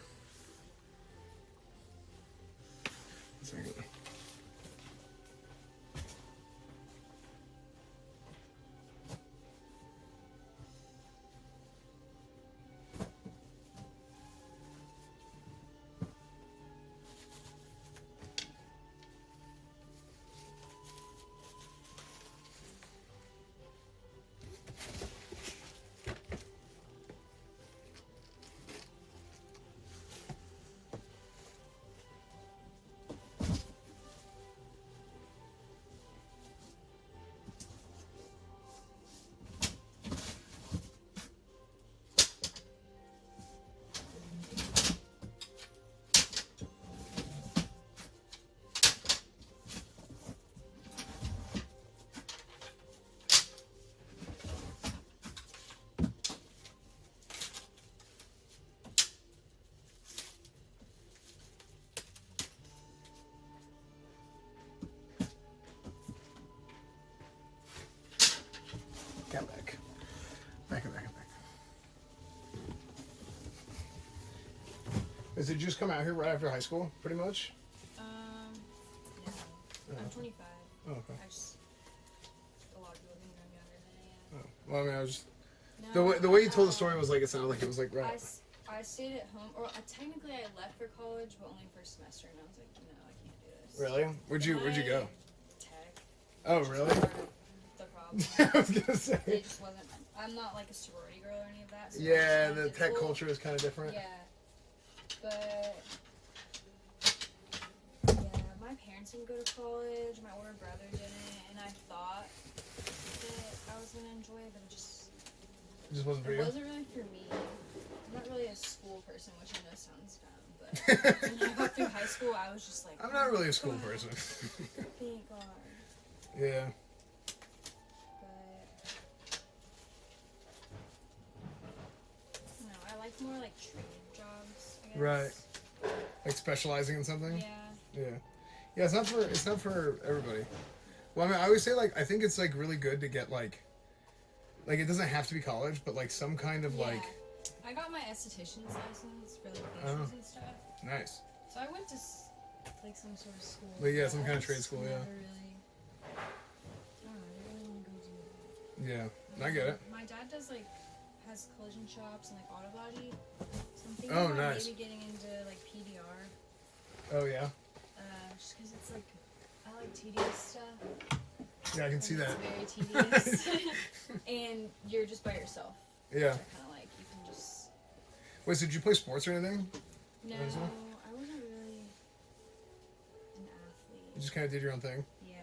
Second. Did you just come out here right after high school, pretty much? Yeah. I'm 25. Oh, okay. I just a lot of people think I'm younger than I am. Oh. Well, I mean, I was just No, the way you told the story was like it sounded like it was like I, right. I stayed at home, or technically I left for college, but only for a semester, and I was like, no, I can't do this. Really? Where'd you go? Tech. Oh, which is really? part of the problem. I was gonna say. It just wasn't. I'm not like a sorority girl or any of that. So Yeah, it was the kinda tech difficult. culture is kind of different. Yeah, but yeah, my parents didn't go to college. My older brother didn't, and I thought that I was gonna enjoy it, but it just It just wasn't for it you. wasn't really for me. I'm not really a school person, which I know sounds dumb, but when I got through high school, I was just like, I'm not really a school God, person. Thank God. Yeah. But no, I like more like trade jobs, I guess. Right. Like specializing in something. Yeah. Yeah. Yeah. It's not for everybody. Well, I mean, I always say like I think it's like really good to get like it doesn't have to be college, but like some kind of Yeah. like I got my esthetician's license for like Oh. facials and stuff. nice. So I went to like some sort of school. Like, yeah, but some I kind of just trade school, yeah. never really. I don't know. I didn't really want to go do that. Yeah. I get it. My dad has collision shops and like auto body. So I'm thinking Oh, about nice. maybe getting into like PDR. Oh yeah. Just because it's like I like tedious stuff. Yeah, I can see that. It's very tedious, and you're just by yourself. Yeah. Which I kind of like. You can just. Wait, so did you play sports or anything? No, What is it? I wasn't really an You athlete. just kind of did your own thing. Yeah.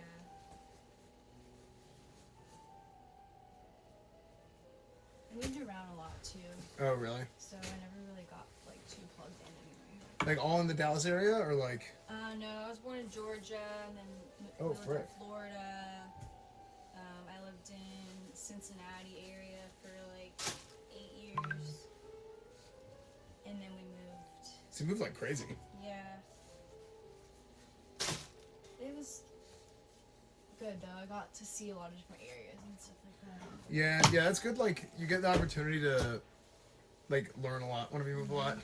I moved around a lot too, Oh really? so I never really got like too plugged in anyway. Like all in the Dallas area or like? No, I was born in Georgia and then Oh, lived in frick. Florida. I lived in Cincinnati area for like 8 years, and then we moved. So you moved like crazy. Yeah. It was good though. I got to see a lot of different areas and stuff like that. Yeah, yeah, that's good. Like you get the opportunity to like learn a lot whenever you move a lot.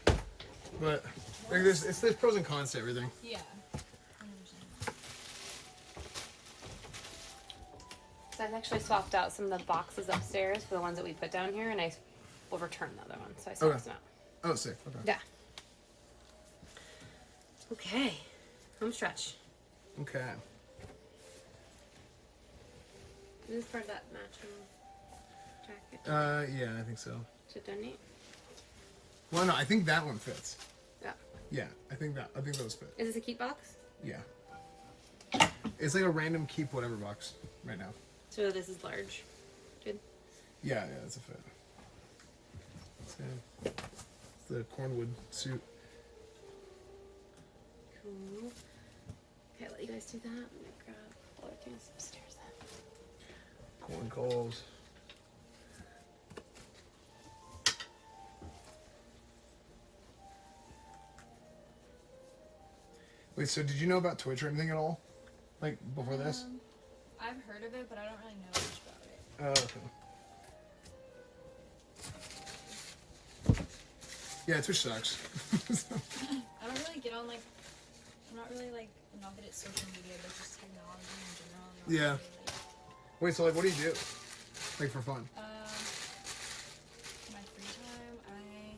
But like there's pros and cons to everything. Yeah. 100%. So I've actually swapped out some of the boxes upstairs for the ones that we put down here, and I will return the other ones. So I swapped Okay. them out. Oh, sick. Okay. Yeah. Okay. Home stretch. Okay. Is this part of that matching jacket? Yeah, I think so. To donate? Well, no, I think that one fits. Yeah. Yeah, I think those fit. Is this a keep box? Yeah. It's like a random keep whatever box right now. So this is large. Good. Yeah, yeah, that's a fit. It's the Cornwood suit. Cool. Okay, I'll let you guys do that. I'm gonna grab all the things upstairs then. Corn coals. Wait, so did you know about Twitch or anything at all? Like before this? I've heard of it, but I don't really know much about it. Oh, okay. Yeah, Twitch sucks. I don't really get on like. I'm not really like not good at social media, but just technology in general. I'm not Yeah. really, Wait, so like, what do you do? Like for fun? my free time, I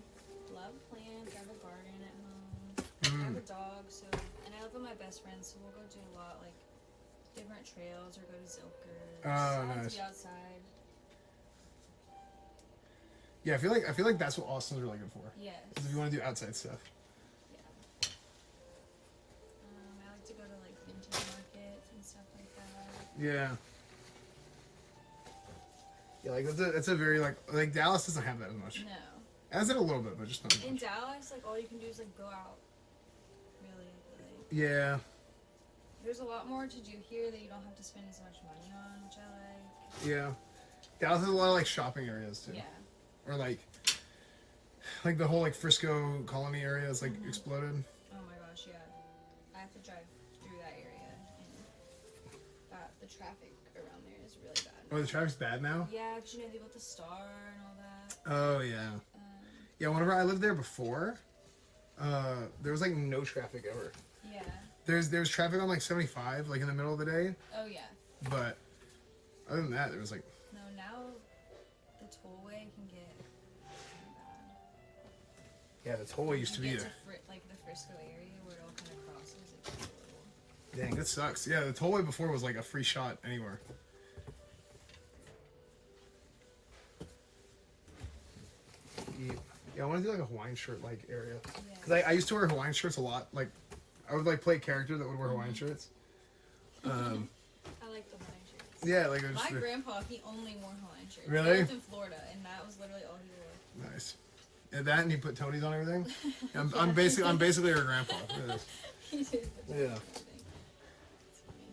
love plants. I have a garden at home. I have a dog, so and I live with my best friend, so we'll go do a lot like different trails or go to Zilker. Oh, I like nice. to be outside. Yeah, I feel like that's what Austin's really good for. Yes. Is if you want to do outside stuff. Yeah. I like to go to like vintage markets and stuff like that. Yeah. Yeah, like that's a very like Dallas doesn't have that as much. No. It has it a little bit, but just not as In much. Dallas, like all you can do is like go out. Really, like Yeah. there's a lot more to do here that you don't have to spend as much money on, which I like. Yeah. Dallas has a lot of like shopping areas too. Yeah. Or like the whole like Frisco Colony area is like exploded. Oh my gosh, yeah. I have to drive through that area, and the traffic around there is really bad. Oh, the traffic's bad now? Yeah, 'cause you know they built the Star and all that. Oh yeah. Yeah, whenever I lived there before, there was like no traffic ever. Yeah. There's traffic on like 75, like in the middle of the day, Oh yeah. but other than that, there was like No, now the tollway can get kinda bad. yeah, the tollway used to You be get there. like the Frisco area where it all kind of crosses. It gets a little. Dang, that sucks. Yeah, the tollway before was like a free shot anywhere. Yeah, I want to do like a Hawaiian shirt like area. Cause I used to wear Hawaiian shirts a lot. Like, I would like play a character that would wear Hawaiian shirts. I like the Hawaiian shirts. Yeah, like it was My grandpa, he only wore Hawaiian shirts. Really? He lived in Florida, and that was literally all he wore. nice. And that, and he put Tony's on everything. I'm basically her grandpa. It is. He did. Yeah. Everything. It's funny.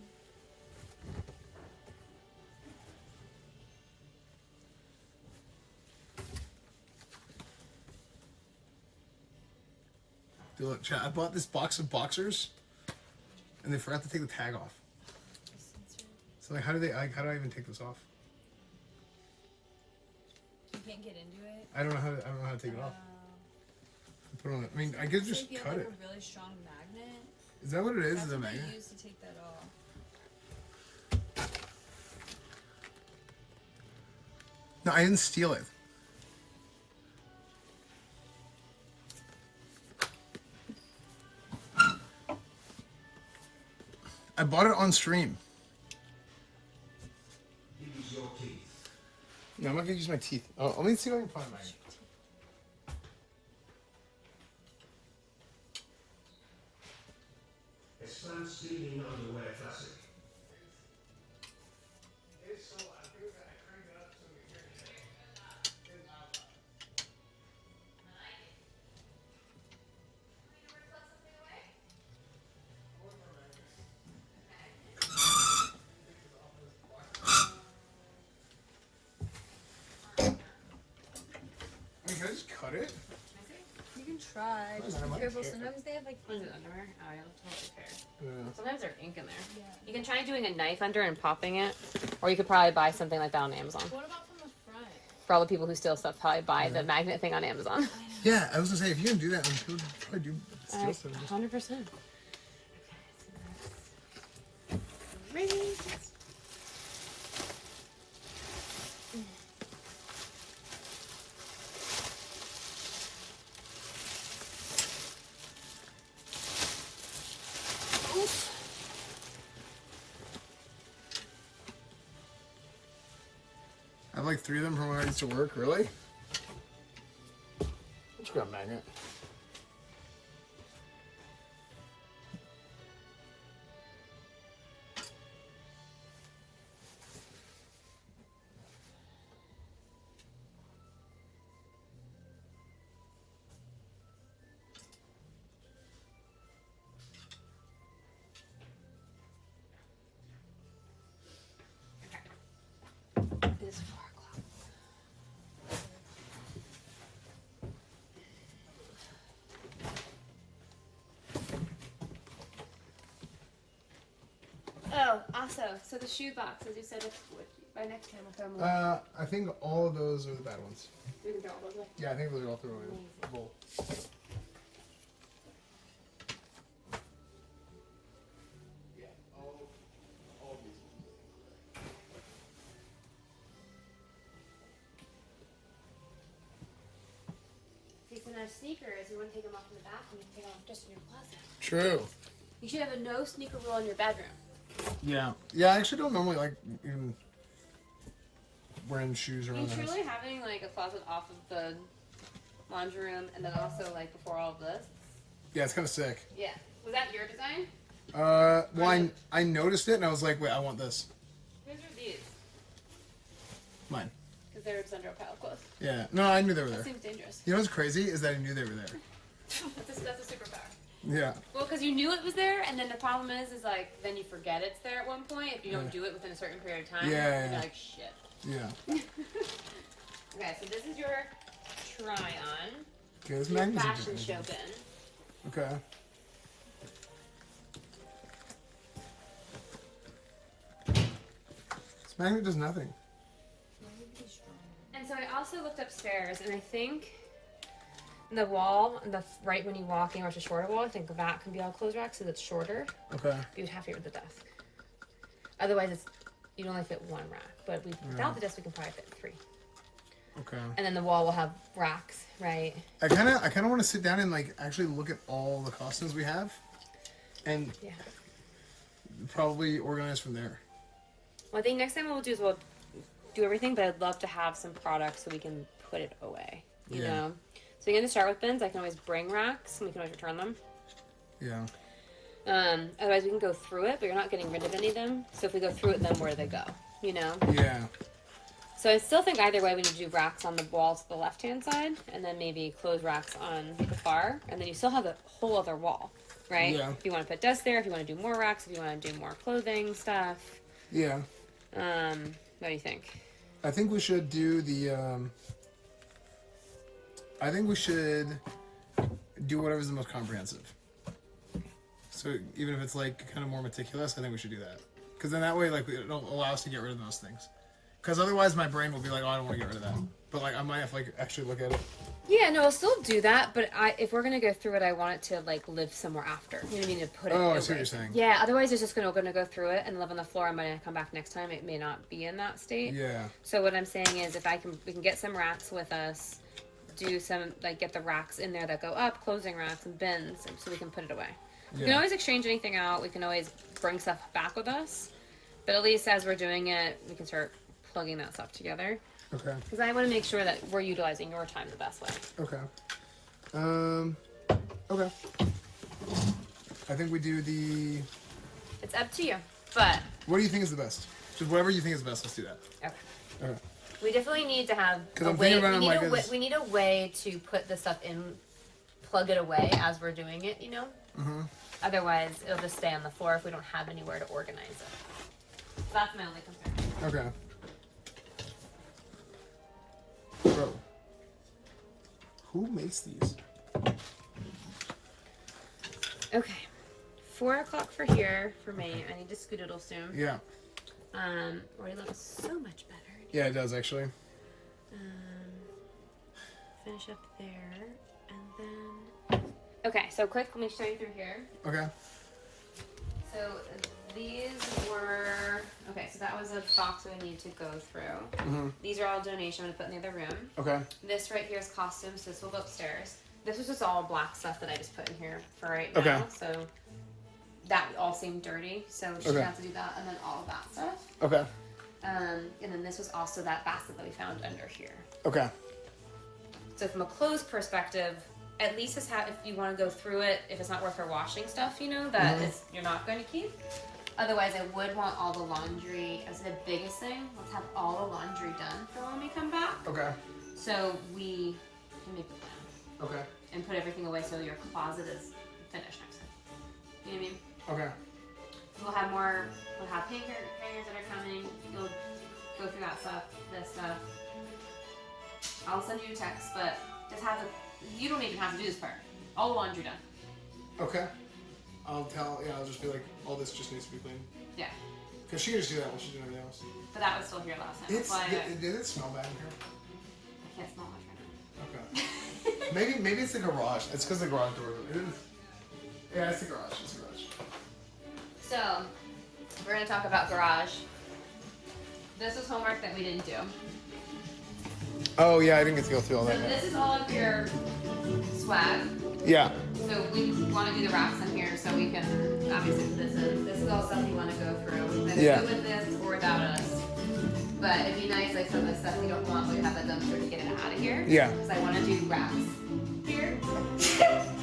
Dude, look, chat, I bought this box of boxers, and they forgot to take the tag off. So like, how do I even take this off? You can't get into it. I don't know how to take it off. Put it on. I mean, I could just if you have, cut like, it. a really strong magnet. Is that what it is? That's Is a what magnet? they use to take that off. No, I didn't steal it. I bought it on stream. Use your teeth. No, I'm not gonna use my teeth. Oh, let me see if I can find mine. Esfand steaming underwear classic. I mean, can I just cut it? You can try. Just I be might careful. care. Sometimes they have like. What is it, underwear? Oh, yeah, totally fair. Yeah. Sometimes there's ink in there. Yeah. You can try doing a knife under and popping it, or you could probably buy something like that on Amazon. What about from the front? For all the people who steal stuff, probably buy the magnet thing on Amazon. Yeah, I was gonna say if you can do that, then people probably do steal stuff. 100%. I have like 3 of them from when I used to work. Really? Just got a magnet. It is 4 o'clock. Oh, also, so the shoe box, as you said, by next time we'll throw them away. I think all of those are the bad ones. We can throw all those away. Yeah, I think those are all thrown in the bowl. Yeah, all of these. See, so now sneakers, you want to take them off in the bathroom, you can take them off just in your closet. True. You should have a no sneaker rule in your bedroom. Yeah. Yeah, I actually don't normally like even wearing shoes I around mean, the house. truly having like a closet off of the laundry room and then also like before all of this. Yeah, it's kind of sick. Yeah. Was that your design? Well, I noticed it and I was like, wait, I want this. Whose are these? Mine. Because they're just under a pile of clothes. Yeah. No, I knew they were That there. seems dangerous. You know what's crazy is that I knew they were there. That's a superpower. Yeah. Well, because you knew it was there, and then the problem is like then you forget it's there at one point if you don't Yeah. do it within a certain period of time. Yeah, You're yeah. like shit. Yeah. Okay, so this is your try on. Okay, this Your magnet's fashion interesting. show bin. Okay. This magnet does nothing. And so I also looked upstairs, and I think The wall, right when you walk in, or a shorter wall, I think that can be all clothes racks, so it's shorter. Okay. You would have to get rid of the desk. Otherwise, you'd only fit one rack. But without the desk, we can probably fit 3. Okay. And then the wall will have racks, right? I kind of want to sit down and like actually look at all the costumes we have, and Yeah. probably organize from there. Well, I think next time what we'll do is we'll do everything, but I'd love to have some products so we can put it away. You Yeah. know? So we're going to start with bins. I can always bring racks, and we can always return them. Yeah. Otherwise, we can go through it, but you're not getting rid of any of them. So if we go through it, then where do they go? You know? Yeah. So I still think either way we need to do racks on the walls to the left-hand side, and then maybe clothes racks on the far, and then you still have a whole other wall, right? Yeah. If you want to put desks there, if you want to do more racks, if you want to do more clothing stuff. Yeah. What do you think? I think we should do the. I think we should do whatever's the most comprehensive. So even if it's like kind of more meticulous, I think we should do that. Because then that way, like, it'll allow us to get rid of those things. Because otherwise, my brain will be like, "Oh, I don't want to get rid of that." But like, I might have to like actually look at it. Yeah, no, I'll still do that, but if we're gonna go through it, I want it to like live somewhere after. You know what I mean? To put it. Oh, I away. see what you're saying. Yeah, otherwise it's just gonna go through it and live on the floor. I'm gonna come back next time. It may not be in that state. Yeah. So what I'm saying is, we can get some racks with us, do some like get the racks in there that go up, closing racks and bins, so we can put it away. We can always exchange anything out. We can always bring stuff back with us, but at least as we're doing it, we can start plugging that stuff together. Okay. Because I want to make sure that we're utilizing your time the best way. Okay. Okay. I think we do the. It's up to you, but What do you think is the best? Just whatever you think is best. Let's do that. okay. Okay. We definitely need to have 'Cause a I'm way. thinking about We it, need, like, as- we need a way to put the stuff in, plug it away as we're doing it. You know. Mm-hmm. Otherwise, it'll just stay on the floor if we don't have anywhere to organize it. That's my only concern. Okay. Bro. Who makes these? Okay. 4 o'clock for here for me. I need to scoodle soon. Yeah. Already looks so much better. Yeah, it does actually. Finish up there, and then. Okay, so quick. Let me show you through here. Okay. So these were okay. So that was a box we need to go through. Mm-hmm. These are all donation. I'm gonna put in the other room. Okay. This right here is costumes. This will go upstairs. This was just all black stuff that I just put in here for right Okay. now. So that all seemed dirty. So we should Okay. have to do that, and then all of that stuff. Okay. And then this was also that basket that we found under here. Okay. So from a clothes perspective, at least it's if you want to go through it, if it's not worth our washing stuff, you know, that you're not going to keep. Otherwise, I would want all the laundry as the biggest thing. Let's have all the laundry done for when we come back. Okay. So we can make a plan Okay. and put everything away so your closet is finished next time. You know what I mean? Okay. We'll have hangers that are coming. You'll go through that stuff, this stuff. I'll send you a text, but just you don't even have to do this part. All the laundry done. Okay. I'll just be like, all this just needs to be cleaned. Yeah. Because she can just do that when she's doing everything else. But that was still here last time. That's why Did it smell bad in here? I can't smell much right Okay. maybe it's the garage. It's because the garage door. Yeah, it's the garage. It's the garage. So, we're going to talk about garage. This was homework that we didn't do. Oh yeah, I didn't get to go through all So that. this is all of your swag. Yeah. So we want to do the racks in here so we can obviously put this in. This is all stuff you want to go through. Either Yeah. with this or without us. But it'd be nice, like some of the stuff you don't want, we have that dumpster to get it out of here. Yeah. Because I want to do racks here.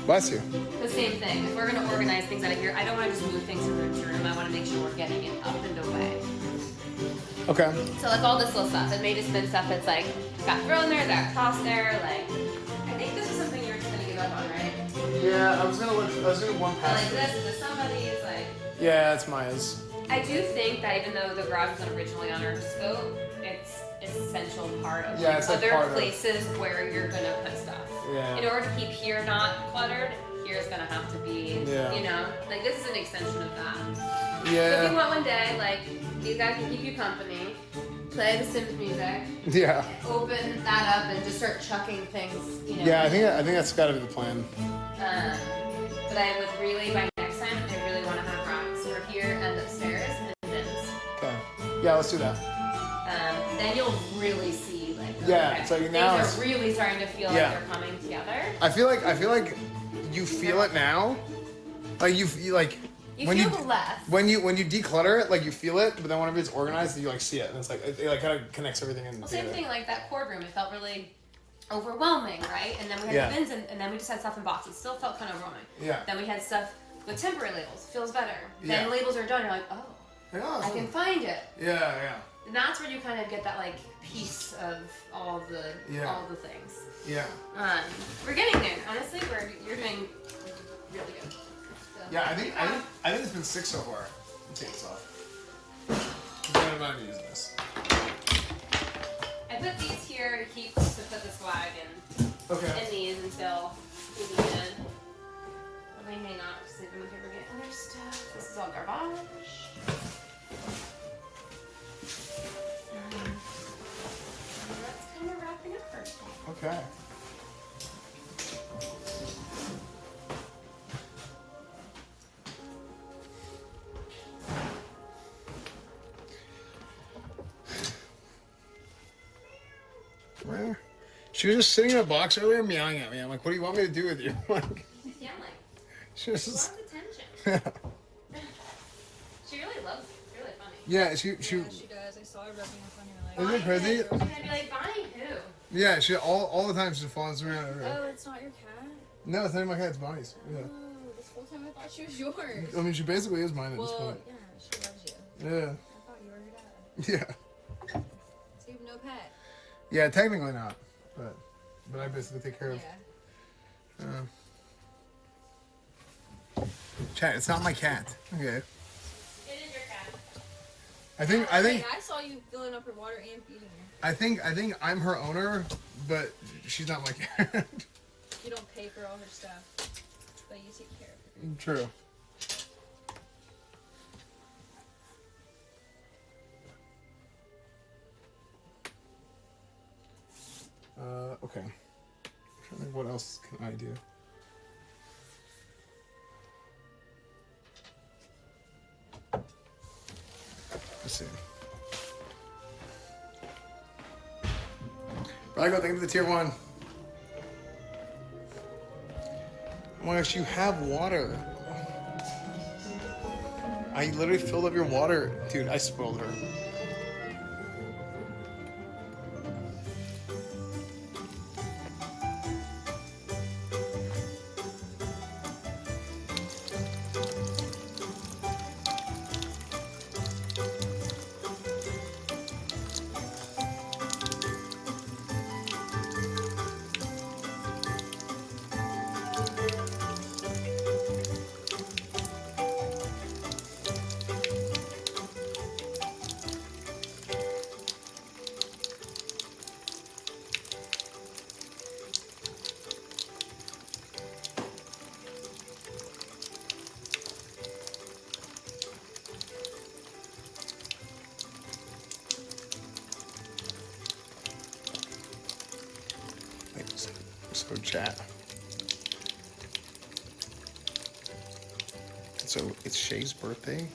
Bless you. The same thing. If we're going to organize things out of here, I don't want to just move things from room to room. I want to make sure we're getting it up and away. Okay. So like all this little stuff, it may just been stuff that's like got thrown there, got tossed there. Like I think this is something you're just gonna give up on, right? Yeah, I was gonna one So, pass. like this is somebody's. Like Yeah, it's Maya's. I do think that even though the garage wasn't originally on our scope, it's an essential part of Yeah, it's like other part of- places where you're gonna put stuff. Yeah. In order to keep here not cluttered, here's gonna have to be. Yeah. You know, like this is an extension of that. So if Yeah. you want one day, like these guys can keep you company, play the Sims music, Yeah. open that up, and just start chucking things, you know. Yeah, I think that's got to be the plan. But I would really, by next time, I really want to have rocks over here and upstairs and bins. Okay. Yeah, let's do that. Then you'll really see, like, Yeah, okay, it's like things now are it's- really starting to feel Yeah. like they're coming together. I feel like you feel it now. Like you like You when feel you the less. when you declutter it, like you feel it, but then whenever it's organized, you like see it, and it's like it like kind of connects everything in. Well, same thing, like that cord room, it felt really overwhelming, right? And then we had Yeah. the bins, and then we just had stuff in boxes. Still felt kind of overwhelming. Yeah. Then we had stuff with temporary labels. Feels better. Yeah. Then labels are done. You're like, oh, Yeah, I can find it. yeah. And that's where you kind of get that like piece of all the things. Yeah. We're getting there. Honestly, you're doing really good. So, Yeah, I think it's been 6 so far. Let's take this off. I'm not using this. I put these here to keep to put the swag in these until we need it. Or we may not, because they've been forgetting other stuff. This is all garbage. That's kind of wrapping up for today. Okay. Where? She was just sitting in a box earlier meowing at me. I'm like, what do you want me to do with you? Like, Yeah, like, she was she just, loves attention. She really loves, really funny. yeah, she Yeah, she does. I saw her rubbing up on your leg. Isn't it crazy? And I'd be like, Bonnie who? Yeah, she all the time she just follows me around. Oh, it's not your cat? No, it's not even my cat, it's Bonnie's. Yeah. Oh, this whole time I thought she was yours. I mean, she basically is mine at this Well, point. yeah, she loves you. Yeah. I thought you were her dad. Yeah. So you have no pet? Yeah, technically not, but I basically take care of. Yeah. Chat, it's not my cat. Okay. It is your cat. I think I saw you filling up her water and feeding her. I think I'm her owner, but she's not my cat. You don't pay for all her stuff, but you take care of her. True. Okay. I'm trying to think what else can I do? Let's see. Right, go. Thank you for the tier 1. Oh my gosh, you have water. I literally filled up your water. Dude, I spoiled her. So chat. So it's Shay's birthday,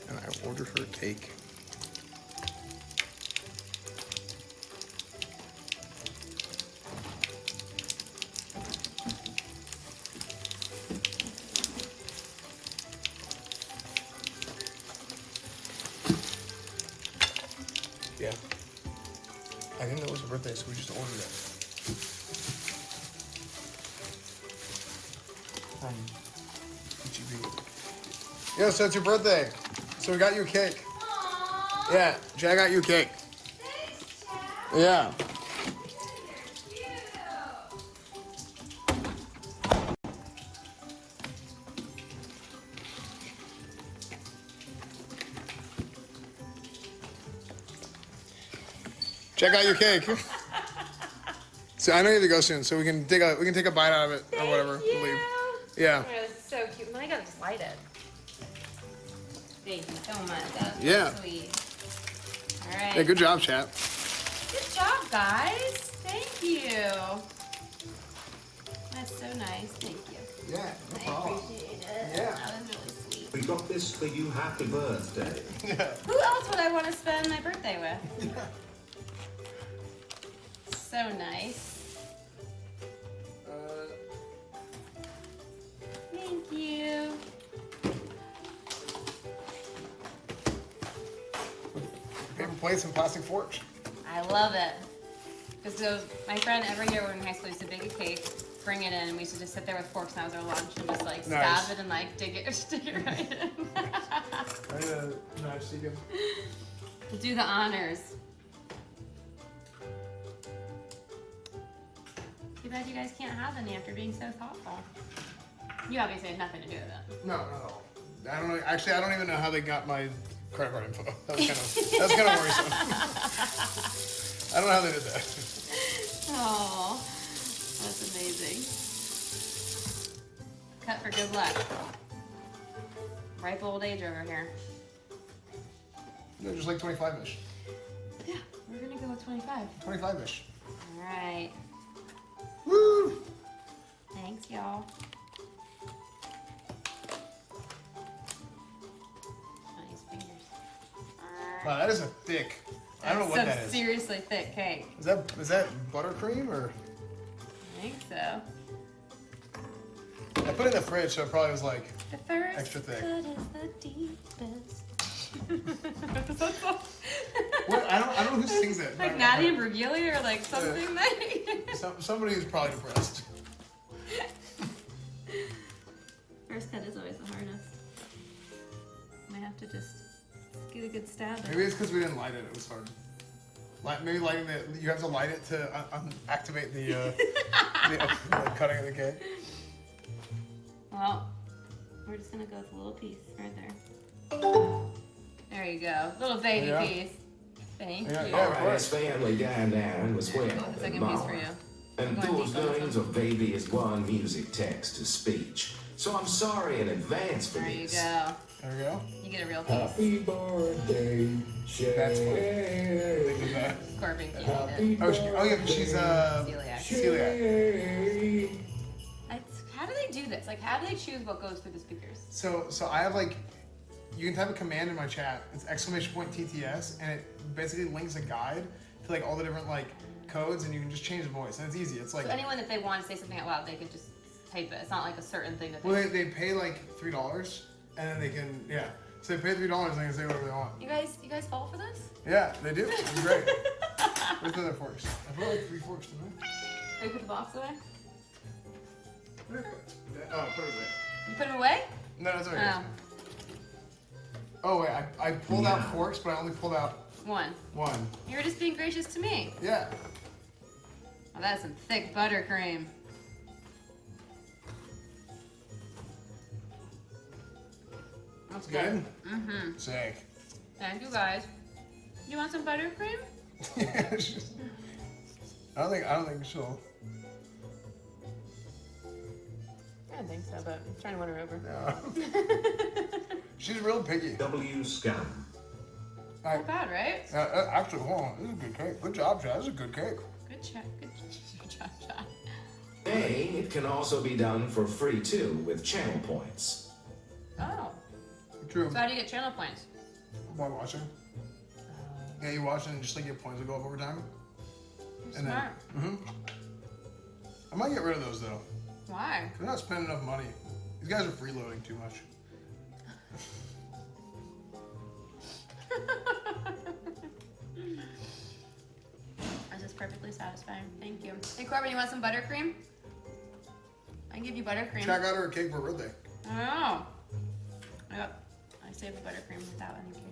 and I ordered her a cake. Yeah. I didn't know it was her birthday, so we just ordered it. Yeah, so it's your birthday. So we got you a cake. Aww. Yeah, Jay got you a cake. Thanks, Chad. Yeah. You're cute. Check out your cake. So I know you have to go soon, so we can take a bite out of it or whatever. Thank And leave. you. Yeah. It was so cute. I gotta just light it. Thank you so much. That's Yeah. sweet. right. Yeah, good job, chat. Good job, guys. Thank you. That's so nice. Thank you. Yeah, no I problem. appreciate it. Yeah. That was really sweet. We got this for you. Happy birthday. Who else would I want to spend my birthday with? So nice. Thank you. Paper plates and plastic forks. I love it. Because my friend every year when we were in high school used to bake a cake, bring it in, and we used to just sit there with forks, and that was our lunch, and just like Nice. stab it and like dig it, stick it right in. Nice, you can. Do the honors. Too bad you guys can't have any after being so thoughtful. You obviously had nothing to do with it. No, no. I don't know. Actually, I don't even know how they got my credit card info. That was kind of worrisome. I don't know how they did that. Oh, that's amazing. Cut for good luck. Ripe old age over here. Just like 25-ish. Yeah, we're gonna go with 25. 25-ish. All right. Woo! Thanks, y'all. Nice fingers. Wow, that is a thick. I don't know what that is. Seriously thick cake. Is that buttercream or? I think so. I put it in the fridge, so it probably was like The first extra thick. cut is the deepest. What? I don't know who sings it. Like Natty and Brugili or like something that. Somebody is probably depressed. First cut is always the hardest. Might have to just get a good stab. in. Maybe it's because we didn't light it. It was hard. Maybe lighting the. You have to light it to activate the, the cutting of the cake. Well, we're just gonna go with a little piece right there. There you go, little baby Yeah. piece. Thank Yeah, you. yeah. Alright, his family down there was well The and second piece for you. And Going those deep on this doings of baby is one music text to speech. So I'm sorry in advance for There you this. go. There we go. You get a real piece. Happy birthday, That's funny. Shay. Look at that. Scorpion King Happy did. Oh, yeah, but she's Celiac. celiac. Shay. How do they do this? Like, how do they choose what goes through the speakers? So I have like, you can type a command in my chat. It's !TTS, and it basically links a guide to like all the different like codes, and you can just change the voice, and it's easy. It's like, So anyone, if they want to say something out loud, they can just type it. It's not like a certain thing that they. well, they pay like $3, and then they can, yeah. So they pay $3, and they can say whatever they want. You guys fall for this? Yeah, they do. It's great. Where's the other forks? I put like 3 forks, didn't I? Are you put the box away? Where did I put it? Oh, put it away. You put it away? No, that's okay. Oh, Oh wait, I pulled out forks, but I only pulled out one. one. You were just being gracious to me. Yeah. Oh, that's some thick buttercream. That's Good? Mm-hmm. Sick. Thank you guys. You want some buttercream? Yeah, I don't think she'll. I don't think so, but I'm trying to win her over. No. She's real picky. W scam. Not bad, right? Actually, hold on. This is a good cake. Good job, Chad. This is a good cake. Good job. Good job, John. Hey, it can also be done for free too with channel points. Oh. True. So how do you get channel points? By watching. Yeah, you watch it and just like your points will go up over time. And Smart. then, I might get rid of those though. Why? They're not spending enough money. These guys are freeloading too much. This is perfectly satisfying. Thank you. Hey Corbin, you want some buttercream? I can give you buttercream. Chad got her a cake for her birthday. Oh. I saved the buttercream without any cake.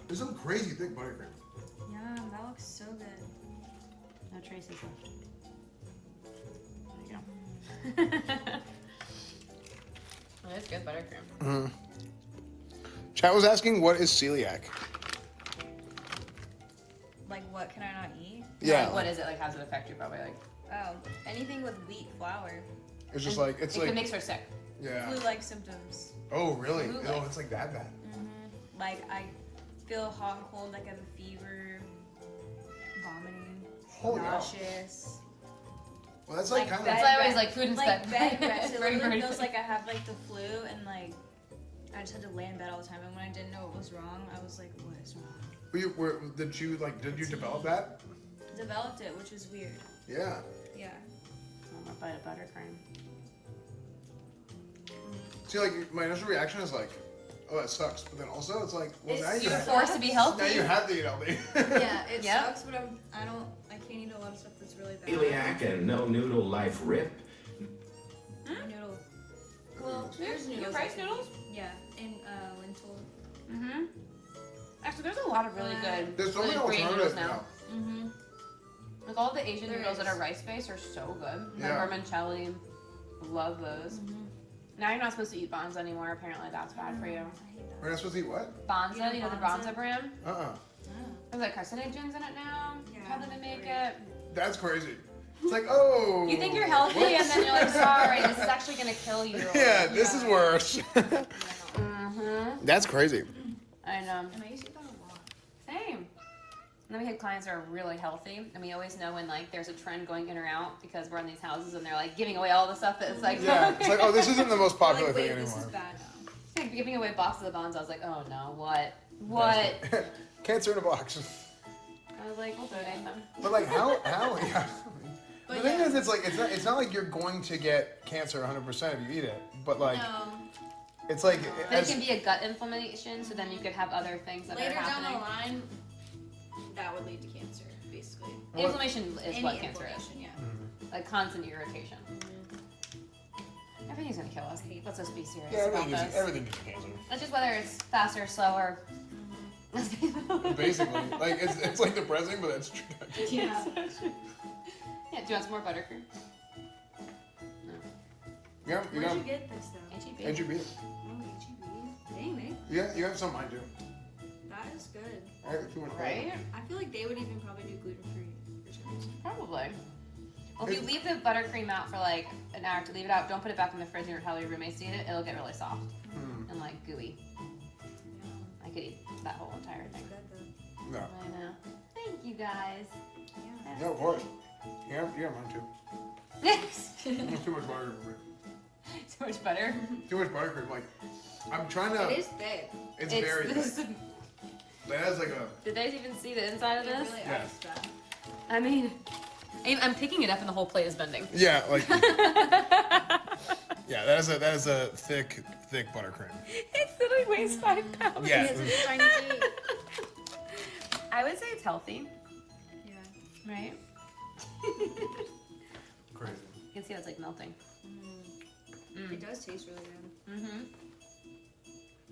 There's some crazy thick buttercream. Yum, that looks so good. No traces left. There you go. Oh, that's good buttercream. Chat was asking, what is celiac? Like, what can I not eat? Yeah. Like, what is it? Like, how does it affect you? Probably like. Oh, anything with wheat flour. It's just like, it's It like, makes her sick. yeah. Flu-like symptoms. Oh, really? Flu-like. Oh, it's like that bad. Mm-hmm. Like I feel hot and cold, like I have a fever, vomiting, Holy hell. nauseous. Well, that's like Like kind bed of. That's why I always like food Like inspect. bed rest. It Very, literally very feels good. like I have like the flu, and like I just had to lay in bed all the time. And when I didn't know what was wrong, I was like, "What is wrong?" Did you develop that? Developed it, which is weird. Yeah. Yeah. I'm gonna bite a buttercream. See, like my initial reaction is like, oh, that sucks. But then also it's like, well, now You're you forced to be healthy. now you have to eat healthy. Yeah, it Yep. sucks, but I can't eat a lot of stuff that's really bad. Iliac and no noodle life rip. Noodle. Well, There's you noodles. rice noodles? Yeah, and lentil. Mm-hmm. Actually, there's a lot of really good There's so many gluten-free alternatives noodles now. Mm-hmm. Like all the Asian There noodles that is. are rice-based are so good. The Yeah. vermicelli, love those. Now you're not supposed to eat bonza anymore. Apparently, that's bad for you. We're not supposed to eat what? Bonza, Yeah, you know the Bonza. bonza brand? There's like carcinogens in it now. Yeah, How did they make right. it? That's crazy. It's like, oh. You think you're healthy, and then you're like, sorry, this is actually gonna kill you. Yeah, this is worse. Mm-hmm. That's crazy. I know. And I used to eat that a lot. Same. And then we had clients that are really healthy, and we always know when like there's a trend going in or out because we're in these houses and they're like giving away all the stuff that's like Yeah, it's like, oh, this isn't the most popular Like, wait, thing this anymore. is bad now. like giving away boxes of bonds. I was like, oh no, what? What? Cancer in a box. I was like, we'll donate them. But like, how? Yeah. But The thing yeah. is, it's like it's not like you're going to get cancer 100% if you eat it, but like No. it's like But it can be a gut inflammation, so then you could have other things that Later are down happening. the line, that would lead to cancer, basically. What- Inflammation is Any what cancer is. inflammation, yeah. Like constant irritation. Everything's gonna kill us. Let's just be serious yeah, about this. everything is cancer. It's just whether it's faster, slower. Basically, like it's like depressing, but it's true. Yeah. Yeah, do you want some more buttercream? Yeah, you Where'd got you get this though? HEB. HEB. Oh, HEB. Dang, they. Yeah, you have some of mine too. That is good. I got too much Right? I feel like they would even probably do gluten free for some reason. Probably. Well, if you leave the buttercream out for like an hour to leave it out, don't put it back in the fridge and tell your roommates to eat it. It'll get really soft Hmm. and like gooey. I could eat that whole entire thing. No. I know. Thank you guys. Yeah, of course. Yeah, mine too. Yes. Too much butter for me. Too much butter. Too much buttercream. Like, I'm trying to. It is thick. It's very this thick. It has like a. Did they even see the inside of It this? really Yeah. is that. I mean, I'm picking it up and the whole plate is bending. Yeah, like. Yeah, that is a thick buttercream. It literally weighs 5 pounds. Yeah. It's trying to eat. I would say it's healthy, Yeah. right? Crazy. You can see how it's like melting. It does taste really good. Mm-hmm.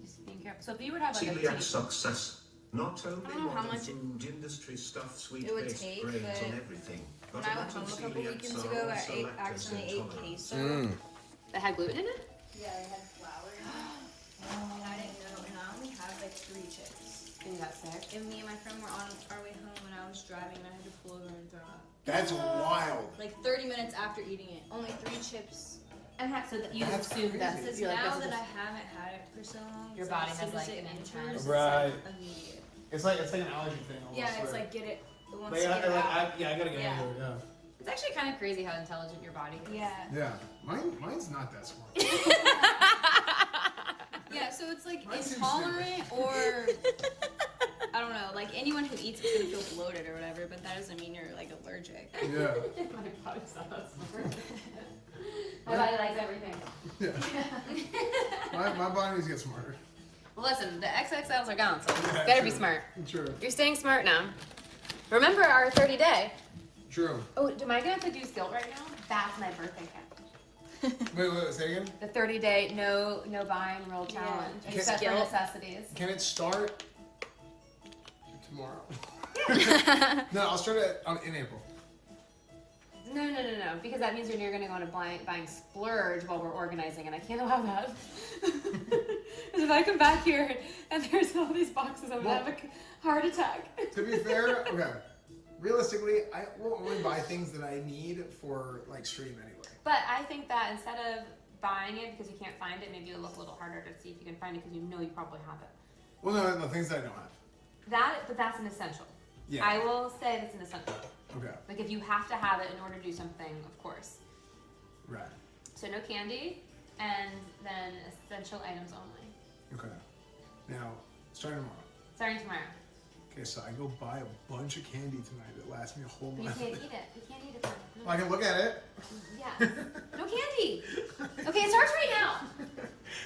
Just being careful. So if you would have like a Celiac tea, success. Not only I don't know how modern much food industry stuff sweet it would based take, brains but on everything, but When a I lot went home of a couple celiacs weekends are ago, I also accidentally ate lactose queso. Mm. that had gluten in it? Yeah, they had flour in it. And I didn't know, and I only had like 3 chips. And you got sick. And me and my friend were on our way home when I was driving, and I had to pull over and throw up. That's wild. Like 30 minutes after eating it. Only 3 chips. And so that you That's assume crazy. that Because you're like, now this is that I haven't had it for so long, Your it's body as has, soon as like, it an enters, internal- it's Right. like immediate. It's like an allergy thing. Almost, Yeah, it's right? like get it once Like, you get it out. I gotta get Yeah. into it. it's actually kind of crazy how intelligent your body is. Yeah. Yeah. Mine's not that smart. Yeah, so it's like Mine seems intolerant or I don't know, like anyone who eats it's gonna feel bloated or whatever, but that doesn't mean you're like allergic. Yeah. My body's not that smart. My body likes everything. Yeah. My body needs to get smarter. Well, listen, the XXLs are gone, so you Yeah, better be true. smart. True. You're staying smart now. Remember our 30-day. True. Oh, am I gonna have to do guilt right now? That's my birthday count. Wait, say again? The 30-day no buying rule Yeah. challenge, Just except for guilt. necessities. Can it start tomorrow? No, I'll start it in April. No, because that means you're gonna go on a buying splurge while we're organizing, and I can't allow that. Because if I come back here and there's all these boxes, I'm gonna have a heart attack. To be fair, okay. Realistically, I will only buy things that I need for like stream anyway. But I think that instead of buying it because you can't find it, maybe you'll look a little harder to see if you can find it because you know you probably have it. Well, no, the things that I don't have. But that's an essential. Yeah. I will say that's an essential. Okay. Like if you have to have it in order to do something, of course. Right. So no candy, and then essential items only. Okay. Now, starting tomorrow. Starting tomorrow. Okay, so I go buy a bunch of candy tonight that lasts me a whole But you month. can't eat it. You can't eat it. No. Well, I can look at it. Yeah. No candy. Okay, it starts right now.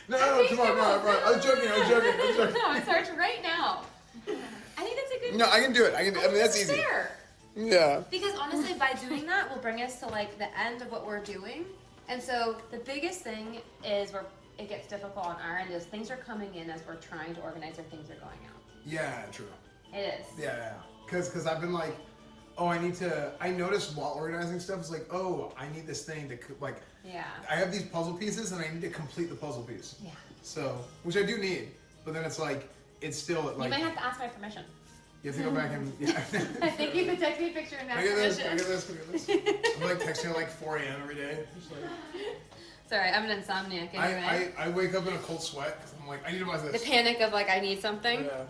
No, I think come on. I was joking. No, it starts right now. I think that's a good. No, I can do it. I mean, that's easy. Fair. Yeah. Because honestly, by doing that, will bring us to like the end of what we're doing. And so the biggest thing is where it gets difficult on our end is things are coming in as we're trying to organize or things are going out. Yeah, true. It is. Yeah. Because I've been like, oh, I noticed while organizing stuff, it's like, oh, I need this thing to, like, Yeah. I have these puzzle pieces and I need to complete the puzzle piece. Yeah. So, which I do need. But then it's like, it's still like. You might have to ask my permission. You have to go back and. Yeah. I think you could text me a picture and ask I get this. permission. I'm like texting at like 4 a.m. every day. Just like, Sorry, I'm an insomniac anyway. I wake up in a cold sweat because I'm like, I need to buy The this. panic of like I need something. Yeah.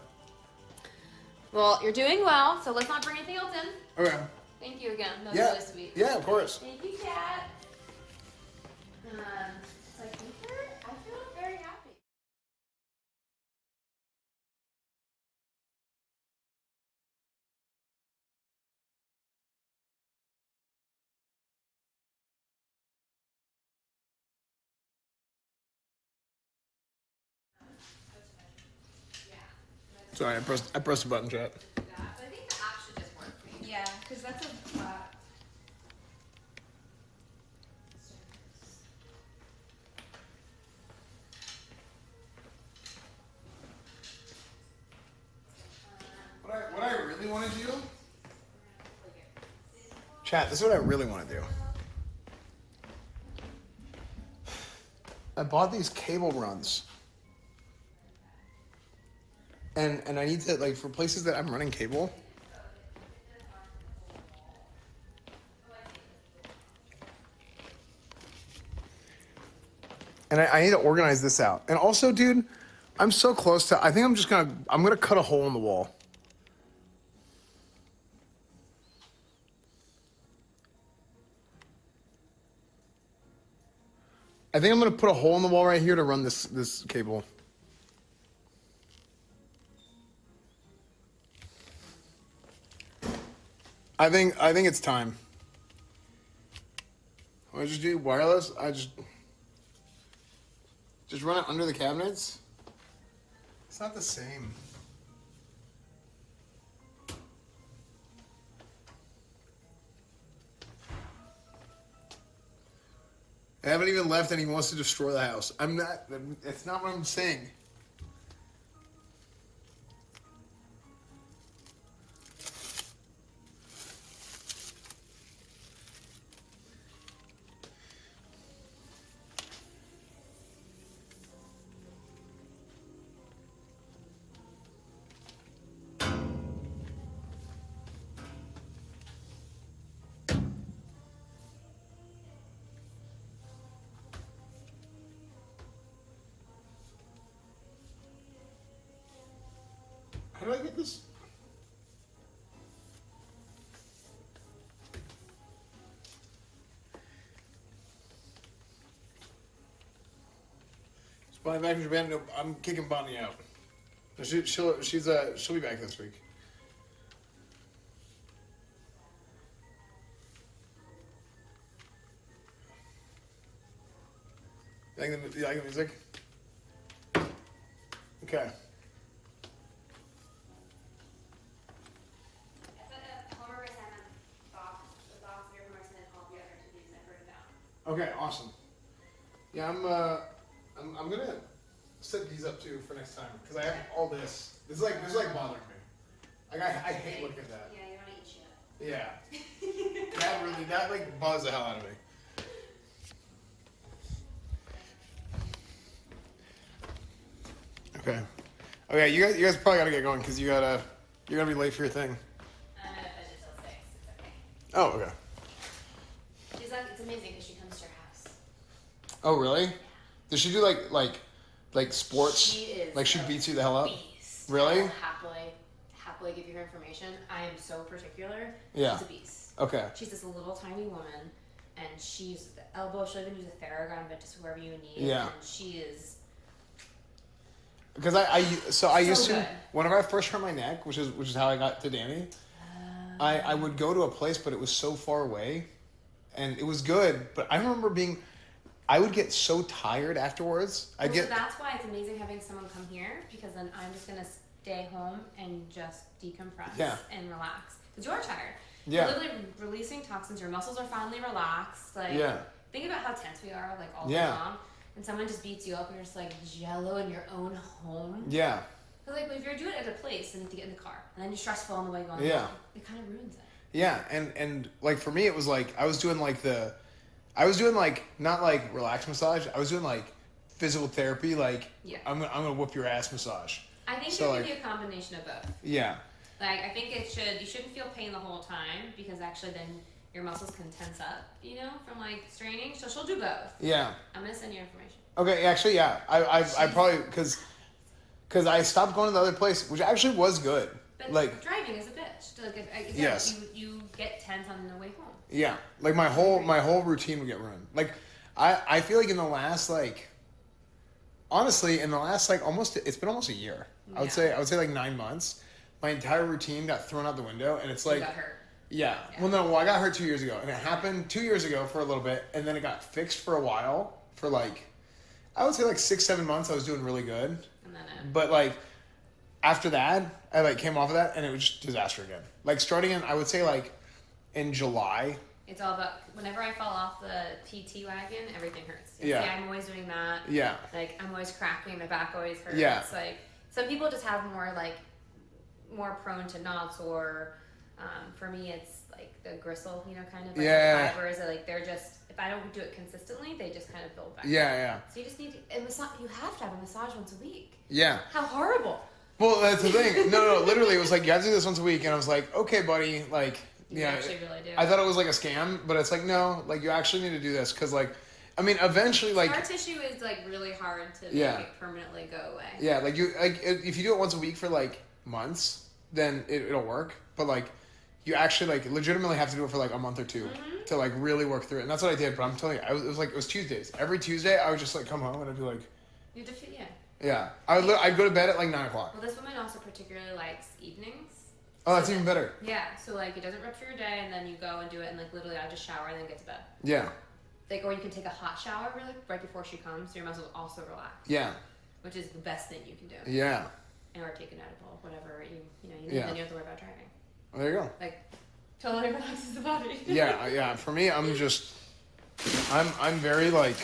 Well, you're doing well, so let's not bring anything else in. Okay. Thank you again. That was Yeah. really sweet. Yeah, of course. Thank you, Kat. So I think I feel very happy. Sorry, I pressed the button, chat. I think the app should just work. Yeah, because that's a lot. What I really want to do, chat. This is what I really want to do. I bought these cable runs, and I need to like for places that I'm running cable. And I need to organize this out. And also, dude, I'm so close to. I think I'm gonna cut a hole in the wall. I think I'm gonna put a hole in the wall right here to run this cable. I think it's time. I just do wireless. I just run it under the cabinets. It's not the same. I haven't even left and he wants to destroy the house. I'm not, that's not what I'm saying. How do I get this? Bonnie back from Japan. No, I'm kicking Bonnie out. She'll be back this week. You like the music? Okay. Okay, awesome. Yeah, I'm gonna set these up too for next time because I have all this. This is like bothering me. Like I hate looking at that. Yeah, you don't eat shit. Yeah. that like bothers the hell out of me. Okay. Okay, you guys probably gotta get going because you're gonna be late for your thing. I'm gonna finish till 6. It's okay. Oh, okay. She's like, it's amazing because she comes to your house. Oh, really? Does she do like sports? She is Like she a beats you the hell up? Beast. still Really? happily give you her information. I am so particular. Yeah. She's a beast. Okay. She's this little tiny woman, and she's the elbow. She'll even use a Theragun, but just whoever you need. Yeah. And she is. Because I used to good. whenever I first hurt my neck, which is how I got to Danny. I would go to a place, but it was so far away, and it was good. But I remember I would get so tired afterwards. So that's why it's amazing having someone come here, because then I'm just gonna stay home and just decompress and relax. Because you are tired. Yeah. You're literally releasing toxins. Your muscles are finally relaxed. Like, think about how tense we are, like all day long. And someone just beats you up, and you're just like jello in your own home. Yeah. Because like if you're doing it at a place, then you have to get in the car, and then you're stressful on the way going home. It kind of ruins it. Yeah, and like for me, it was like I was doing like not like relax massage. I was doing like physical therapy. Like I'm gonna whoop your ass massage. I think So, it could like- be a combination of both. Yeah. Like I think you shouldn't feel pain the whole time, because actually then your muscles can tense up, from like straining. So she'll do both. Yeah. I'm gonna send you information. Okay. Actually, yeah. I probably because I stopped going to the other place, which actually was good. But Like driving is a bitch. Like Yes. you get tense on the way home. yeah, like my whole routine would get ruined. Like I feel like in the last like honestly in the last like it's been almost a year. I would say like 9 months. My entire routine got thrown out the window, and it's like You got hurt. Yeah. Well, I got hurt 2 years ago, and it happened 2 years ago for a little bit, and then it got fixed for a while. For like, I would say like 6-7 months, I was doing really good. And then But like, after that, I like came off of that, and it was just disaster again. Like starting in, I would say like, in July. it's all about whenever I fall off the PT wagon, everything hurts. Yeah. See, I'm always doing that. Yeah. Like I'm always cracking, my back always hurts. Yeah. Like some people just have more prone to knots, or for me it's like the gristle, kind of like Yeah. the fibers. Like they're just, if I don't do it consistently, they just kind of build back. Yeah. So you just need to, you have to have a massage once a week. Yeah. How horrible. Well, that's the thing. No, literally, it was like you have to do this once a week, and I was like, okay, buddy, like, You actually really do. I thought it was like a scam, but it's like no, like you actually need to do this because like, I mean, eventually, like, scar tissue is like really hard to make it permanently go away. yeah, like if you do it once a week for like months, then it'll work. But like, you actually like legitimately have to do it for like a month or two to like really work through it, and that's what I did. But I'm telling you, it was Tuesdays. Every Tuesday, I would just like come home and I'd be like, yeah, I'd go to bed at like 9 o'clock. Well, this woman also particularly likes evenings. Oh, that's even better. Yeah, so like it doesn't rupture your day, and then you go and do it, and like literally I just shower and then get to bed. Yeah. Like, or you can take a hot shower really right before she comes, so your muscles also relax. Yeah. Which is the best thing you can do. Yeah. Or take an edible, whatever you need. Yeah. Then you don't have to worry about driving. Well, there you go. Like, totally relaxes the body. Yeah. For me, I'm very like,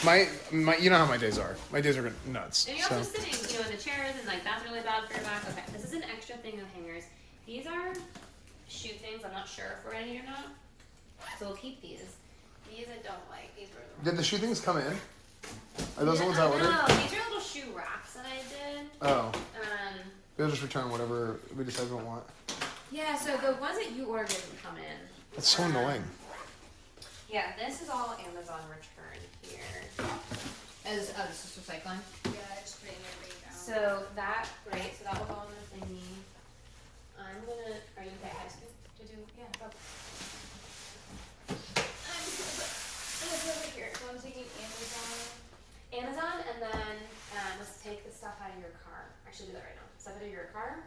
my you know how my days are. My days are nuts. And you're also sitting, in the chairs, and like that's really bad for your back. Okay, this is an extra thing of hangers. These are shoe things. I'm not sure if we're ready or not, so we'll keep these. These I don't like. These were the Did the shoe things come in? Are those the ones I ordered? No, these are little shoe racks that I did. Oh. We'll just return whatever we decide we don't want. Yeah, so the ones that you ordered didn't come in. That's so annoying. Yeah, this is all Amazon return here. This is recycling. Yeah, I just putting everything down. So that, great. So that will go on the thingy. I'm gonna. Are you okay? Ice cream to do? Yeah. Go. I'm just gonna put this over here. So I'm taking Amazon, and then let's take the stuff out of your car. I should do that right now. Stuff out of your car.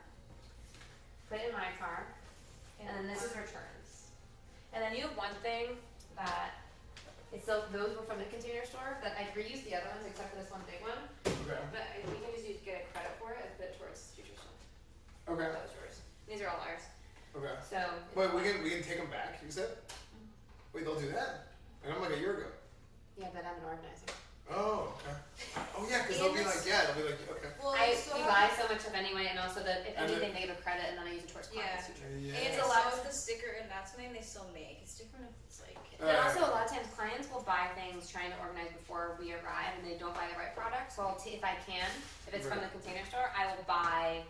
Put it in my car, and then this is returns. And then you have one thing that it's still, those were from the container store, that I reused the other ones except for this one big one. Okay. But we can just get a credit for it and put it towards future stuff. Okay. That was yours. These are all ours. Okay. So. Wait, we can take them back. You said? Wait, they'll do that? And I'm like a year ago. Yeah, but I'm an organizer. Oh, okay. Oh yeah, because they'll be like, okay. Well, We buy so much stuff anyway, and also that if And anything, they give a credit, and then I use it towards clients. Yeah. And it's allowed with the sticker and that something they still make. It's different if it's like. And also, a lot of times, clients will buy things trying to organize before we arrive, and they don't buy the right product. So if I can, if it's from the container store, I will buy.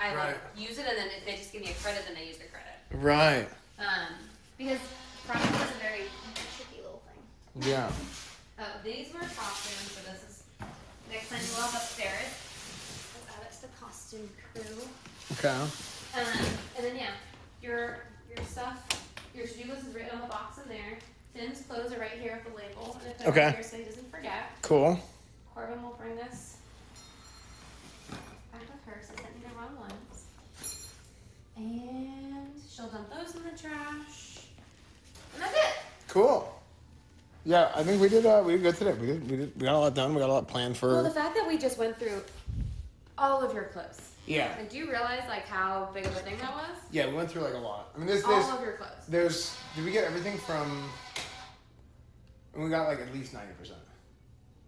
I will use it, and then if they just give me a credit, then I use the credit. Right. Because product is a very tricky little thing. Yeah. These were costumes, so this is next time you go up upstairs. Let's add it to the costume. Houston crew. Okay. And then your stuff, your to-do list is right on the box in there. Finn's clothes are right here with the label, and if they're Okay. right here so he doesn't forget. Cool. Corbin will bring this back with her, so I sent me the wrong ones. And she'll dump those in the trash. And that's it. Cool. Yeah, I think we did good today. We got a lot done. We got a lot planned for. Well, the fact that we just went through all of your clothes. Yeah. Like, do you realize like how big of a thing that was? Yeah, we went through like a lot. I mean, All of your clothes. Did we get everything from? We got like at least 90%.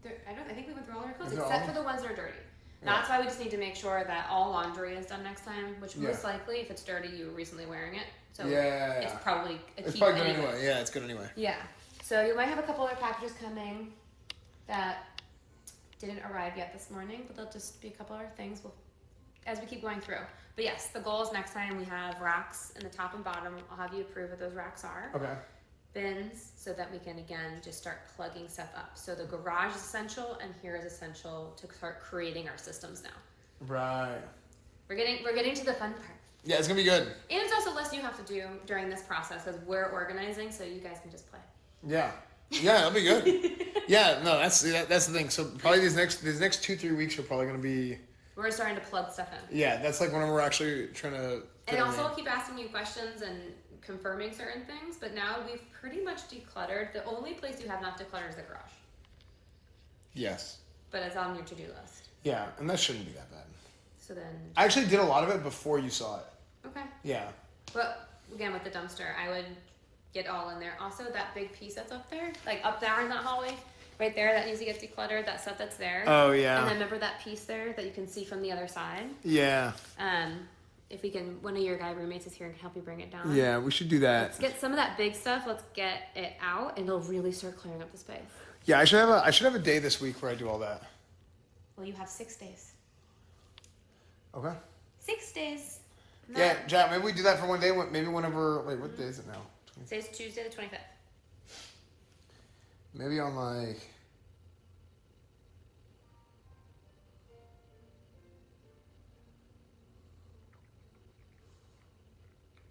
I think we went through all of your clothes Is it except all? for the ones that are dirty. Yeah. That's why we just need to make sure that all laundry is done next time. Which Yeah. most likely, if it's dirty, you were recently wearing it, so Yeah. it's probably a It's keep probably good anyways. anyway. Yeah, it's good anyway. Yeah. So you might have a couple other packages coming that didn't arrive yet this morning, but there'll just be a couple other things as we keep going through. But yes, the goal is next time we have racks in the top and bottom. I'll have you approve what those racks are. Okay. Bins, so that we can again just start plugging stuff up. So the garage is essential, and here is essential to start creating our systems now. Right. We're getting to the fun part. Yeah, it's gonna be good. And it's also less you have to do during this process because we're organizing, so you guys can just play. Yeah. Yeah, that'll be good. Yeah, no, that's the thing. So probably these next 2-3 weeks are probably gonna be. We're starting to plug stuff in. Yeah, that's like when we're actually trying to. And also, I'll keep asking you questions and confirming certain things, but now we've pretty much decluttered. The only place you have not decluttered is the garage, Yes. but it's on your to-do list. Yeah, and that shouldn't be that bad. So then, I actually did a lot of it before you saw it. okay. Yeah. But again, with the dumpster, I would get all in there. Also, that big piece that's up there, like up there in that hallway, right there, that needs to get decluttered. That stuff that's there. Oh yeah. And then remember that piece there that you can see from the other side. Yeah. If we can, one of your guy roommates is here and can help you bring it down. Yeah, we should do that. Let's get some of that big stuff. Let's get it out, and it'll really start clearing up the space. Yeah, I should have a day this week where I do all that. Well, you have 6 days. Okay. 6 days. Yeah, Jack, maybe we do that for one day. Maybe whenever. Wait, what day is it now? Today's Tuesday the 25th. Maybe on like.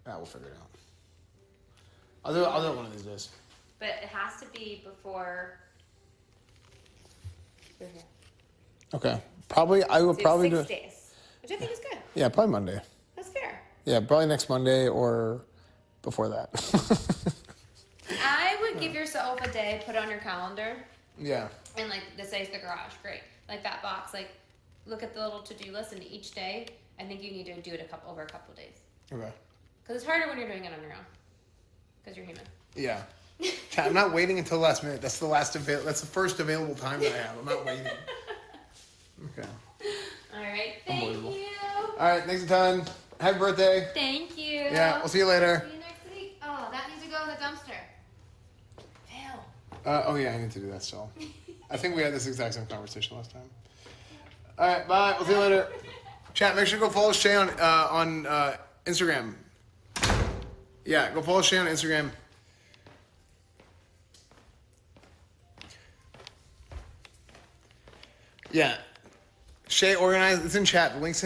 Yeah, we'll figure it out. I'll do it one of these days. But it has to be before you're here. Okay. Probably I would So probably do 6 it. days, which I think is good. Yeah, probably Monday. That's fair. Yeah, probably next Monday or before that. I would give yourself a day, put it on your calendar, Yeah. and like this says the garage, great. Like that box, like look at the little to-do list, and each day, I think you need to do it over a couple of days. Okay. Because it's harder when you're doing it on your own. Because you're human. Yeah. I'm not waiting until the last minute. That's the first available time that I have. I'm not waiting. Okay. All right. Thank Unbelievable. you. All right. Thanks a ton. Happy birthday. Thank you. Yeah. We'll see you later. See you next week. Oh, that needs to go in the dumpster. Phil. Oh yeah, I need to do that still. I think we had this exact same conversation last time. All right. Bye. We'll see you later. Chat. Make sure to go follow Shay on Instagram. Yeah. Go follow Shay on Instagram. Yeah. Shay organized. It's in chat. The link's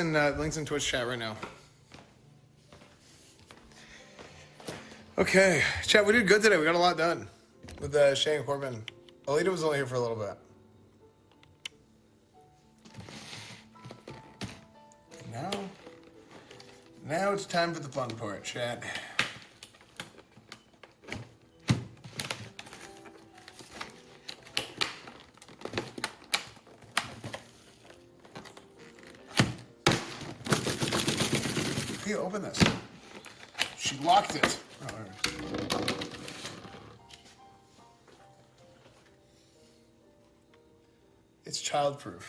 in Twitch chat right now. Okay, chat. We did good today. We got a lot done with Shay and Corbin. Alita was only here for a little bit. Now it's time for the fun part, chat. How do you open this? She locked it. Oh, there it is. It's childproof.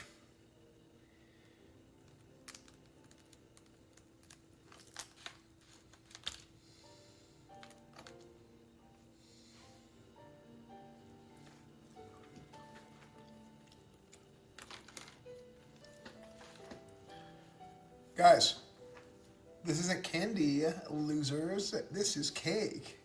Guys, this isn't candy, losers. This is cake.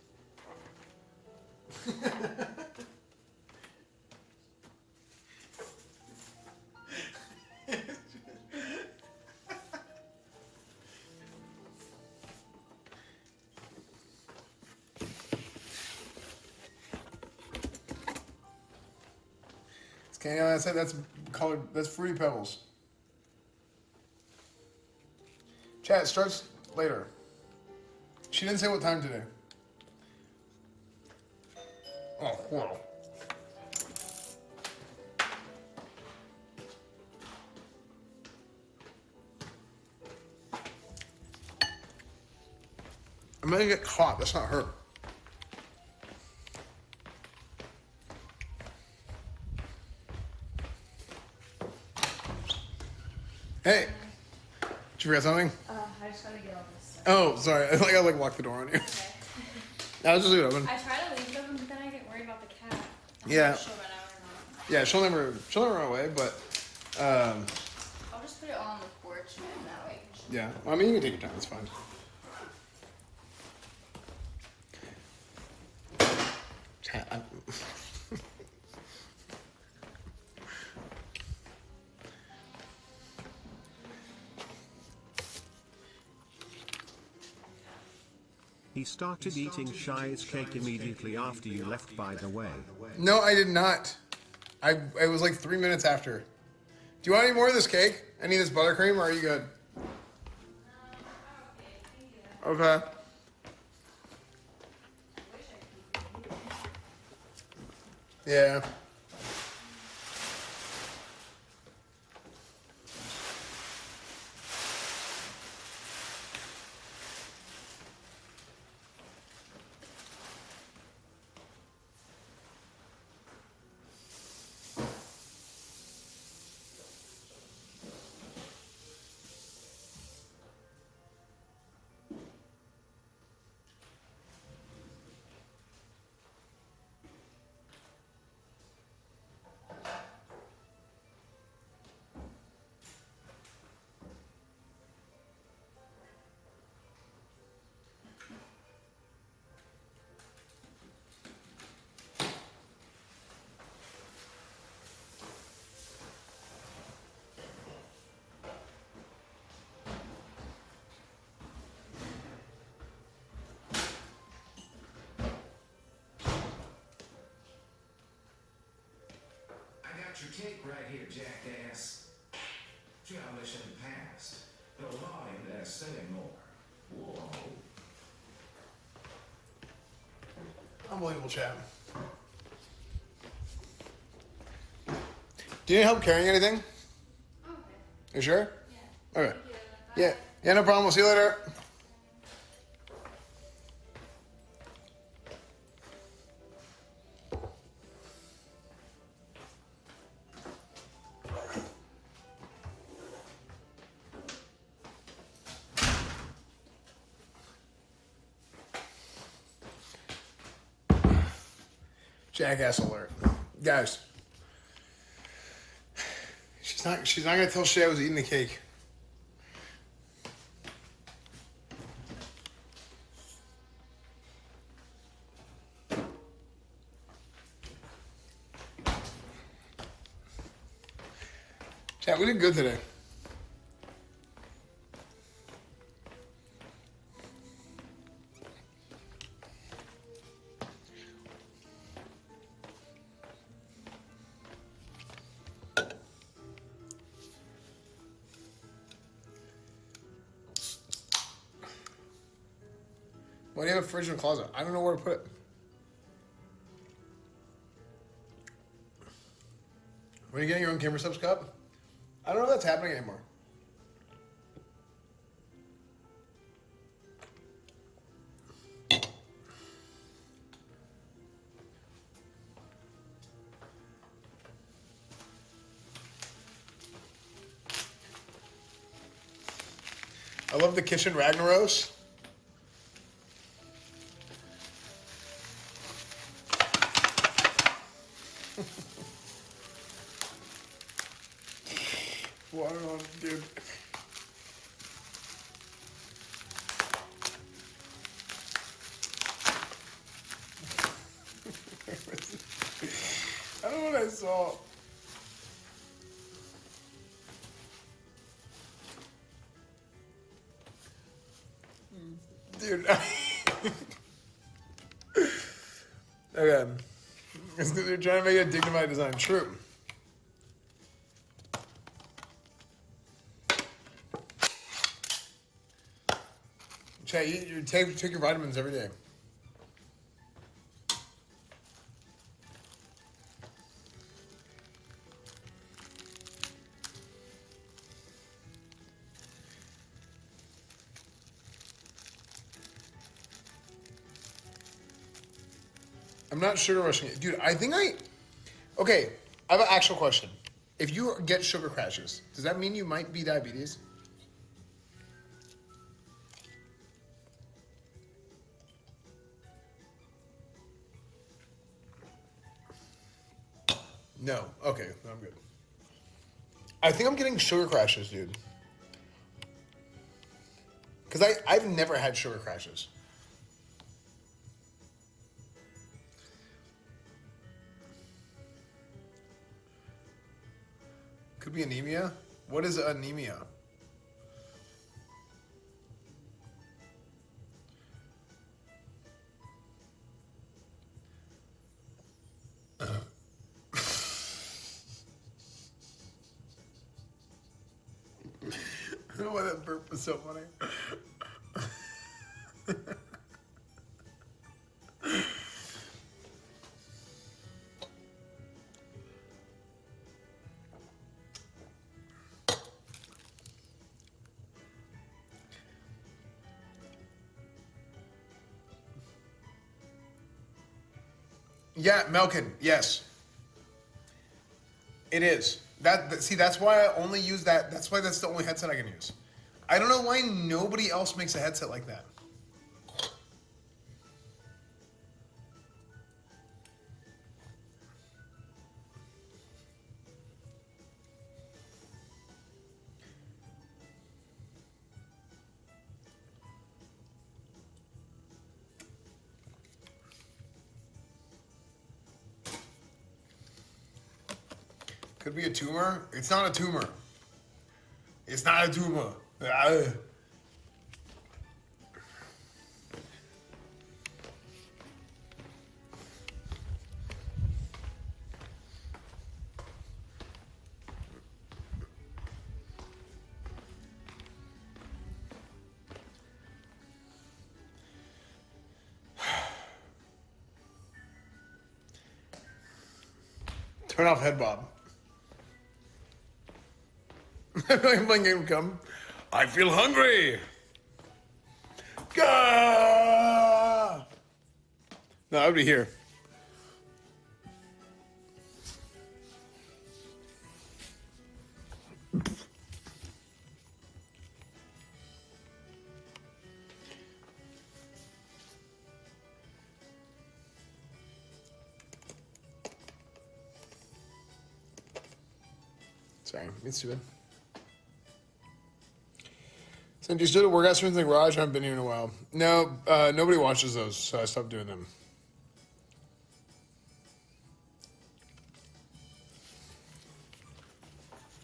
candy on that side. That's colored. That's Fruity Pebbles. Chat, it starts later. She didn't say what time today. Oh, wow. I'm gonna get caught. That's not her. Hey, did you forget something? I just gotta get all this stuff. Oh, sorry. I think I like locked the door on you. I'll just leave it open. I try to leave it open, but then I get worried about the cat. I'm Yeah. not sure she'll run out or not. Yeah, she'll never run away. But I'll just put it on the porch and that way. yeah, I mean you can take your time. It's fine. Chat, He started eating Shy's cake immediately after you left, by the way. No, I did not. It was like 3 minutes after. Do you want any more of this cake? Any of this buttercream, or are you good? Okay. Yeah. I got your cake right here, jackass. Childish in the past, but a lot in there saying more. Whoa. Unbelievable, chat. Do you need help carrying anything? Okay. You sure? Yeah. Okay. Yeah. Yeah, no problem. We'll see you later. Jackass alert. Guys. She's not gonna tell Shay I was eating the cake. Chat, we did good today. Why do you have a fridge and a closet? I don't know where to put it. When you getting your own camera subs cup? I don't know if that's happening anymore. I love the kitchen Ragnaros. Water on, dude. I don't know what I saw. Dude. Okay. They're trying to make a dignified design. True. Chay, you take your vitamins every day. I'm not sugar rushing it. Dude, I think okay, I have an actual question. If you get sugar crashes, does that mean you might be diabetes? No. Okay, I'm good. I think I'm getting sugar crashes, dude. Because I've never had sugar crashes. Could be anemia. What is anemia? I don't know why that burp was so funny. Yeah, Melkin, yes. It is. See, that's why I only use that. That's why that's the only headset I can use. I don't know why nobody else makes a headset like that. Could be a tumor. It's not a tumor. It's not a tumor. Turn off head bob. I'm playing game come. I feel hungry. Gah! No, I would be here. Sorry, it's stupid. Since you stood at workout streams in the garage, I haven't been here in a while. No, nobody watches those, so I stopped doing them.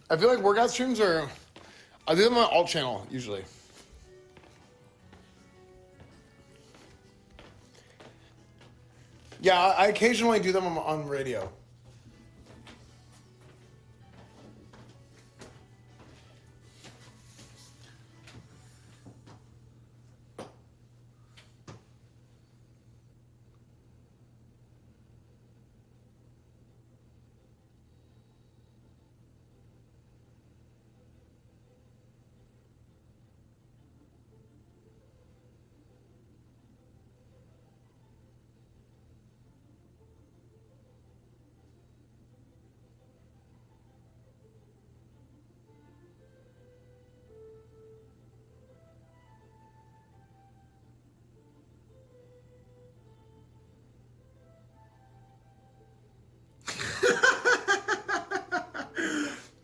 I feel like workout streams are, I do them on alt channel usually. Yeah, I occasionally do them on radio.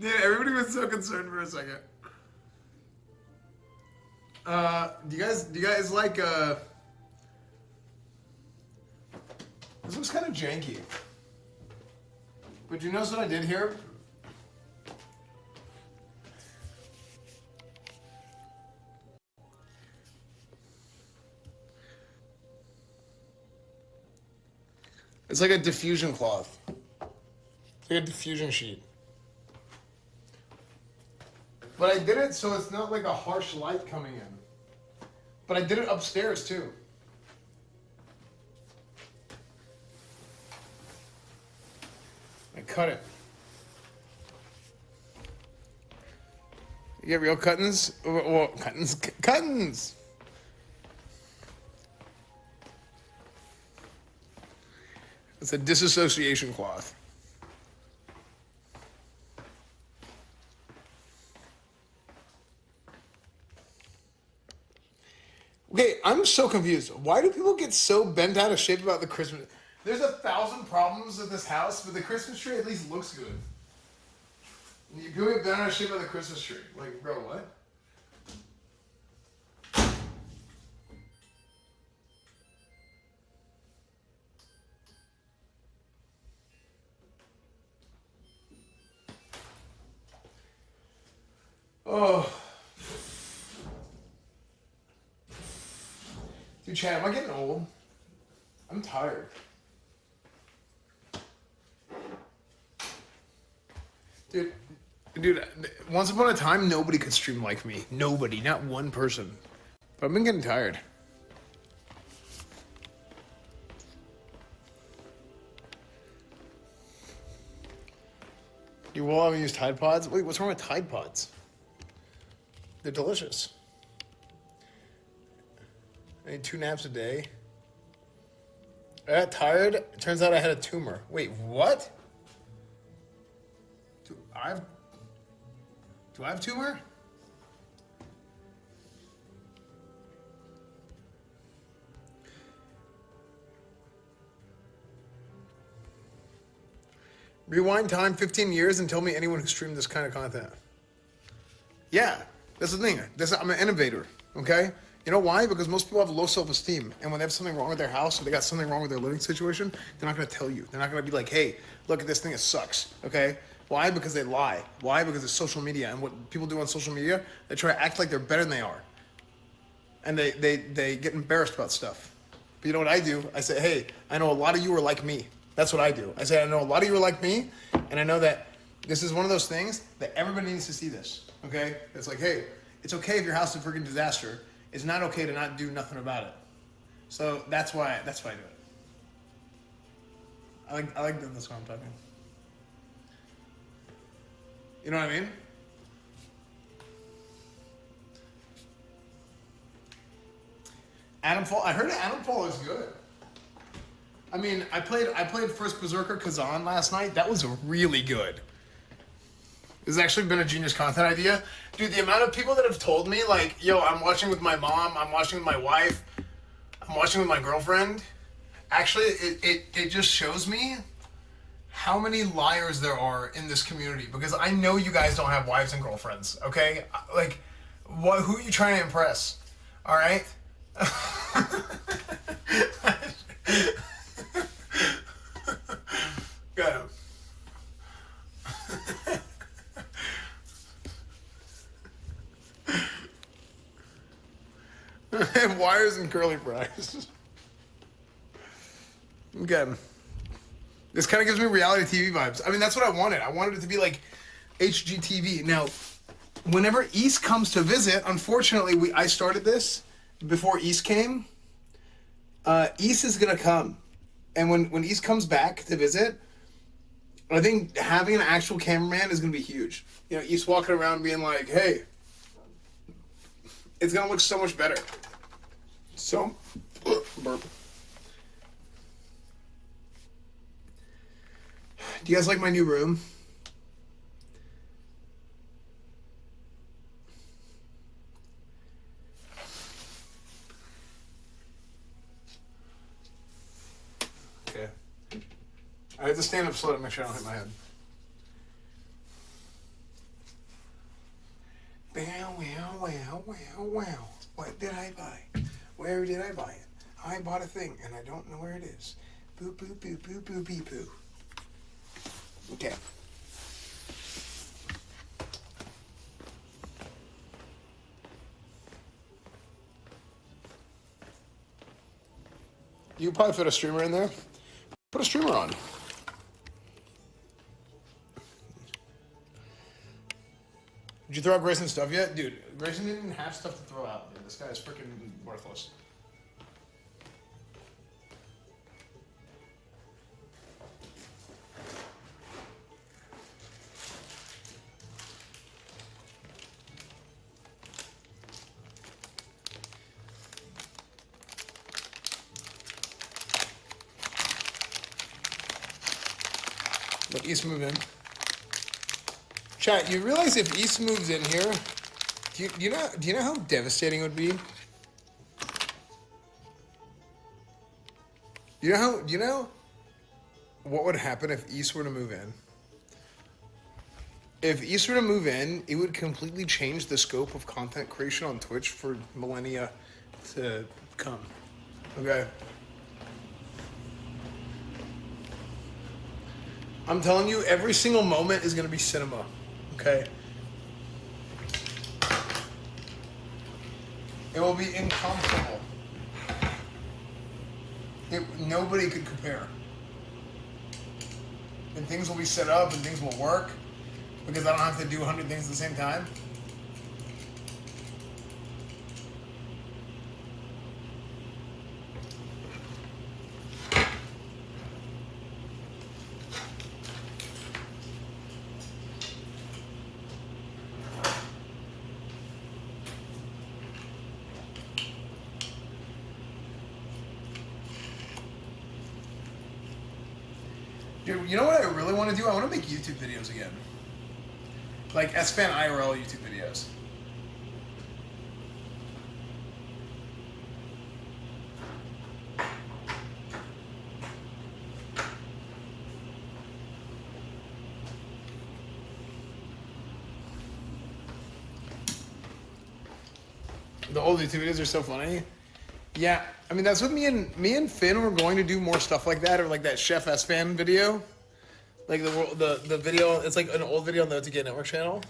Yeah, everybody was so concerned for a second. Do you guys like this looks kind of janky. But you notice what I did here? It's like a diffusion cloth. It's like a diffusion sheet. But I did it so it's not like a harsh light coming in. But I did it upstairs too. I cut it. You get real cuttings? Well, cuttings. It's a disassociation cloth. Okay, I'm so confused. Why do people get so bent out of shape about the Christmas? There's 1,000 problems with this house, but the Christmas tree at least looks good. You go get bent out of shape about the Christmas tree. Like, bro, what? Oh. Dude, Chad, am I getting old? I'm tired. Dude, once upon a time, nobody could stream like me. Nobody, not one person. But I've been getting tired. You will have used Tide Pods? Wait, what's wrong with Tide Pods? They're delicious. I need 2 naps a day. I got tired. It turns out I had a tumor. Wait, what? Do I have tumor? Rewind time 15 years and tell me anyone who streamed this kind of content. Yeah, that's the thing. I'm an innovator, okay? You know why? Because most people have low self-esteem, and when they have something wrong with their house or they got something wrong with their living situation, they're not going to tell you. They're not going to be like, hey, look at this thing, it sucks, okay? Why? Because they lie. Why? Because it's social media, and what people do on social media, they try to act like they're better than they are. And they get embarrassed about stuff. But you know what I do? I say, hey, I know a lot of you are like me. That's what I do. I say, I know a lot of you are like me, and I know that this is one of those things that everybody needs to see this, okay? It's like, hey, it's okay if your house is a freaking disaster. It's not okay to not do nothing about it. So that's why I do it. I like doing this when I'm talking. You know what I mean? Adam Fall. I heard Adam Fall is good. I mean, I played First Berserker Kazan last night. That was really good. This has actually been a genius content idea. Dude, the amount of people that have told me, like, yo, I'm watching with my mom, I'm watching with my wife, I'm watching with my girlfriend. Actually, it just shows me how many liars there are in this community, because I know you guys don't have wives and girlfriends, okay? Like, who are you trying to impress? All right? Got him. I have wires and curly fries. Okay. This kind of gives me reality TV vibes. I mean, that's what I wanted. I wanted it to be like HGTV. Now, whenever East comes to visit, unfortunately, I started this before East came. East is going to come. And when East comes back to visit, I think having an actual cameraman is going to be huge. You know, East walking around being like, hey, it's going to look so much better. So, burp. Do you guys like my new room? Okay. I have to stand up slow to make sure I don't hit my head. Wow. What did I buy? Where did I buy it? I bought a thing and I don't know where it is. Boo, boo, boo, boo, boo, bee, boo. Okay. You probably fit a streamer in there. Put a streamer on. you throw out Grayson's stuff yet? Dude, Grayson didn't even have stuff to throw out. Dude. This guy is freaking worthless. Let East move in. Chat, you realize if East moves in here, do you know how devastating it would be? Do you know what would happen if East were to move in? If East were to move in, it would completely change the scope of content creation on Twitch for millennia to come. Okay? I'm telling you, every single moment is going to be cinema. Okay? It will be incomparable. Nobody could compare. And things will be set up and things will work because I don't have to do 100 things at the same time. Dude, you know what I really want to do? I want to make YouTube videos again. Like Esfand IRL YouTube videos. The old YouTube videos are so funny. Yeah, I mean that's what me and Finn were going to do more stuff like that, or like that Chef Esfand video, like the video. It's like an old video on the OTK Network channel.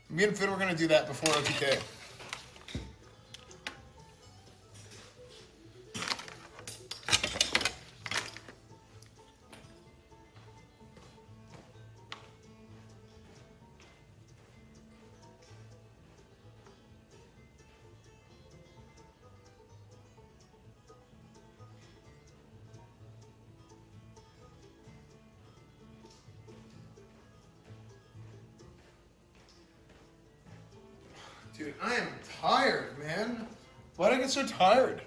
Me and Finn were gonna do that before OTK. Dude, I am tired, man. Why did I get so tired?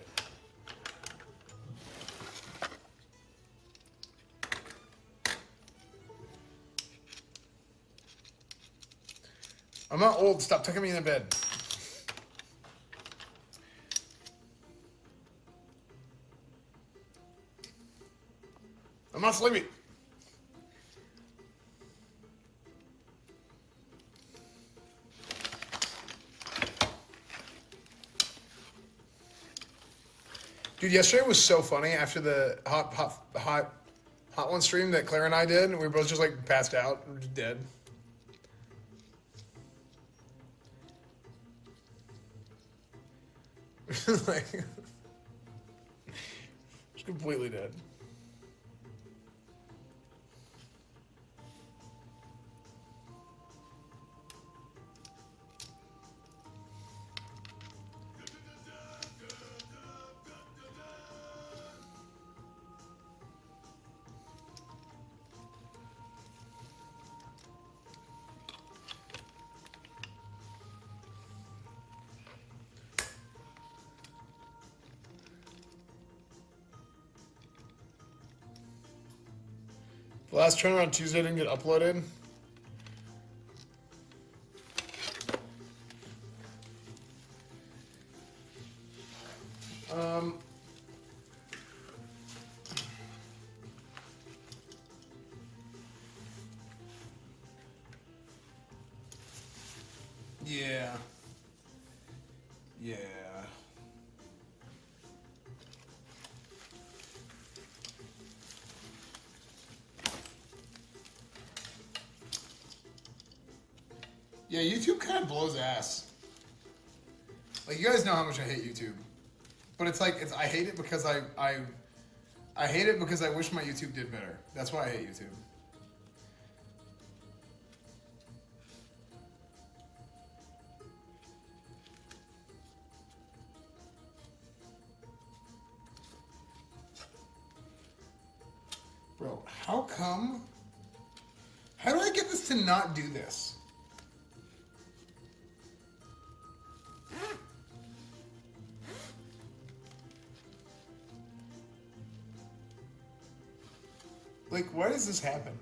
I'm not old. Stop tucking me in the bed. I'm not sleepy. Dude, yesterday was so funny after the hot one stream that Claire and I did. We were both just like passed out, we were just dead. Like, just completely dead. The last turnaround Tuesday didn't get uploaded. Yeah. Yeah. Yeah, YouTube kind of blows ass. Like, you guys know how much I hate YouTube. But it's like, I hate it because I I hate it because I wish my YouTube did better. That's why I hate YouTube. Bro, how come? How do I get this to not do this? Like, why does this happen?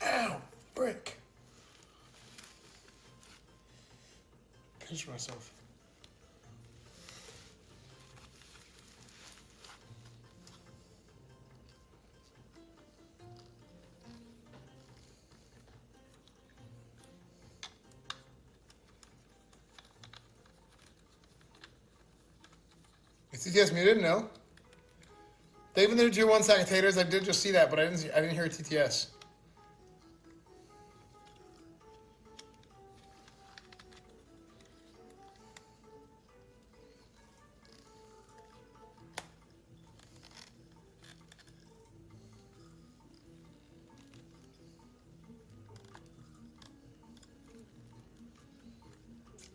Ow, brick. Pinch myself. Is TTS muted? No. They've been there to 1 second taters. I did just see that, but I didn't hear TTS.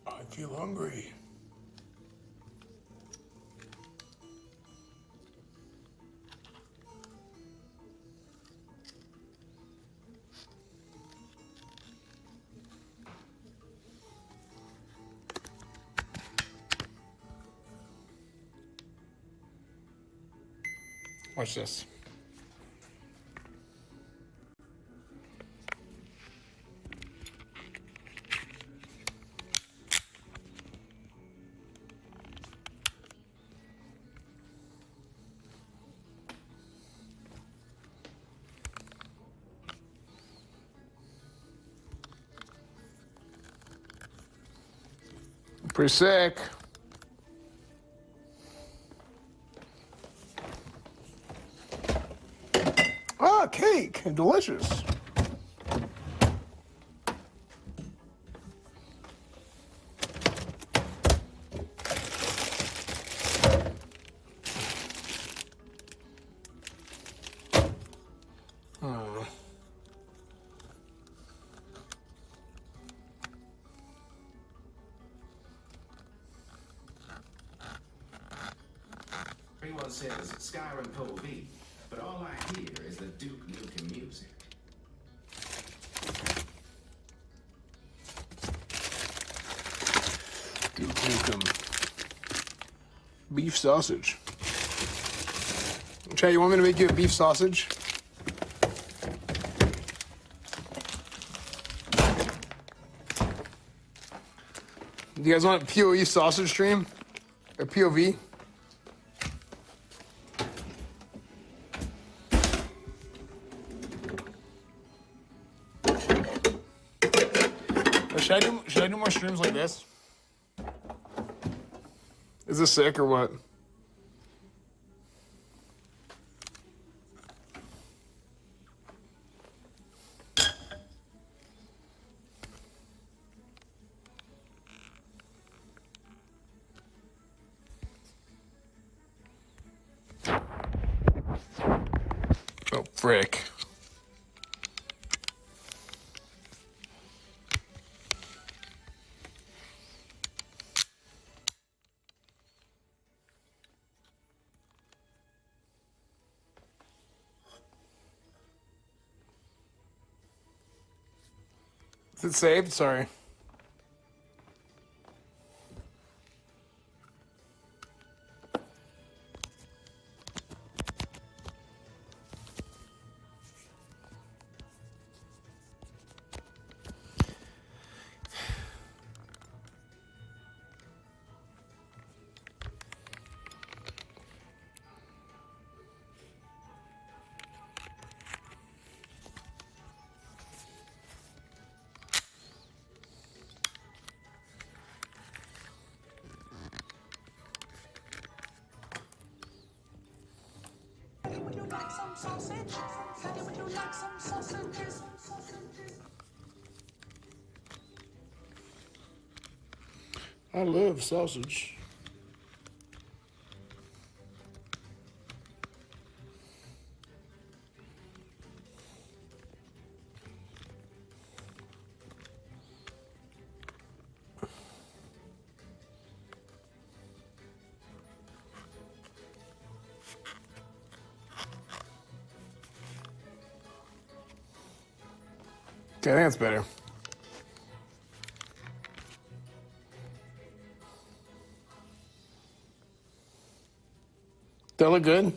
I feel hungry. Watch this. Pretty sick. Ah, cake. Delicious. Everyone says Skyrim Cole V, but all I hear is the Duke Nukem music. Duke Nukem. Beef sausage. Chad, you want me to make you a beef sausage? Do you guys want a POE sausage stream? Or POV? Should I do more streams like this? Is this sick or what? Oh, frick. Is it saved? Sorry. I love sausage. Okay, I think that's better. That look good?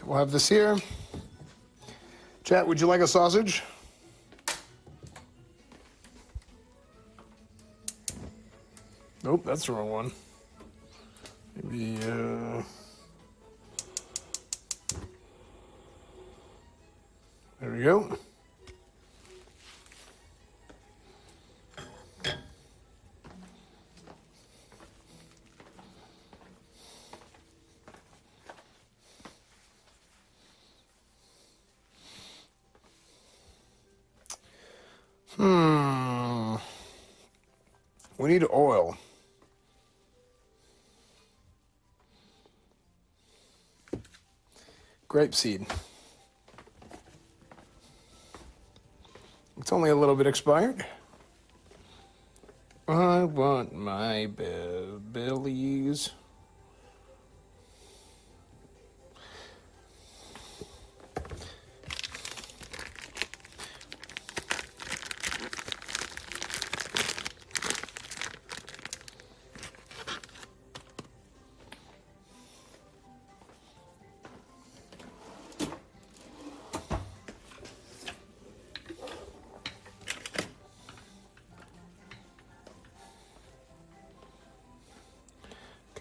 We'll have this here. Chat, would you like a sausage? Nope, that's the wrong one. Maybe, there we go. We need oil. Grapeseed. It's only a little bit expired. I want my bellies.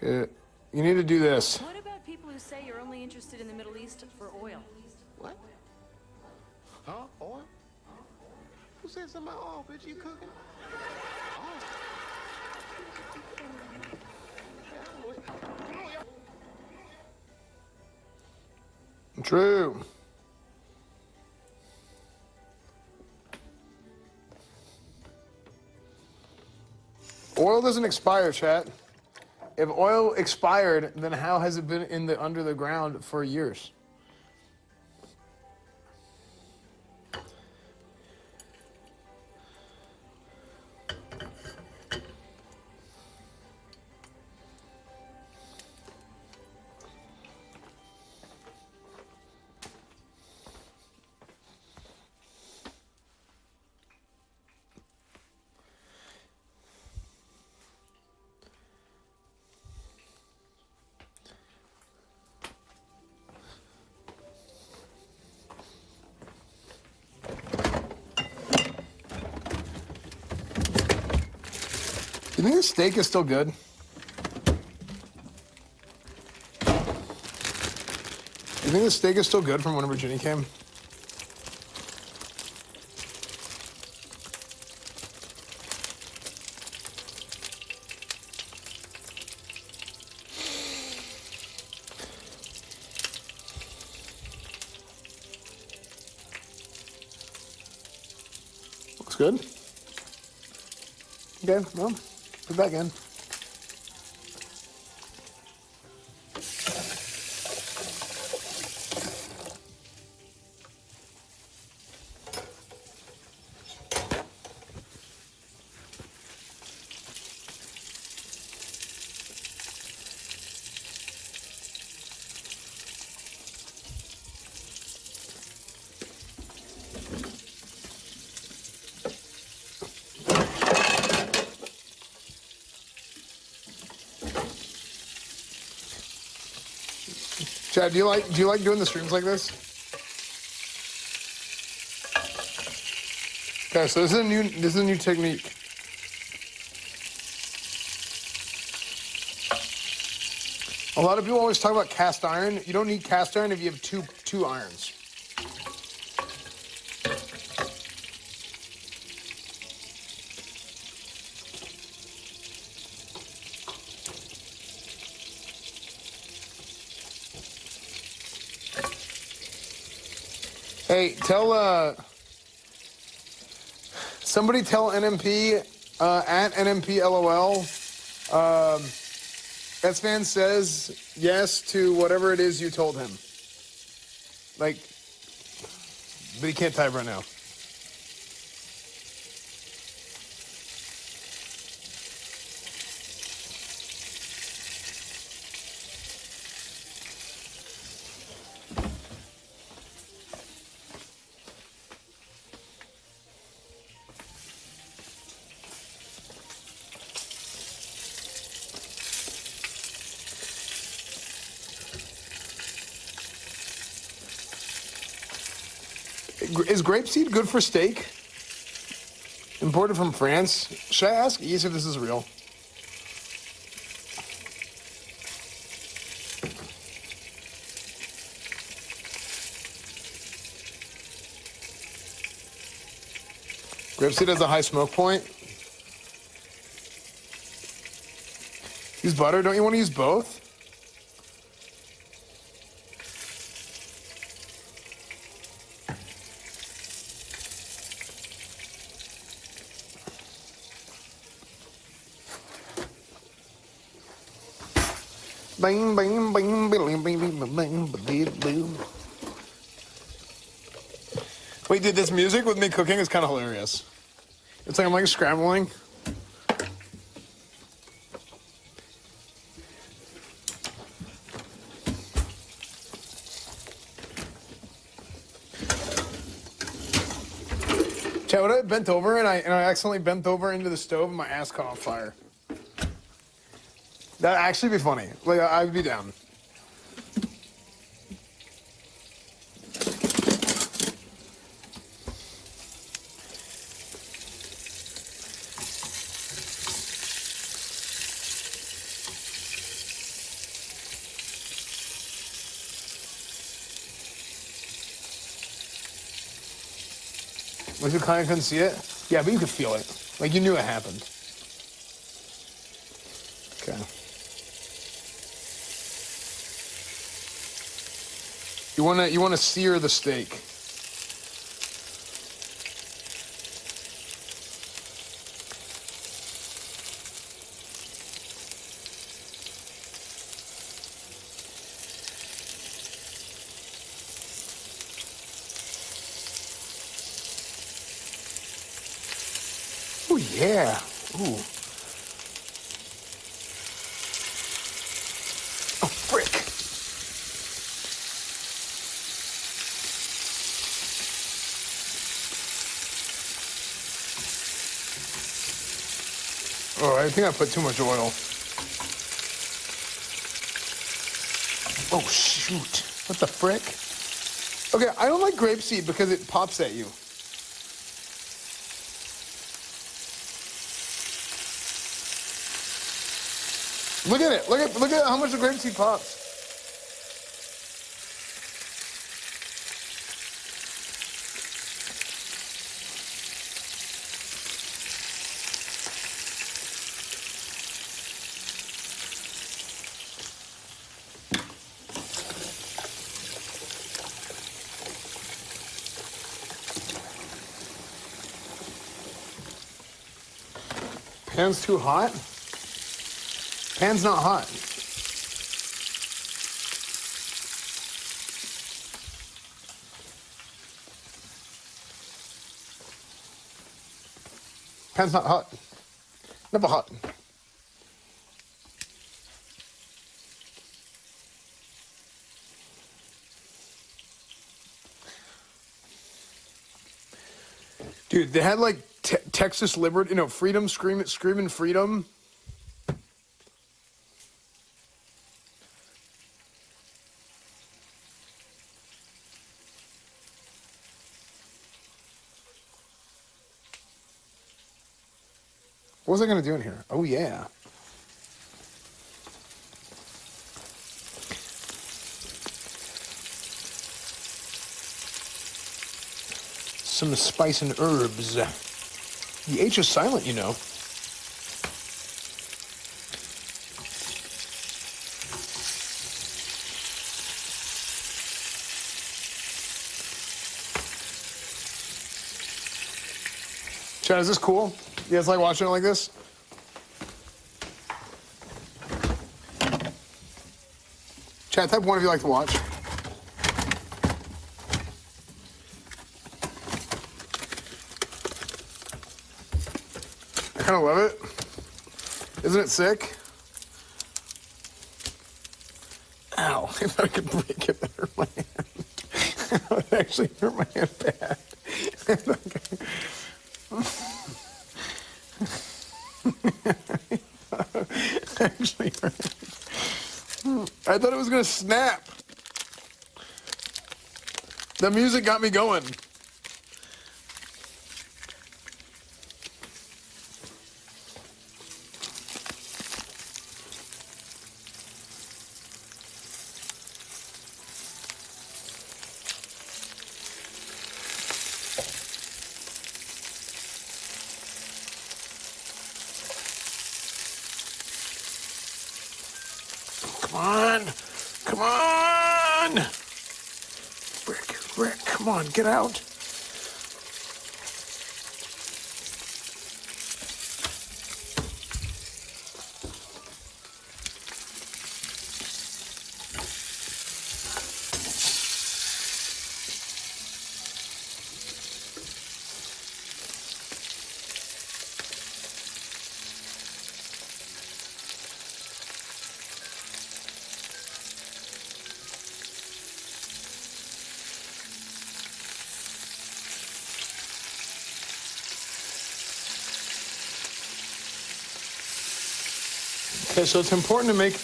Okay, you need to do this. What about people who say you're only interested in the Middle East for oil? What? Huh? Oil? Who said something about oil? Bitch, you cooking? True. Oil doesn't expire, chat. If oil expired, then how has it been in the under the ground for years? You think the steak is still good? You think the steak is still good from when Virginia came? Looks good. Okay, well, put it back in. Chad, do you like doing the streams like this? Okay, so this is a new technique. A lot of people always talk about cast iron. You don't need cast iron if you have two irons. Hey, somebody tell NMP, at NMP LOL, Esfand says yes to whatever it is you told him. Like, but he can't type right now. Is grapeseed good for steak? Imported from France? Should I ask Ease if this is real? Grapeseed has a high smoke point. Use butter? Don't you want to use both? Bing, bing, bing, bing, bing, bing, bing, bing, bing. Wait, dude, this music with me cooking is kind of hilarious. It's like I'm like scrambling. Chad, what I bent over and I accidentally bent over into the stove and my ass caught on fire. That'd actually be funny. Like, I'd be down. Was you kind of couldn't see it? Yeah, but you could feel it. Like, you knew it happened. Okay. You wanna sear the steak. Oh yeah. Ooh. Oh frick. Oh, I think I put too much oil. Oh, shoot. What the frick? Okay, I don't like grapeseed because it pops at you. Look at it. Look at how much the grapeseed pops. Pan's too hot? Pan's not hot. Pan's not hot. Never hot. Dude, they had like Texas Liberty, freedom, screaming freedom. What was I gonna do in here? Oh yeah. some spice and herbs. The H is silent, you know. Chad, is this cool? You guys like watching it like this? Chad, type 1 if you like to watch. I kind of love it. Isn't it sick? Ow, if I could break it, that hurt my hand. That would actually hurt my hand bad. Actually hurt. I thought it was gonna snap. The music got me going. Come on. Come on. Rick, come on, get out. Okay, so it's important to make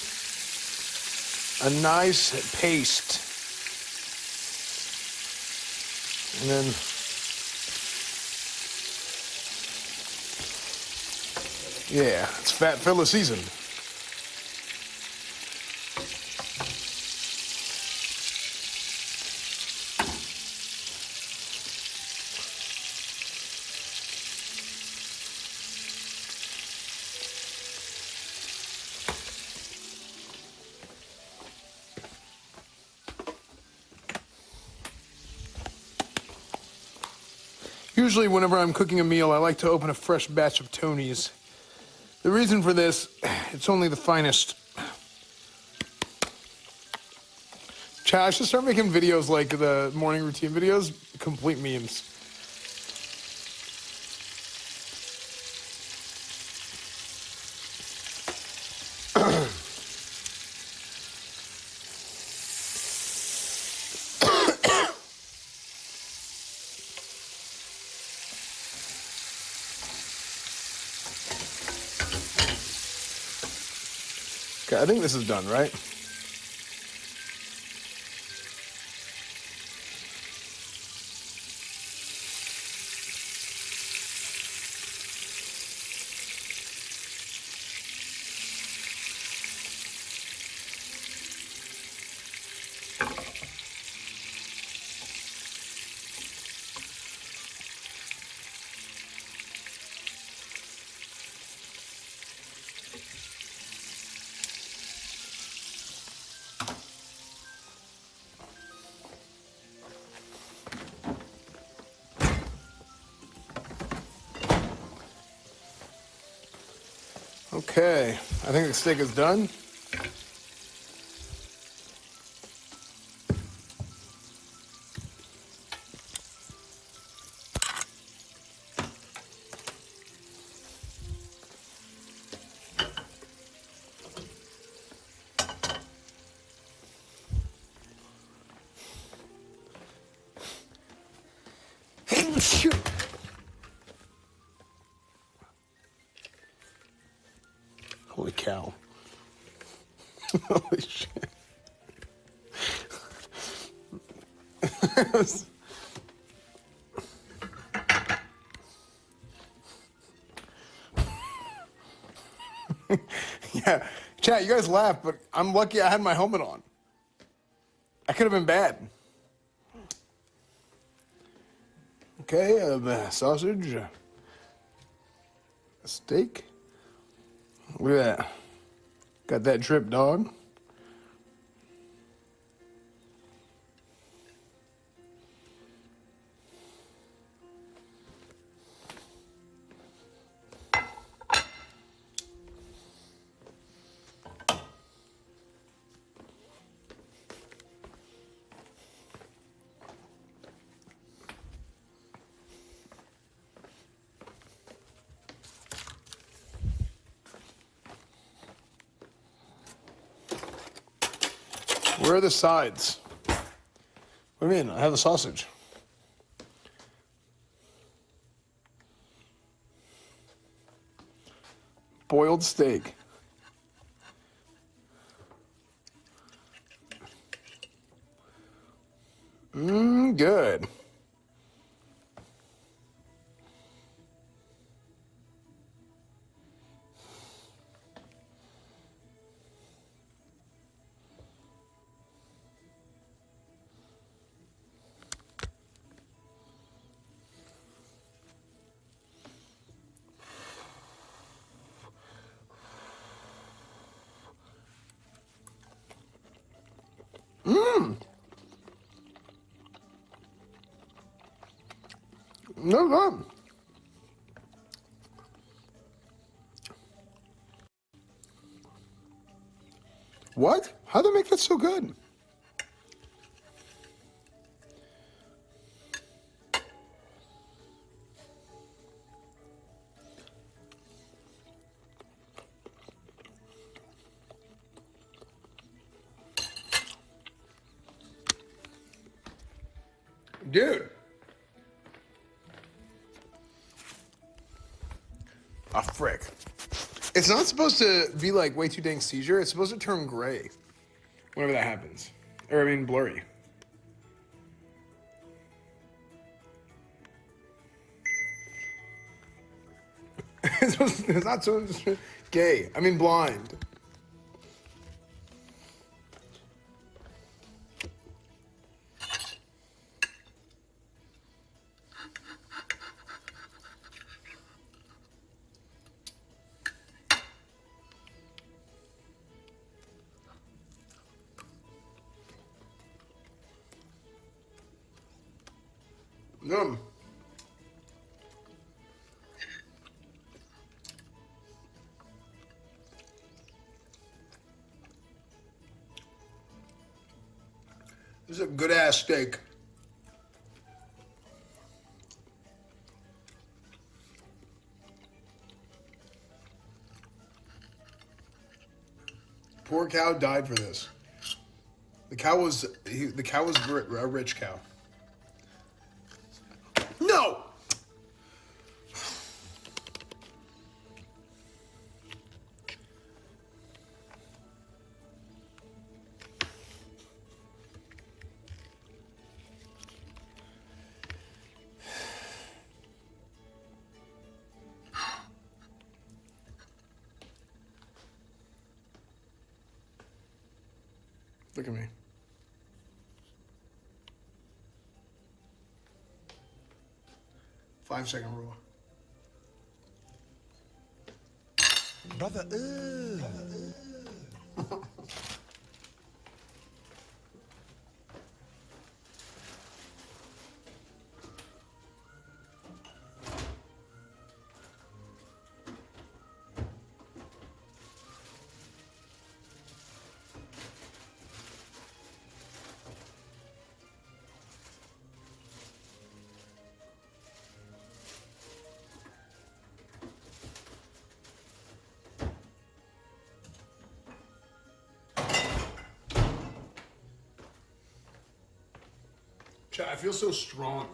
a nice paste. And then yeah, it's fat filler season. Usually whenever I'm cooking a meal, I like to open a fresh batch of Tony's. The reason for this, it's only the finest. Chad, I should start making videos like the morning routine videos, complete memes. Okay, I think this is done, right? Okay, I think the steak is done. Holy cow. Holy shit. Yeah, chat, you guys laugh, but I'm lucky I had my helmet on. I could have been bad. Okay, sausage, steak. Look at that. Got that drip, dog. Where are the sides? What do you mean? I have a sausage. Boiled steak. Good. No good. What? How'd they make that so good? Dude. Ah, frick. It's not supposed to be like way too dang seizure. It's supposed to turn gray whenever that happens. Or, I mean, blurry. It's not so gay. I mean, blind. Yum. This is a good ass steak. Poor cow died for this. The cow was a rich cow. No. Look at me. Five-second rule. Brother, Chat, I feel so strong.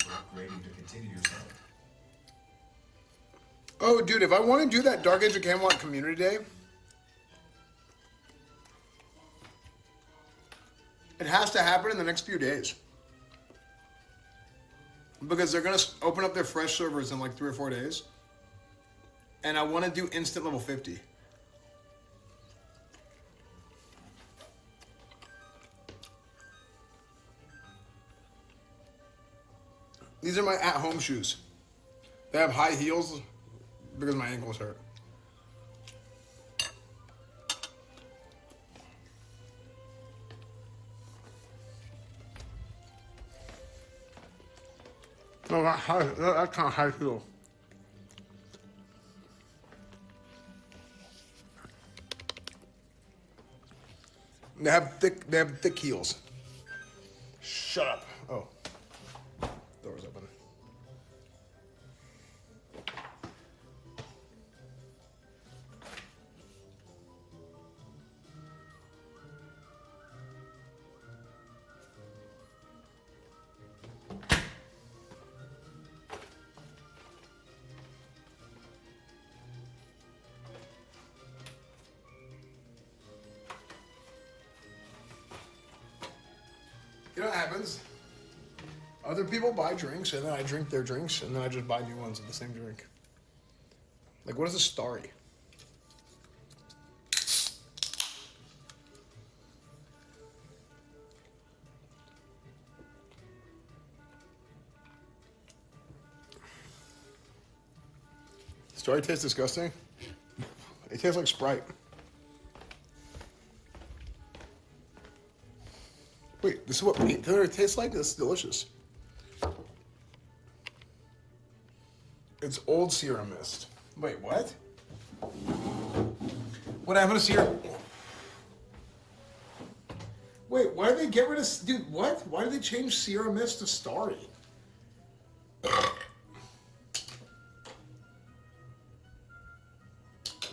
upgrading to continue your summer. Oh, dude, if I want to do that Dark Age of Camelot Community Day, it has to happen in the next few days. Because they're going to open up their fresh servers in like 3 or 4 days. And I want to do instant level 50. These are my at-home shoes. They have high heels because my ankles hurt. No, that's kind of high heel. They have thick heels. Shut up. Oh. Door's open. You know what happens? Other people buy drinks, and then I drink their drinks, and then I just buy new ones of the same drink. Like, what is a Starry? Starry tastes disgusting. It tastes like Sprite. Wait, this is what peanut butter tastes like? This is delicious. It's old Sierra Mist. Wait, what? What happened to Sierra? Wait, why did they get rid of... Dude, what? Why did they change Sierra Mist to Starry?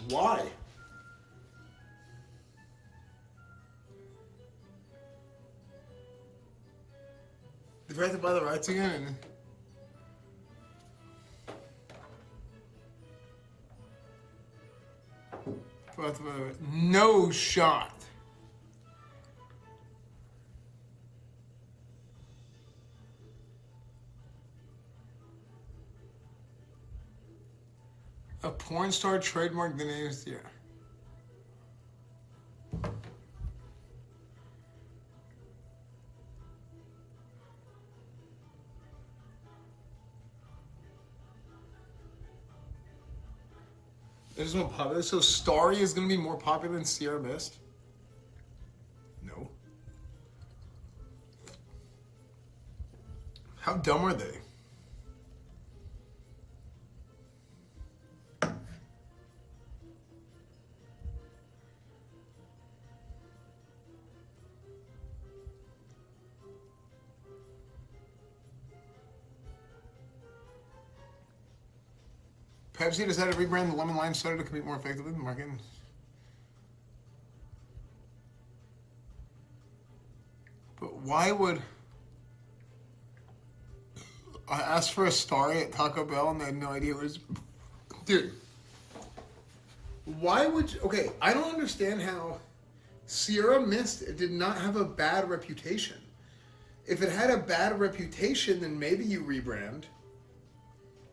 Why? Did we have to buy the rights again? No shot. A porn star trademarked the name Sierra. There's no popular. So Starry is going to be more popular than Sierra Mist? No. How dumb are they? Pepsi decided to rebrand the lemon lime soda to compete more effectively in the market. But why would I asked for a Starry at Taco Bell and they had no idea what it was? Dude, why would you, okay, I don't understand how Sierra Mist did not have a bad reputation. If it had a bad reputation, then maybe you rebrand.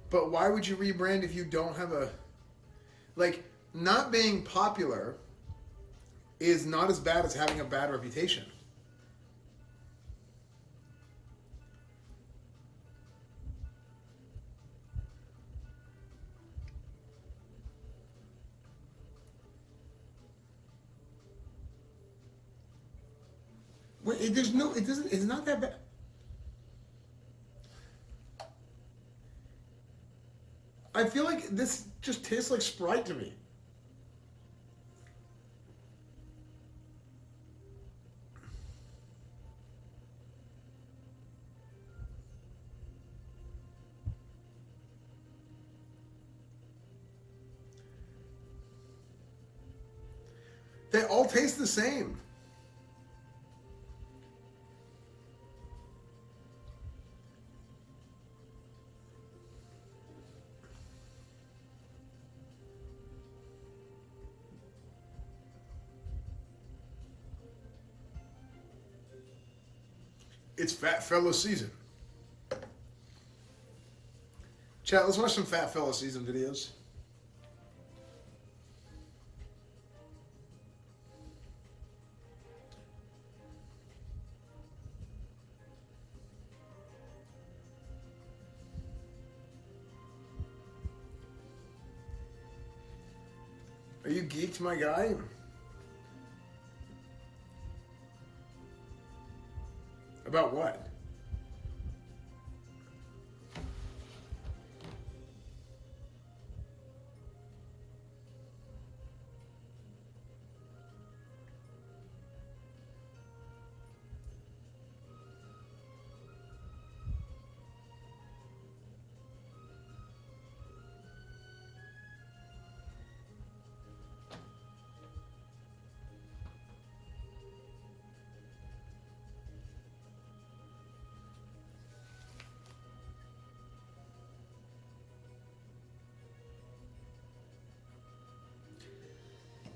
But why would you rebrand if you don't have a... Like, not being popular is not as bad as having a bad reputation. Wait, there's no... It doesn't... It's not that bad. I feel like this just tastes like Sprite to me. They all taste the same. It's Fat Fella season. Chat, let's watch some Fat Fella season videos. Are you geeked, my guy? About what?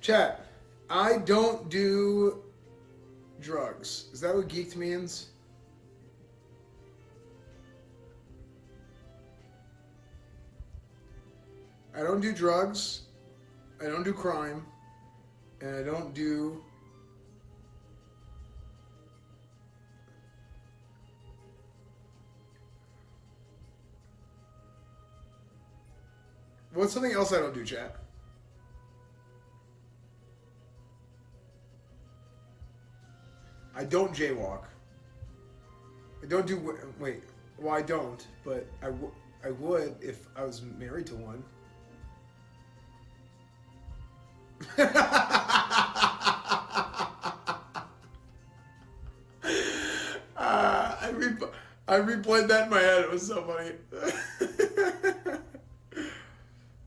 Chat, I don't do drugs. Is that what geeked means? I don't do drugs. I don't do crime. And I don't do... What's something else I don't do, chat? I don't jaywalk. I don't do... Wait. Well, I don't, but I would if I was married to one. I replayed that in my head. It was so funny.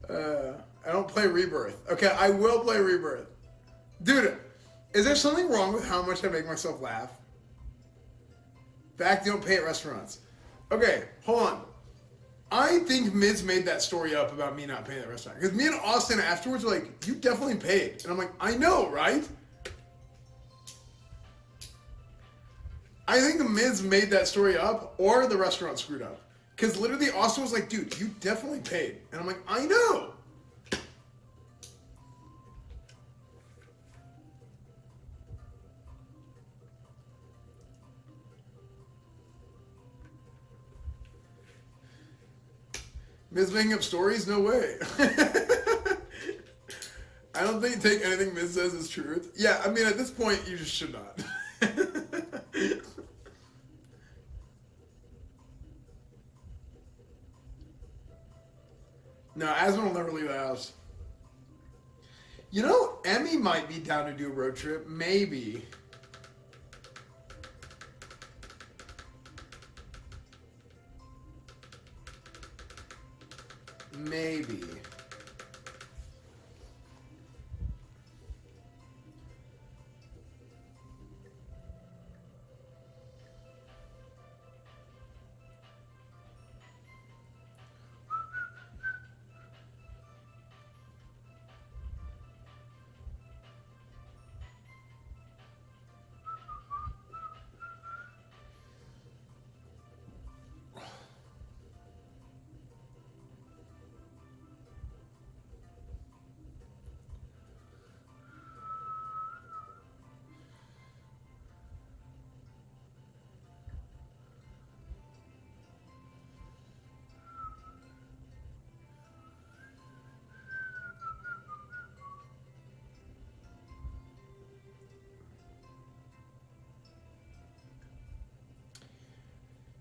I don't play Rebirth. Okay, I will play Rebirth. Dude, is there something wrong with how much I make myself laugh? Fact, you don't pay at restaurants. Okay, hold on. I think Miz made that story up about me not paying at the restaurant. Because me and Austin afterwards were like, you definitely paid. And I'm like, I know, right? I think the Miz made that story up or the restaurant screwed up. Because literally Austin was like, dude, you definitely paid. And I'm like, I know. Miz making up stories? No way. I don't think take anything Miz says as truth. Yeah, I mean, at this point, you just should not. No, Asman will never leave the house. You know, Emmy might be down to do a road trip. Maybe. Maybe.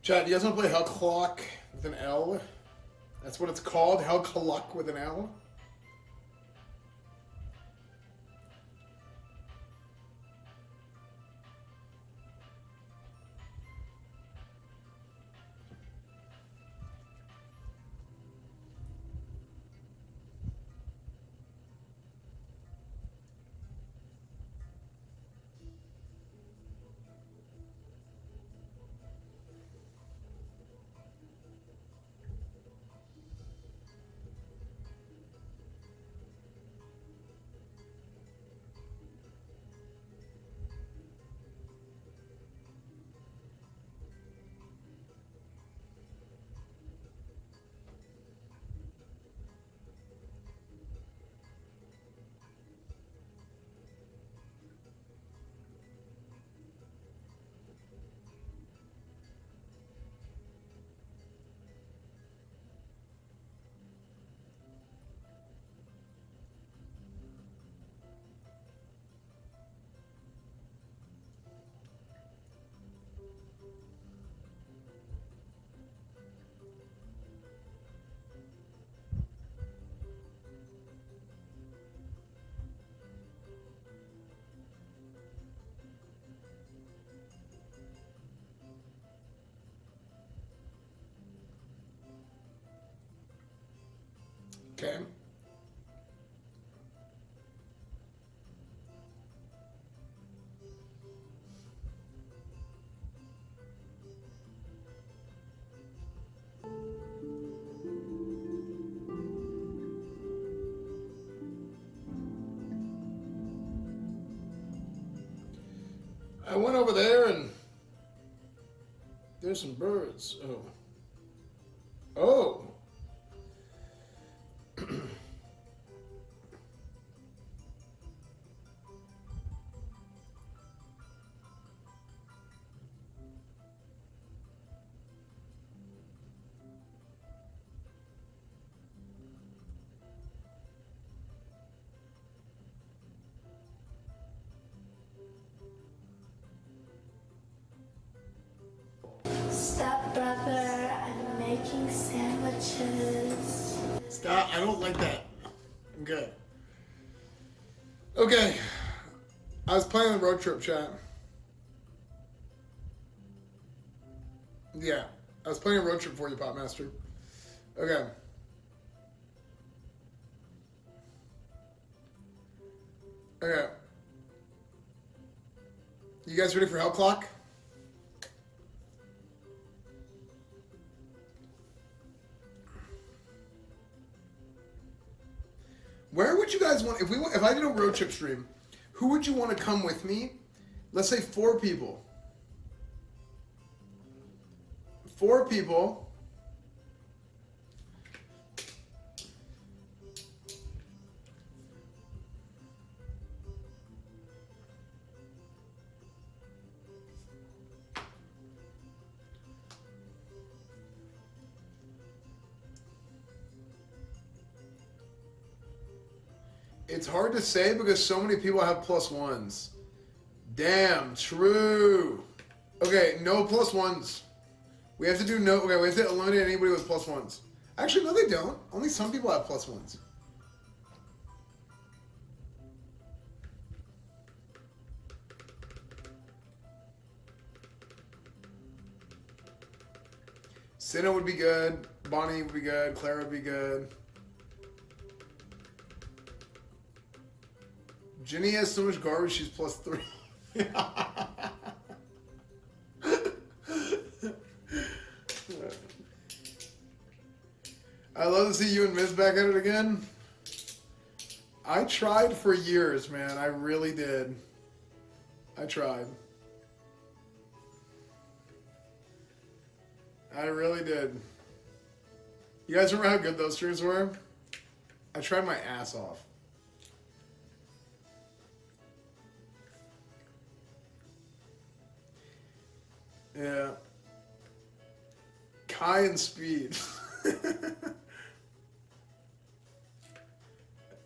Chad, do you guys want to play Hellclock with an L? That's what it's called, Hellclock with an L? Okay. I went over there and there's some birds. Oh. Oh. Stop, brother. I'm making sandwiches. Stop. I don't like that. I'm good. Okay. I was playing the road trip chat. Yeah. I was playing a road trip for you, Popmaster. Okay. Okay. You guys ready for Hell Clock? Where would you guys want, if I did a road trip stream, who would you want to come with me? Let's say 4 people. 4 people. It's hard to say because so many people have +1s. Damn, true. Okay, no +1s. We have to do no. Okay, we have to eliminate anybody with +1s. Actually, no, they don't. Only some people have +1s. Cinna would be good. Bonnie would be good. Clara would be good. Jenny has so much garbage, she's +3. I love to see you and Miz back at it again. I tried for years, man. I really did. I tried. I really did. You guys remember how good those streams were? I tried my ass off. Yeah. Kai and Speed.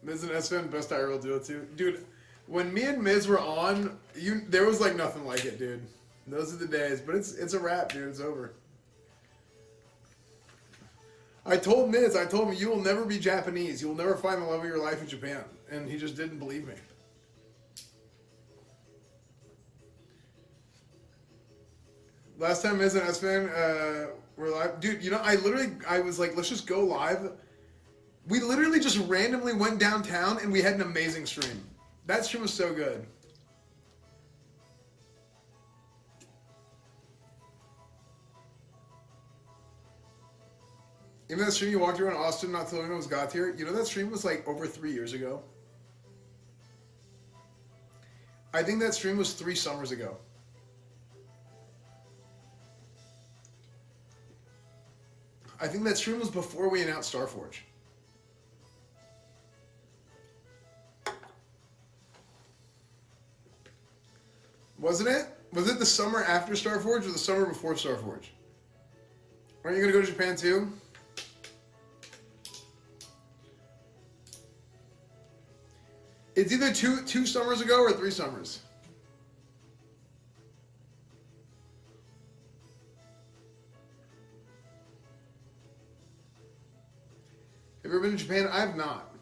Miz and Esfand, best IRL duo too. Dude, when me and Miz were on, there was like nothing like it, dude. Those are the days. But it's a wrap, dude. It's over. I told Miz, you will never be Japanese. You will never find the love of your life in Japan. And he just didn't believe me. Last time Miz and Esfand were live. Dude, you know, I was like, let's just go live. We literally just randomly went downtown and we had an amazing stream. That stream was so good. Even that stream you walked around Austin not too long ago was God tier. You know that stream was like over 3 years ago? I think that stream was 3 summers ago. I think that stream was before we announced Starforge. Wasn't it? Was it the summer after Starforge or the summer before Starforge? Aren't you going to go to Japan too? It's either two summers ago or 3 summers. Have you ever been to Japan? I have not.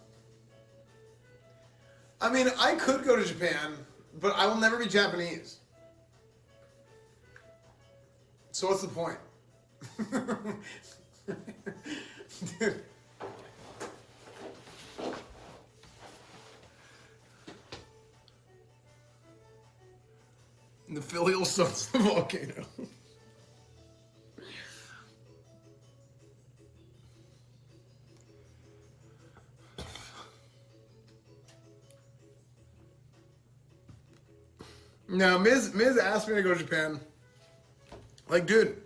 I mean, I could go to Japan, but I will never be Japanese. So what's the point? Dude. The filial sons of the volcano. No, Miz asked me to go to Japan. Like, dude,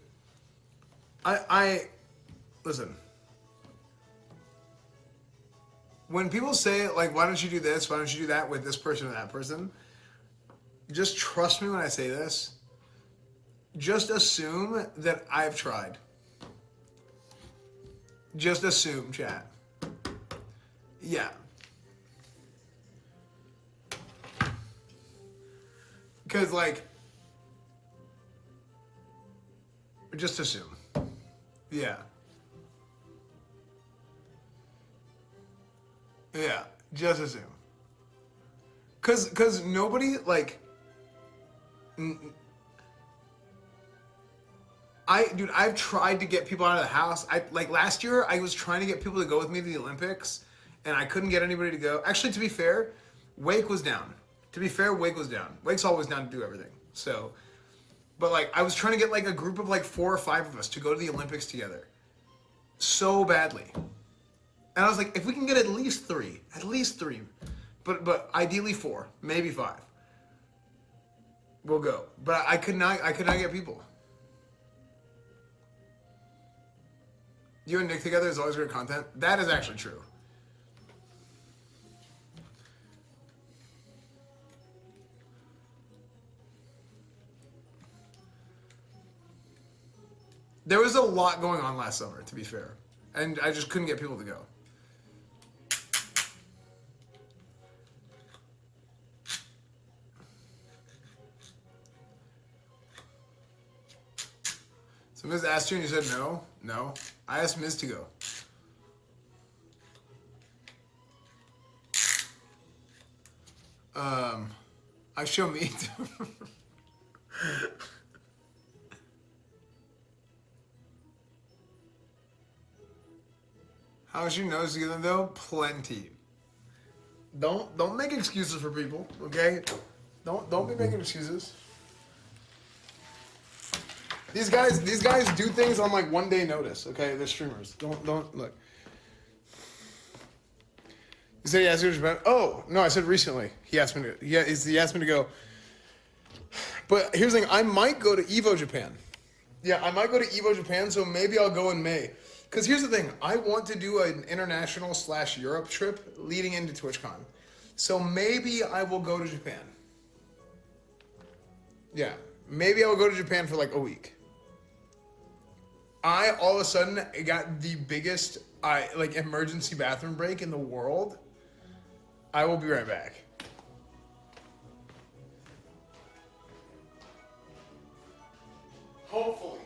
I listen. When people say, like, why don't you do this? Why don't you do that with this person or that person? Just trust me when I say this. Just assume that I've tried. Just assume, chat. Yeah. Because, like, just assume. Yeah. Yeah, just assume. Because nobody, like, dude, I've tried to get people out of the house. Like, last year, I was trying to get people to go with me to the Olympics, and I couldn't get anybody to go. Actually, to be fair, Wake was down. To be fair, Wake was down. Wake's always down to do everything. So, but, like, I was trying to get, like, a group of, like, 4 or 5 of us to go to the Olympics together. So badly. And I was like, if we can get at least 3, but ideally 4, maybe 5, we'll go. But I could not get people. You and Nick together is always great content. That is actually true. There was a lot going on last summer, to be fair. And I just couldn't get people to go. So Miz asked you and you said no? No. I asked Miz to go. I show me too. How's your nose together though? Plenty. Don't make excuses for people, okay? Don't be making excuses. These guys do things on like 1 day notice, okay? They're streamers. Don't look. You said he asked you to Japan? Oh, no, I said recently. He asked me to he asked me to go. But here's the thing, I might go to Evo Japan. Yeah, I might go to Evo Japan, so maybe I'll go in May. Because here's the thing, I want to do an international/Europe trip leading into TwitchCon. So maybe I will go to Japan. Yeah, maybe I will go to Japan for like a week. I all of a sudden got the biggest emergency bathroom break in the world. I will be right back. Hopefully.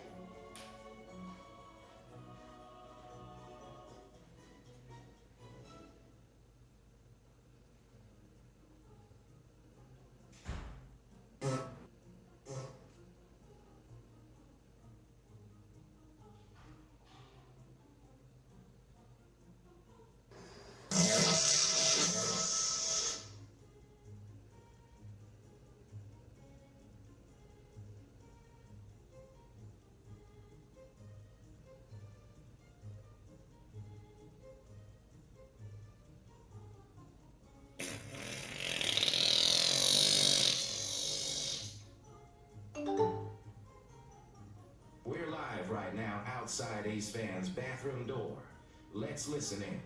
We're live right now outside Esfand's bathroom door. Let's listen in.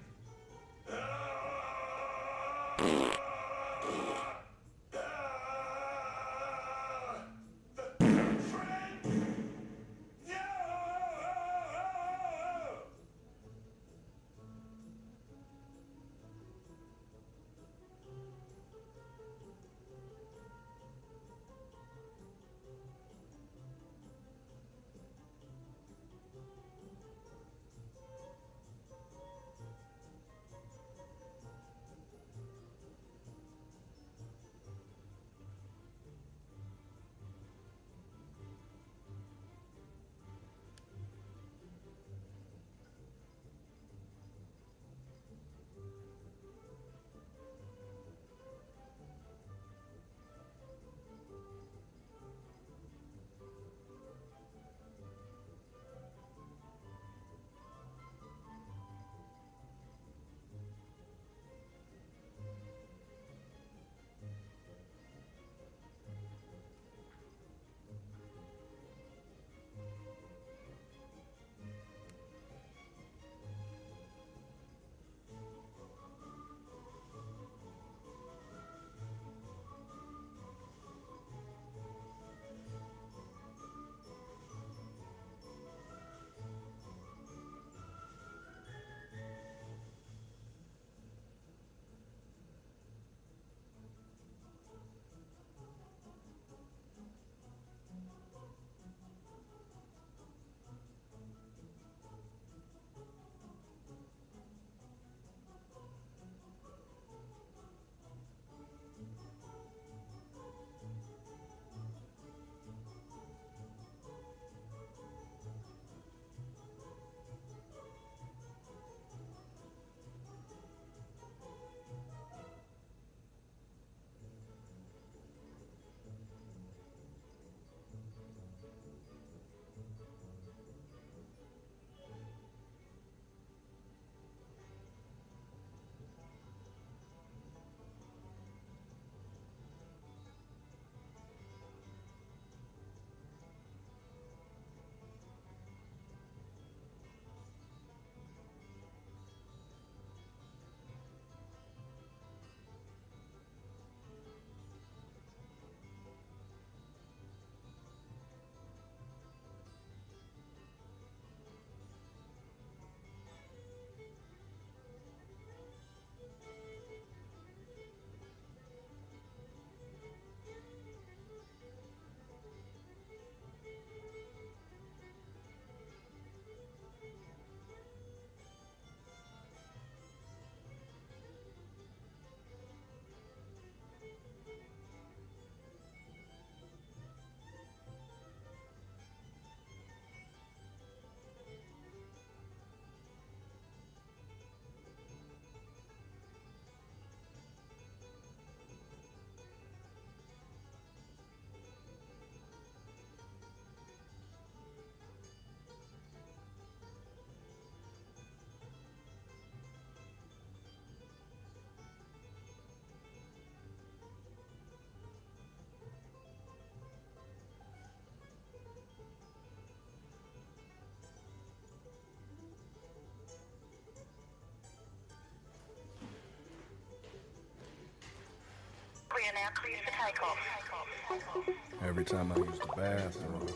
Every time I use the bathroom,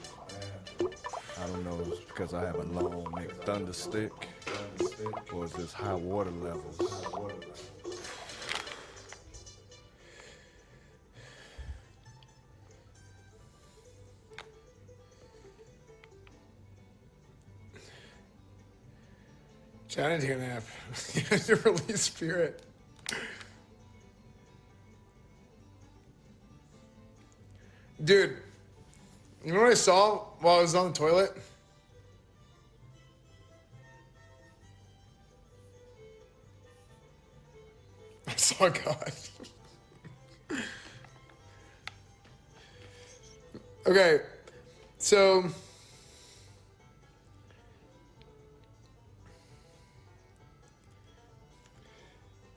I don't know if it's because I have a long thunder stick or it's just high water levels. Trying to take a nap. You have to release spirit. Dude, you know what I saw while I was on the toilet? I saw God. Okay, so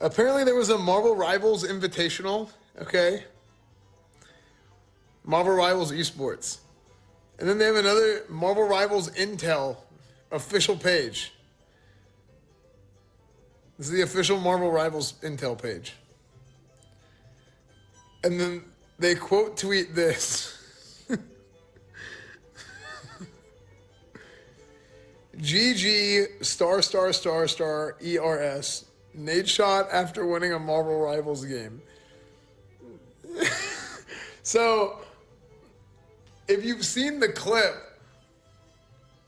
apparently there was a Marvel Rivals Invitational, okay? Marvel Rivals Esports. And then they have another Marvel Rivals Intel official page. This is the official Marvel Rivals Intel page. And then they quote tweet this. GG star star star star ERS. Nade shot after winning a Marvel Rivals game. So, if you've seen the clip,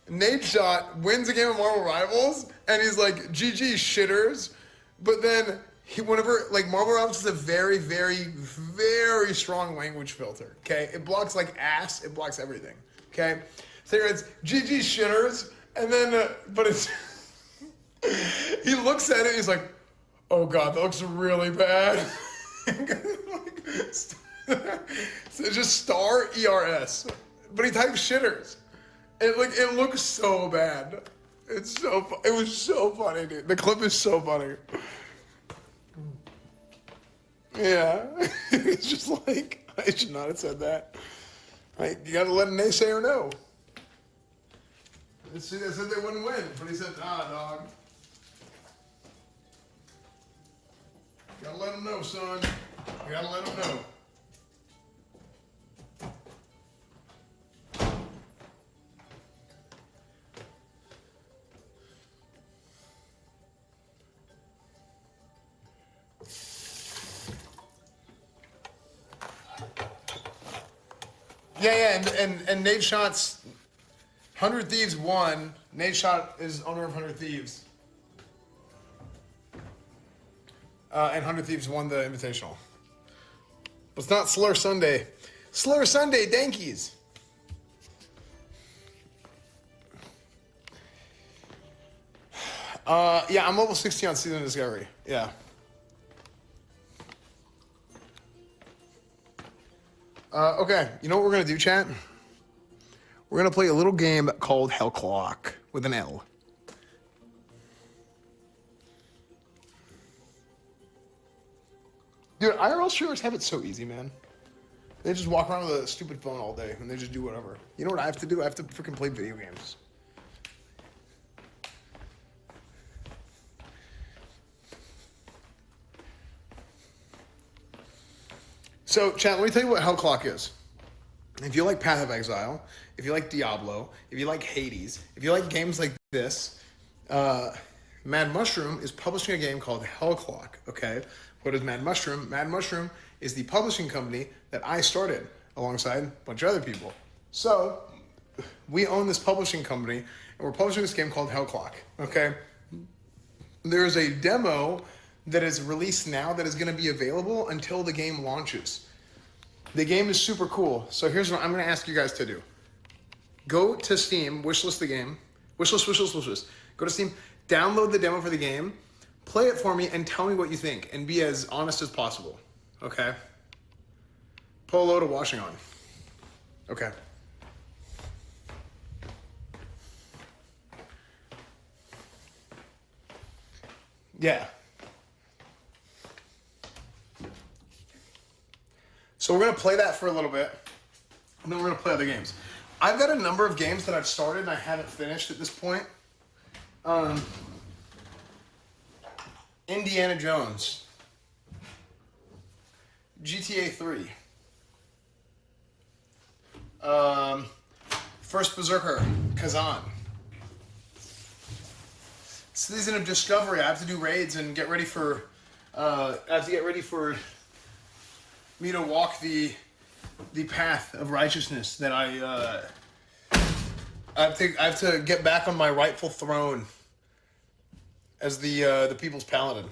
Nade Shot wins a game of Marvel Rivals, and he's like, GG shitters. But then, whenever, like, Marvel Rivals is a very, very, very strong language filter, okay? It blocks, like, ass. It blocks everything, okay? So it's GG shitters, and then, but it's, he looks at it, he's like, oh, God, that looks really bad. So just star ERS, but he types shitters. It looks so bad. It was so funny, dude. The clip is so funny. Yeah, it's just like I should not have said that. Like you gotta let a naysayer know. See, they said they wouldn't win, but he said, dog. You gotta let them know, son. You gotta let them know. Yeah, and Nade Shot's 100 Thieves won. Nade Shot is owner of 100 Thieves. And 100 Thieves won the Invitational. But it's not Slur Sunday. Slur Sunday, Dankies. Yeah, I'm level 60 on Season Discovery. Yeah. Okay, you know what we're going to do, chat? We're going to play a little game called Hell Clock with an L. Dude, IRL streamers have it so easy, man. They just walk around with a stupid phone all day and they just do whatever. You know what I have to do? I have to freaking play video games. So, chat, let me tell you what Hell Clock is. If you like Path of Exile, if you like Diablo, if you like Hades, if you like games like this, Mad Mushroom is publishing a game called Hell Clock, okay? What is Mad Mushroom? Mad Mushroom is the publishing company that I started alongside a bunch of other people. So, we own this publishing company, and we're publishing this game called Hell Clock, okay? There is a demo that is released now that is going to be available until the game launches. The game is super cool. So here's what I'm going to ask you guys to do. Go to Steam, wishlist the game. Wishlist. Go to Steam, download the demo for the game, play it for me, and tell me what you think, and be as honest as possible. Okay? Pull a load of washing on. Okay. Yeah. So we're going to play that for a little bit, and then we're going to play other games. I've got a number of games that I've started and I haven't finished at this point. Indiana Jones. GTA 3. First Berserker, Kazan. Season of Discovery. I have to do raids and get ready for. I have to get ready for me to walk the path of righteousness that I have to get back on my rightful throne as the people's paladin.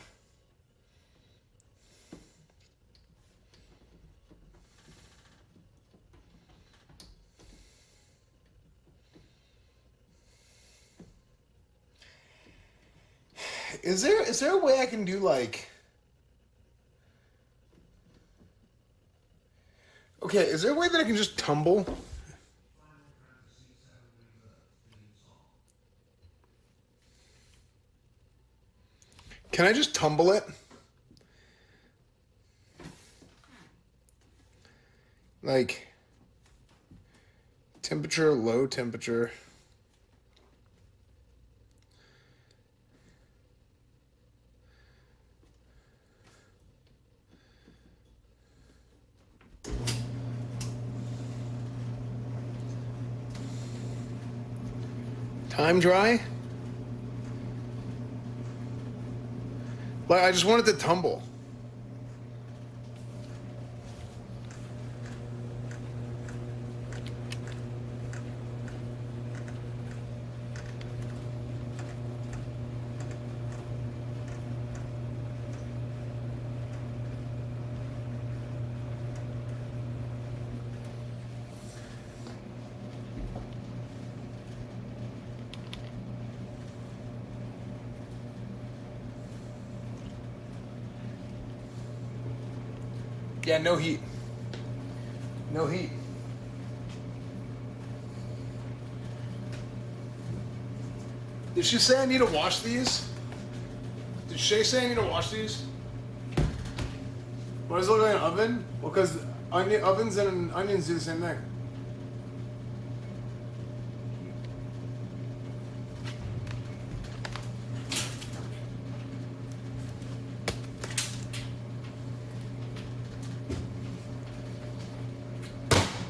Is there a way I can do like? Okay, is there a way that I can just tumble? Can I just tumble it? Like temperature, low temperature. Time dry? Like, I just wanted to tumble. Yeah, no heat. No heat. Did she say I need to wash these? Did Shay say I need to wash these? Why does it look like an oven? Well, because ovens and onions do the same thing.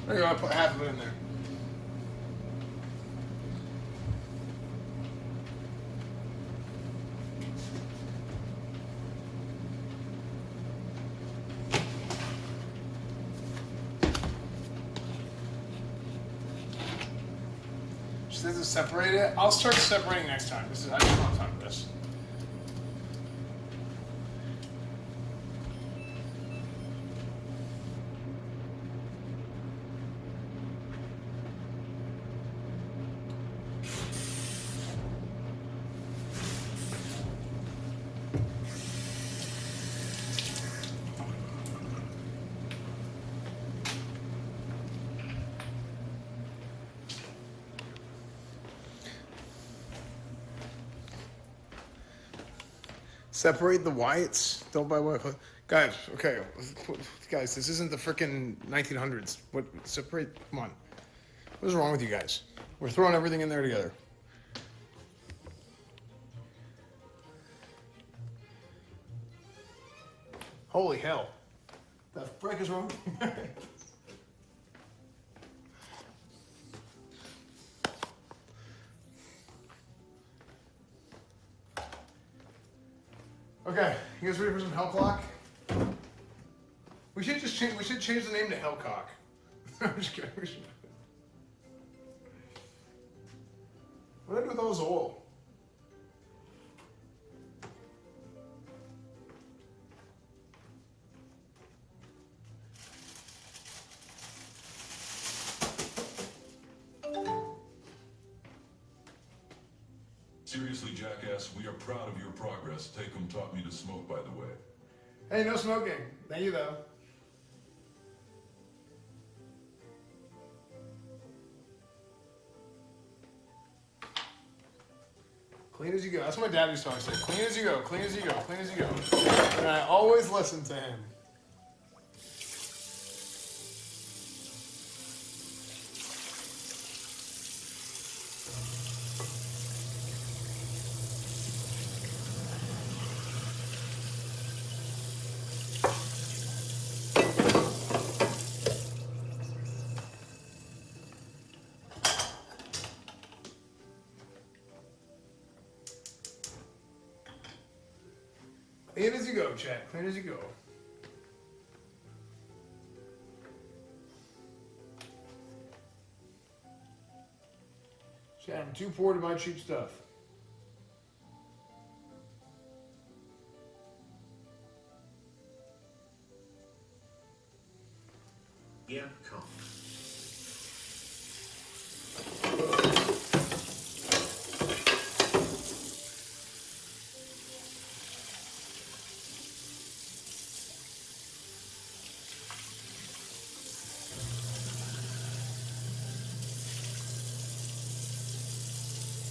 There you go, I put half of it in there. She says to separate it. I'll start separating next time. I just don't have time for this. Separate the whites. Don't buy white. Guys, okay. Guys, this isn't the frickin' 1900s. What? Separate. Come on. What is wrong with you guys? We're throwing everything in there together. Holy hell. The frick is wrong? Okay, you guys ready for some Hellclock? We should just change. We should change the name to Hellcock. I'm just kidding. We should. What did I do with all this oil? Seriously, jackass, we are proud of your progress. Takum taught me to smoke, by the way. Hey, no smoking. Thank you, though. Clean as you go. That's what my dad used to always say. Clean as you go, clean as you go, clean as you go. And I always listened to him. Clean as you go, chat. Clean as you go. Chat, I'm too poor to buy cheap stuff. Yeah, come.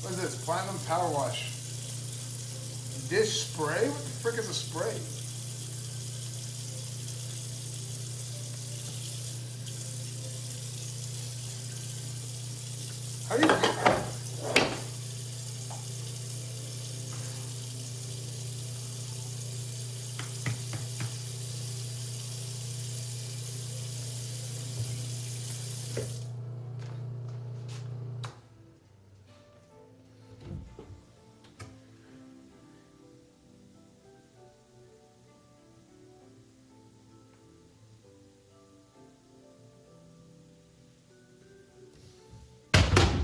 What is this? Platinum Power Wash. Dish spray? What the frick is a spray? How do you get that?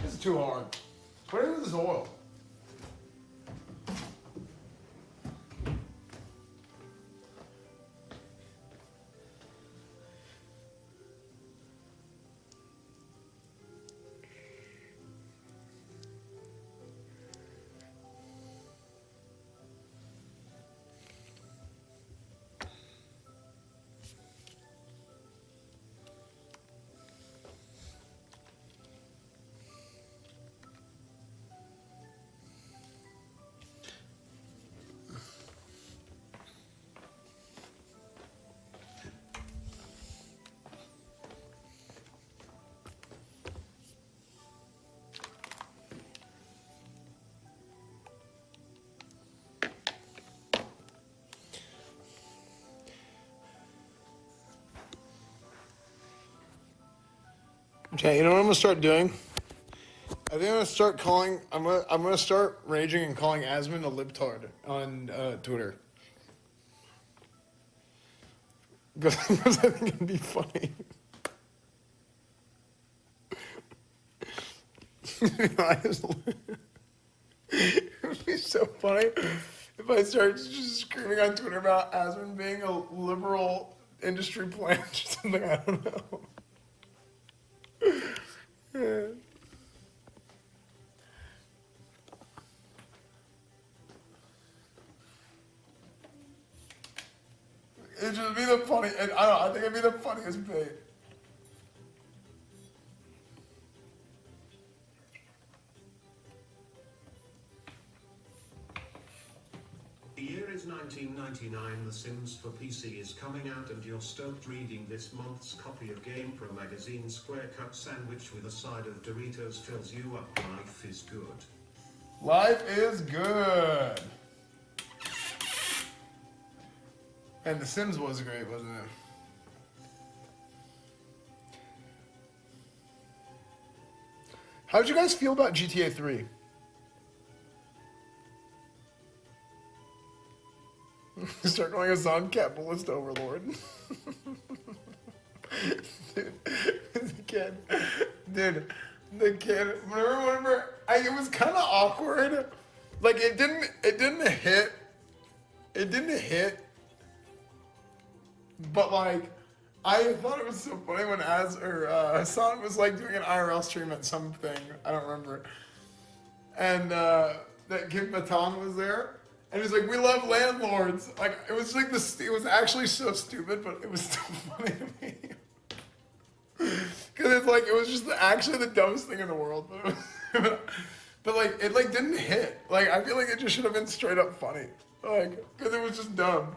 This is too hard. What is this oil? Okay, you know what I'm gonna start doing? I think I'm gonna start calling. I'm gonna start raging and calling Asmund a libtard on Twitter. Because I think it'd be funny. It'd be so funny if I start just screaming on Twitter about Asmund being a liberal industry plant or something. I don't know. Yeah. It'd just be the funny. I don't know. I think it'd be the funniest bit. The year is 1999. The Sims for PC is coming out, and you're stoked reading this month's copy of Game Pro magazine. Square cut sandwich with a side of Doritos fills you up. Life is good. Life is good. And The Sims was great, wasn't it? How'd you guys feel about GTA 3? Start calling us on capitalist overlord. Dude, the kid. Whenever it was kind of awkward. Like it didn't hit. But like, I thought it was so funny when Hassan was like doing an IRL stream at something. I don't remember. And that kid Matan was there. And he was like, "We love landlords." Like, it was like this. It was actually so stupid, but it was so funny to me. Because it's like, it was just actually the dumbest thing in the world. But like, it like didn't hit. Like, I feel like it just should have been straight up funny. Like, because it was just dumb.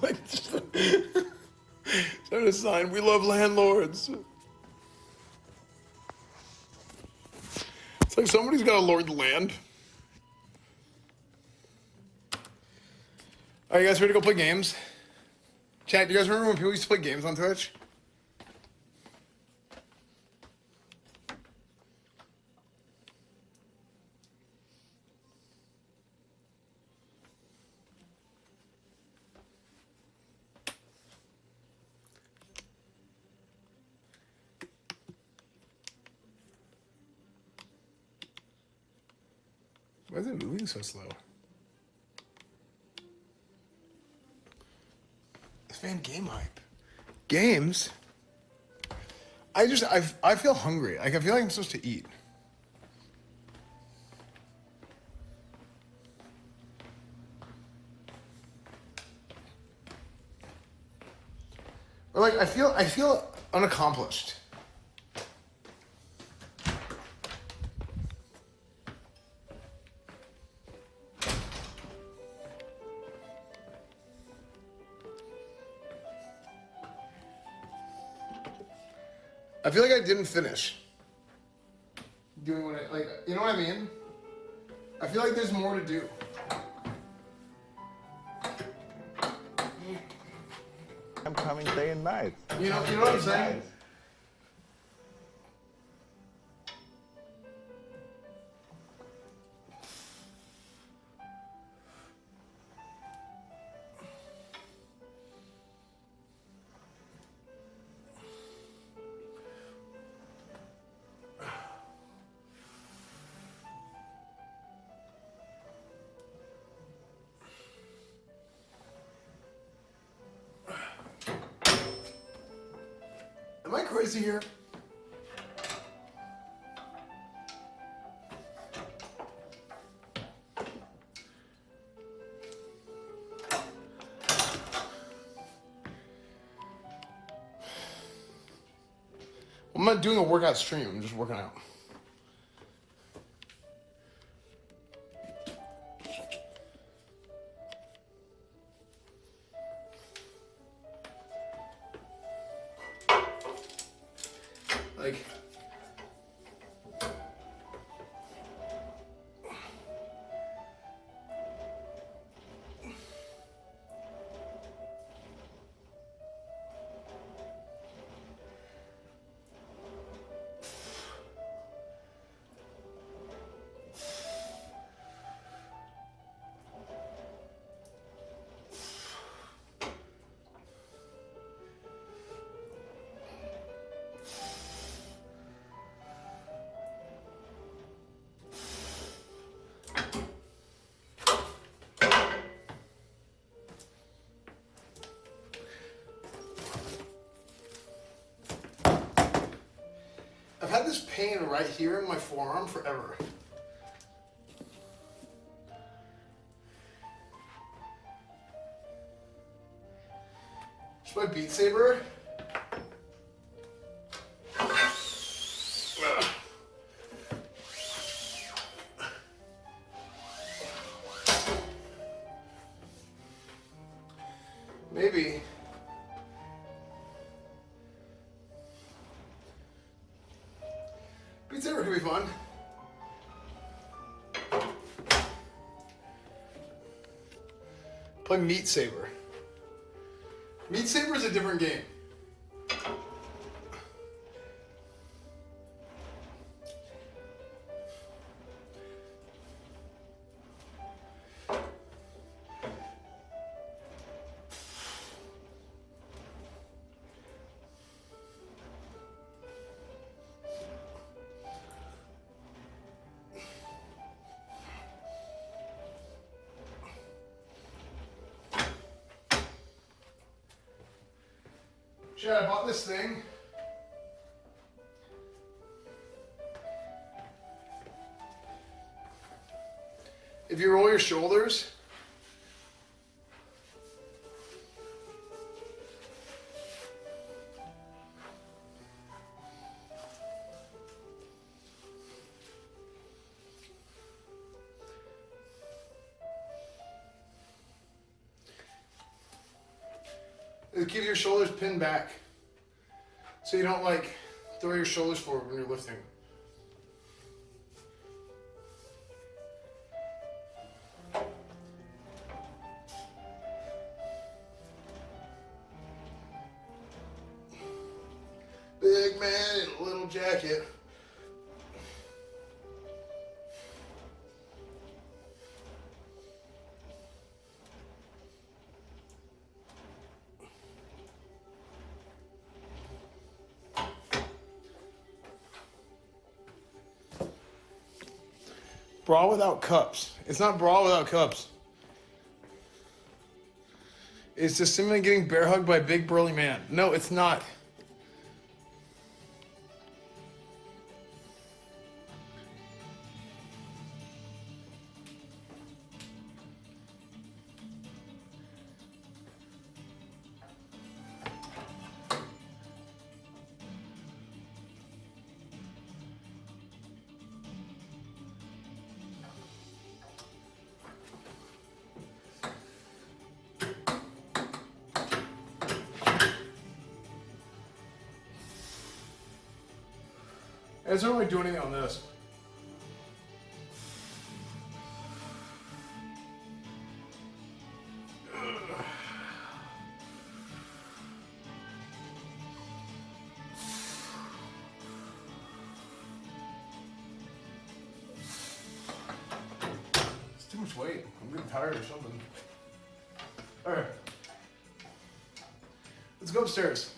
Like, just a sign, "We love landlords." It's like somebody's got to lord the land. Are you guys ready to go play games? Chat, do you guys remember when people used to play games on Twitch? is it moving so slow? Esfand game hype. Games? I feel hungry. Like I feel like I'm supposed to eat. Or like I feel unaccomplished. I feel like I didn't finish doing what I, like, you know what I mean? I feel like there's more to do. I'm coming day and night. You know what I'm saying? Am I crazy here? I'm not doing a workout stream, I'm just working out. Like, I've had this pain right here in my forearm forever. Should I Beat Saber? Maybe. Beat Saber could be fun. Play Meat Saber. Meat Saber is a different game. Shit, I bought this thing. If you roll your shoulders, it keeps your shoulders pinned back. So you don't like throw your shoulders forward when you're lifting. Big man in a little jacket. Bra without cups. It's not bra without cups. It's just simply getting bear hugged by a big burly man. No, it's not. I just don't really do anything on this. It's too much weight. I'm getting tired or something. Alright. Let's go upstairs.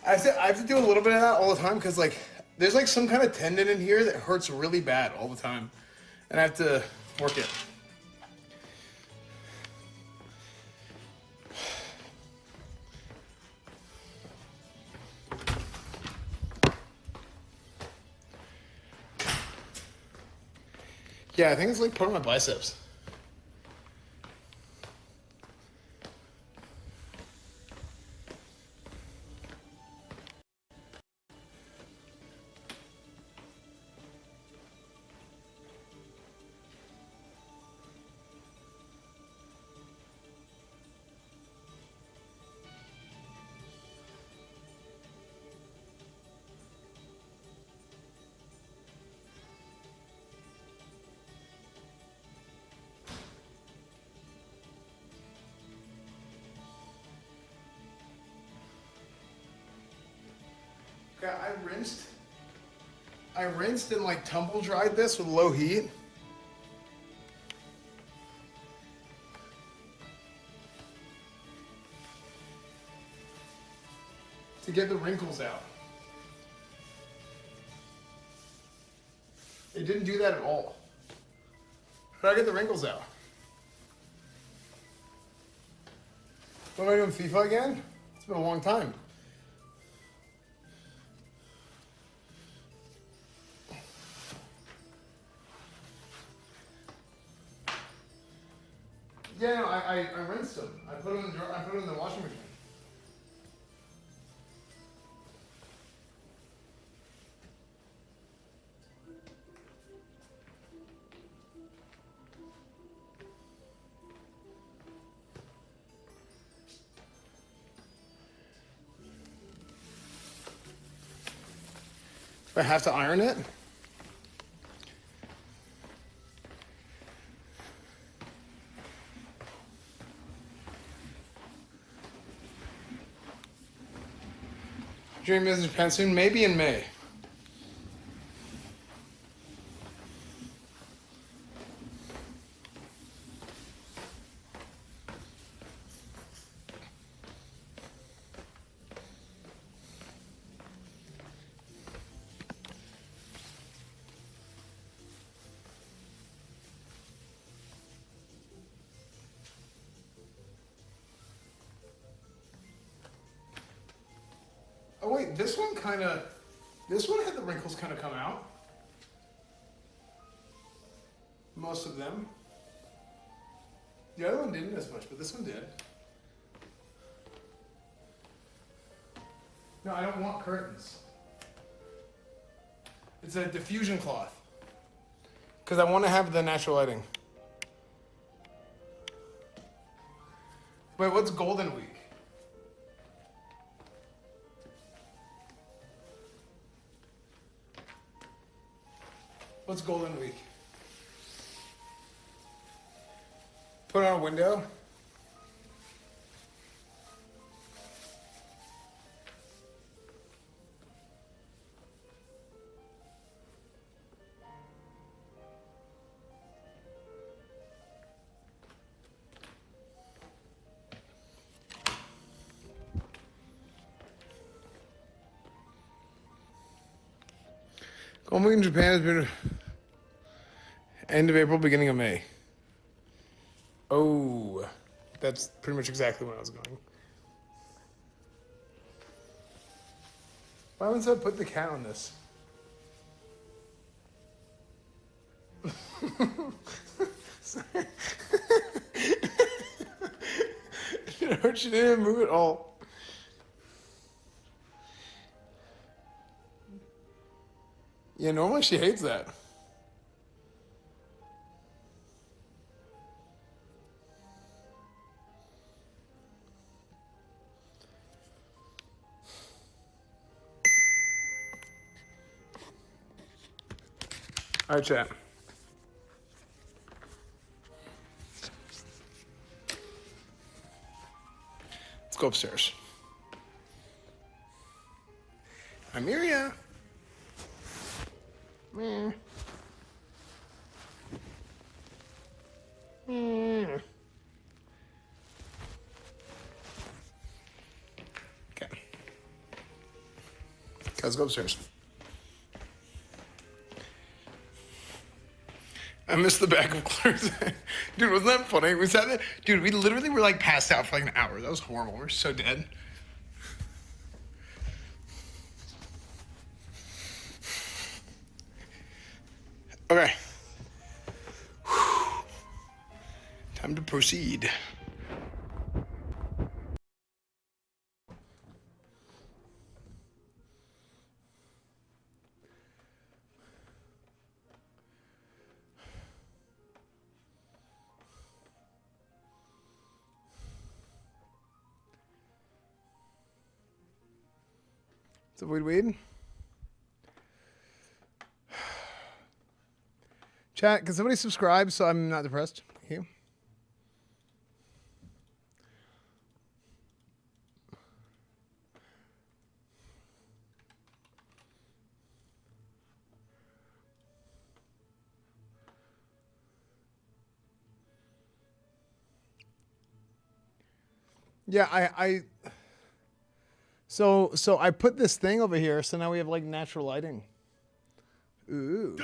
I have to do a little bit of that all the time because like there's like some kind of tendon in here that hurts really bad all the time. And I have to work it. Yeah, I think it's like part of my biceps. Okay, I rinsed and like tumble dried this with low heat. To get the wrinkles out. It didn't do that at all. How do I get the wrinkles out? What am I doing, FIFA again? It's been a long time. Yeah, no, I rinsed them. I put them in the washing machine. Do I have to iron it? Dream is in Japan soon, maybe in May. Oh wait, this one had the wrinkles kind of come out. Most of them. The other one didn't as much, but this one did. No, I don't want curtains. It's a diffusion cloth. Because I want to have the natural lighting. Wait, what's Golden Week? What's Golden Week? Put on a window. Golden Week in Japan has been... End of April, beginning of May. Oh, that's pretty much exactly when I was going. Why haven't I put the cat on this? Sorry. She didn't even move at all. Yeah, normally she hates that. All right, chat. Let's go upstairs. Amiria. Meh. Meh. Okay. Let's go upstairs. I missed the back of Claire's. Dude, wasn't that funny? We sat there. Dude, we literally were like passed out for like an hour. That was horrible. We're so dead. Okay. Time to proceed. What's up, Weed? Chat, can somebody subscribe so I'm not depressed? Thank you. Yeah, so I put this thing over here, so now we have like natural lighting. Ooh.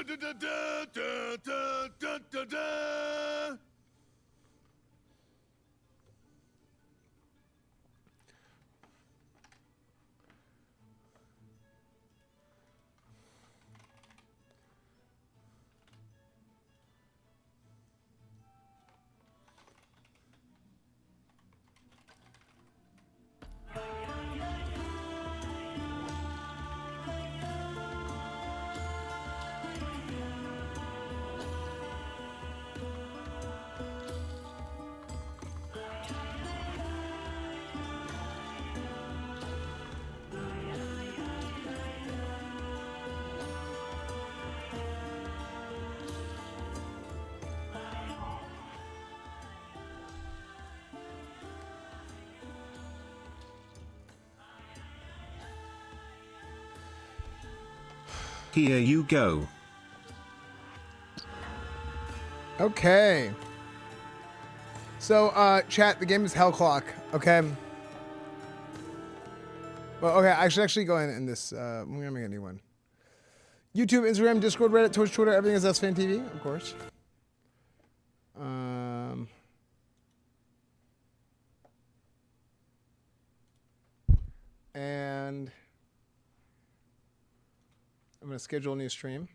Here you go. Okay. So, chat, the game is Hell Clock, okay? Well, okay, I should actually go in and this, I'm gonna make a new one. YouTube, Instagram, Discord, Reddit, Twitch, Twitter, everything is Esfand TV, of course. And I'm gonna schedule a new stream.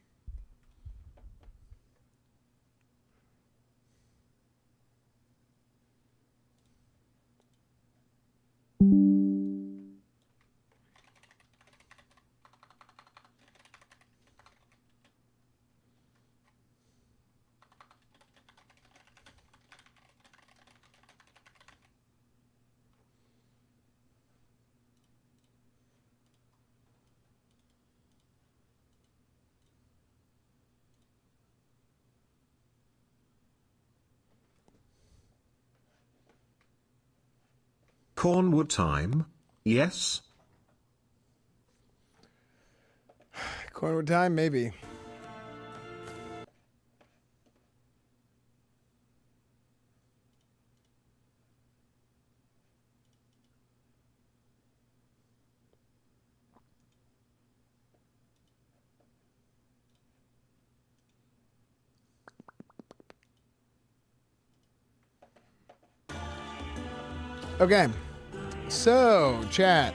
Cornwood time? Yes? Cornwood time, maybe. Okay. So, chat.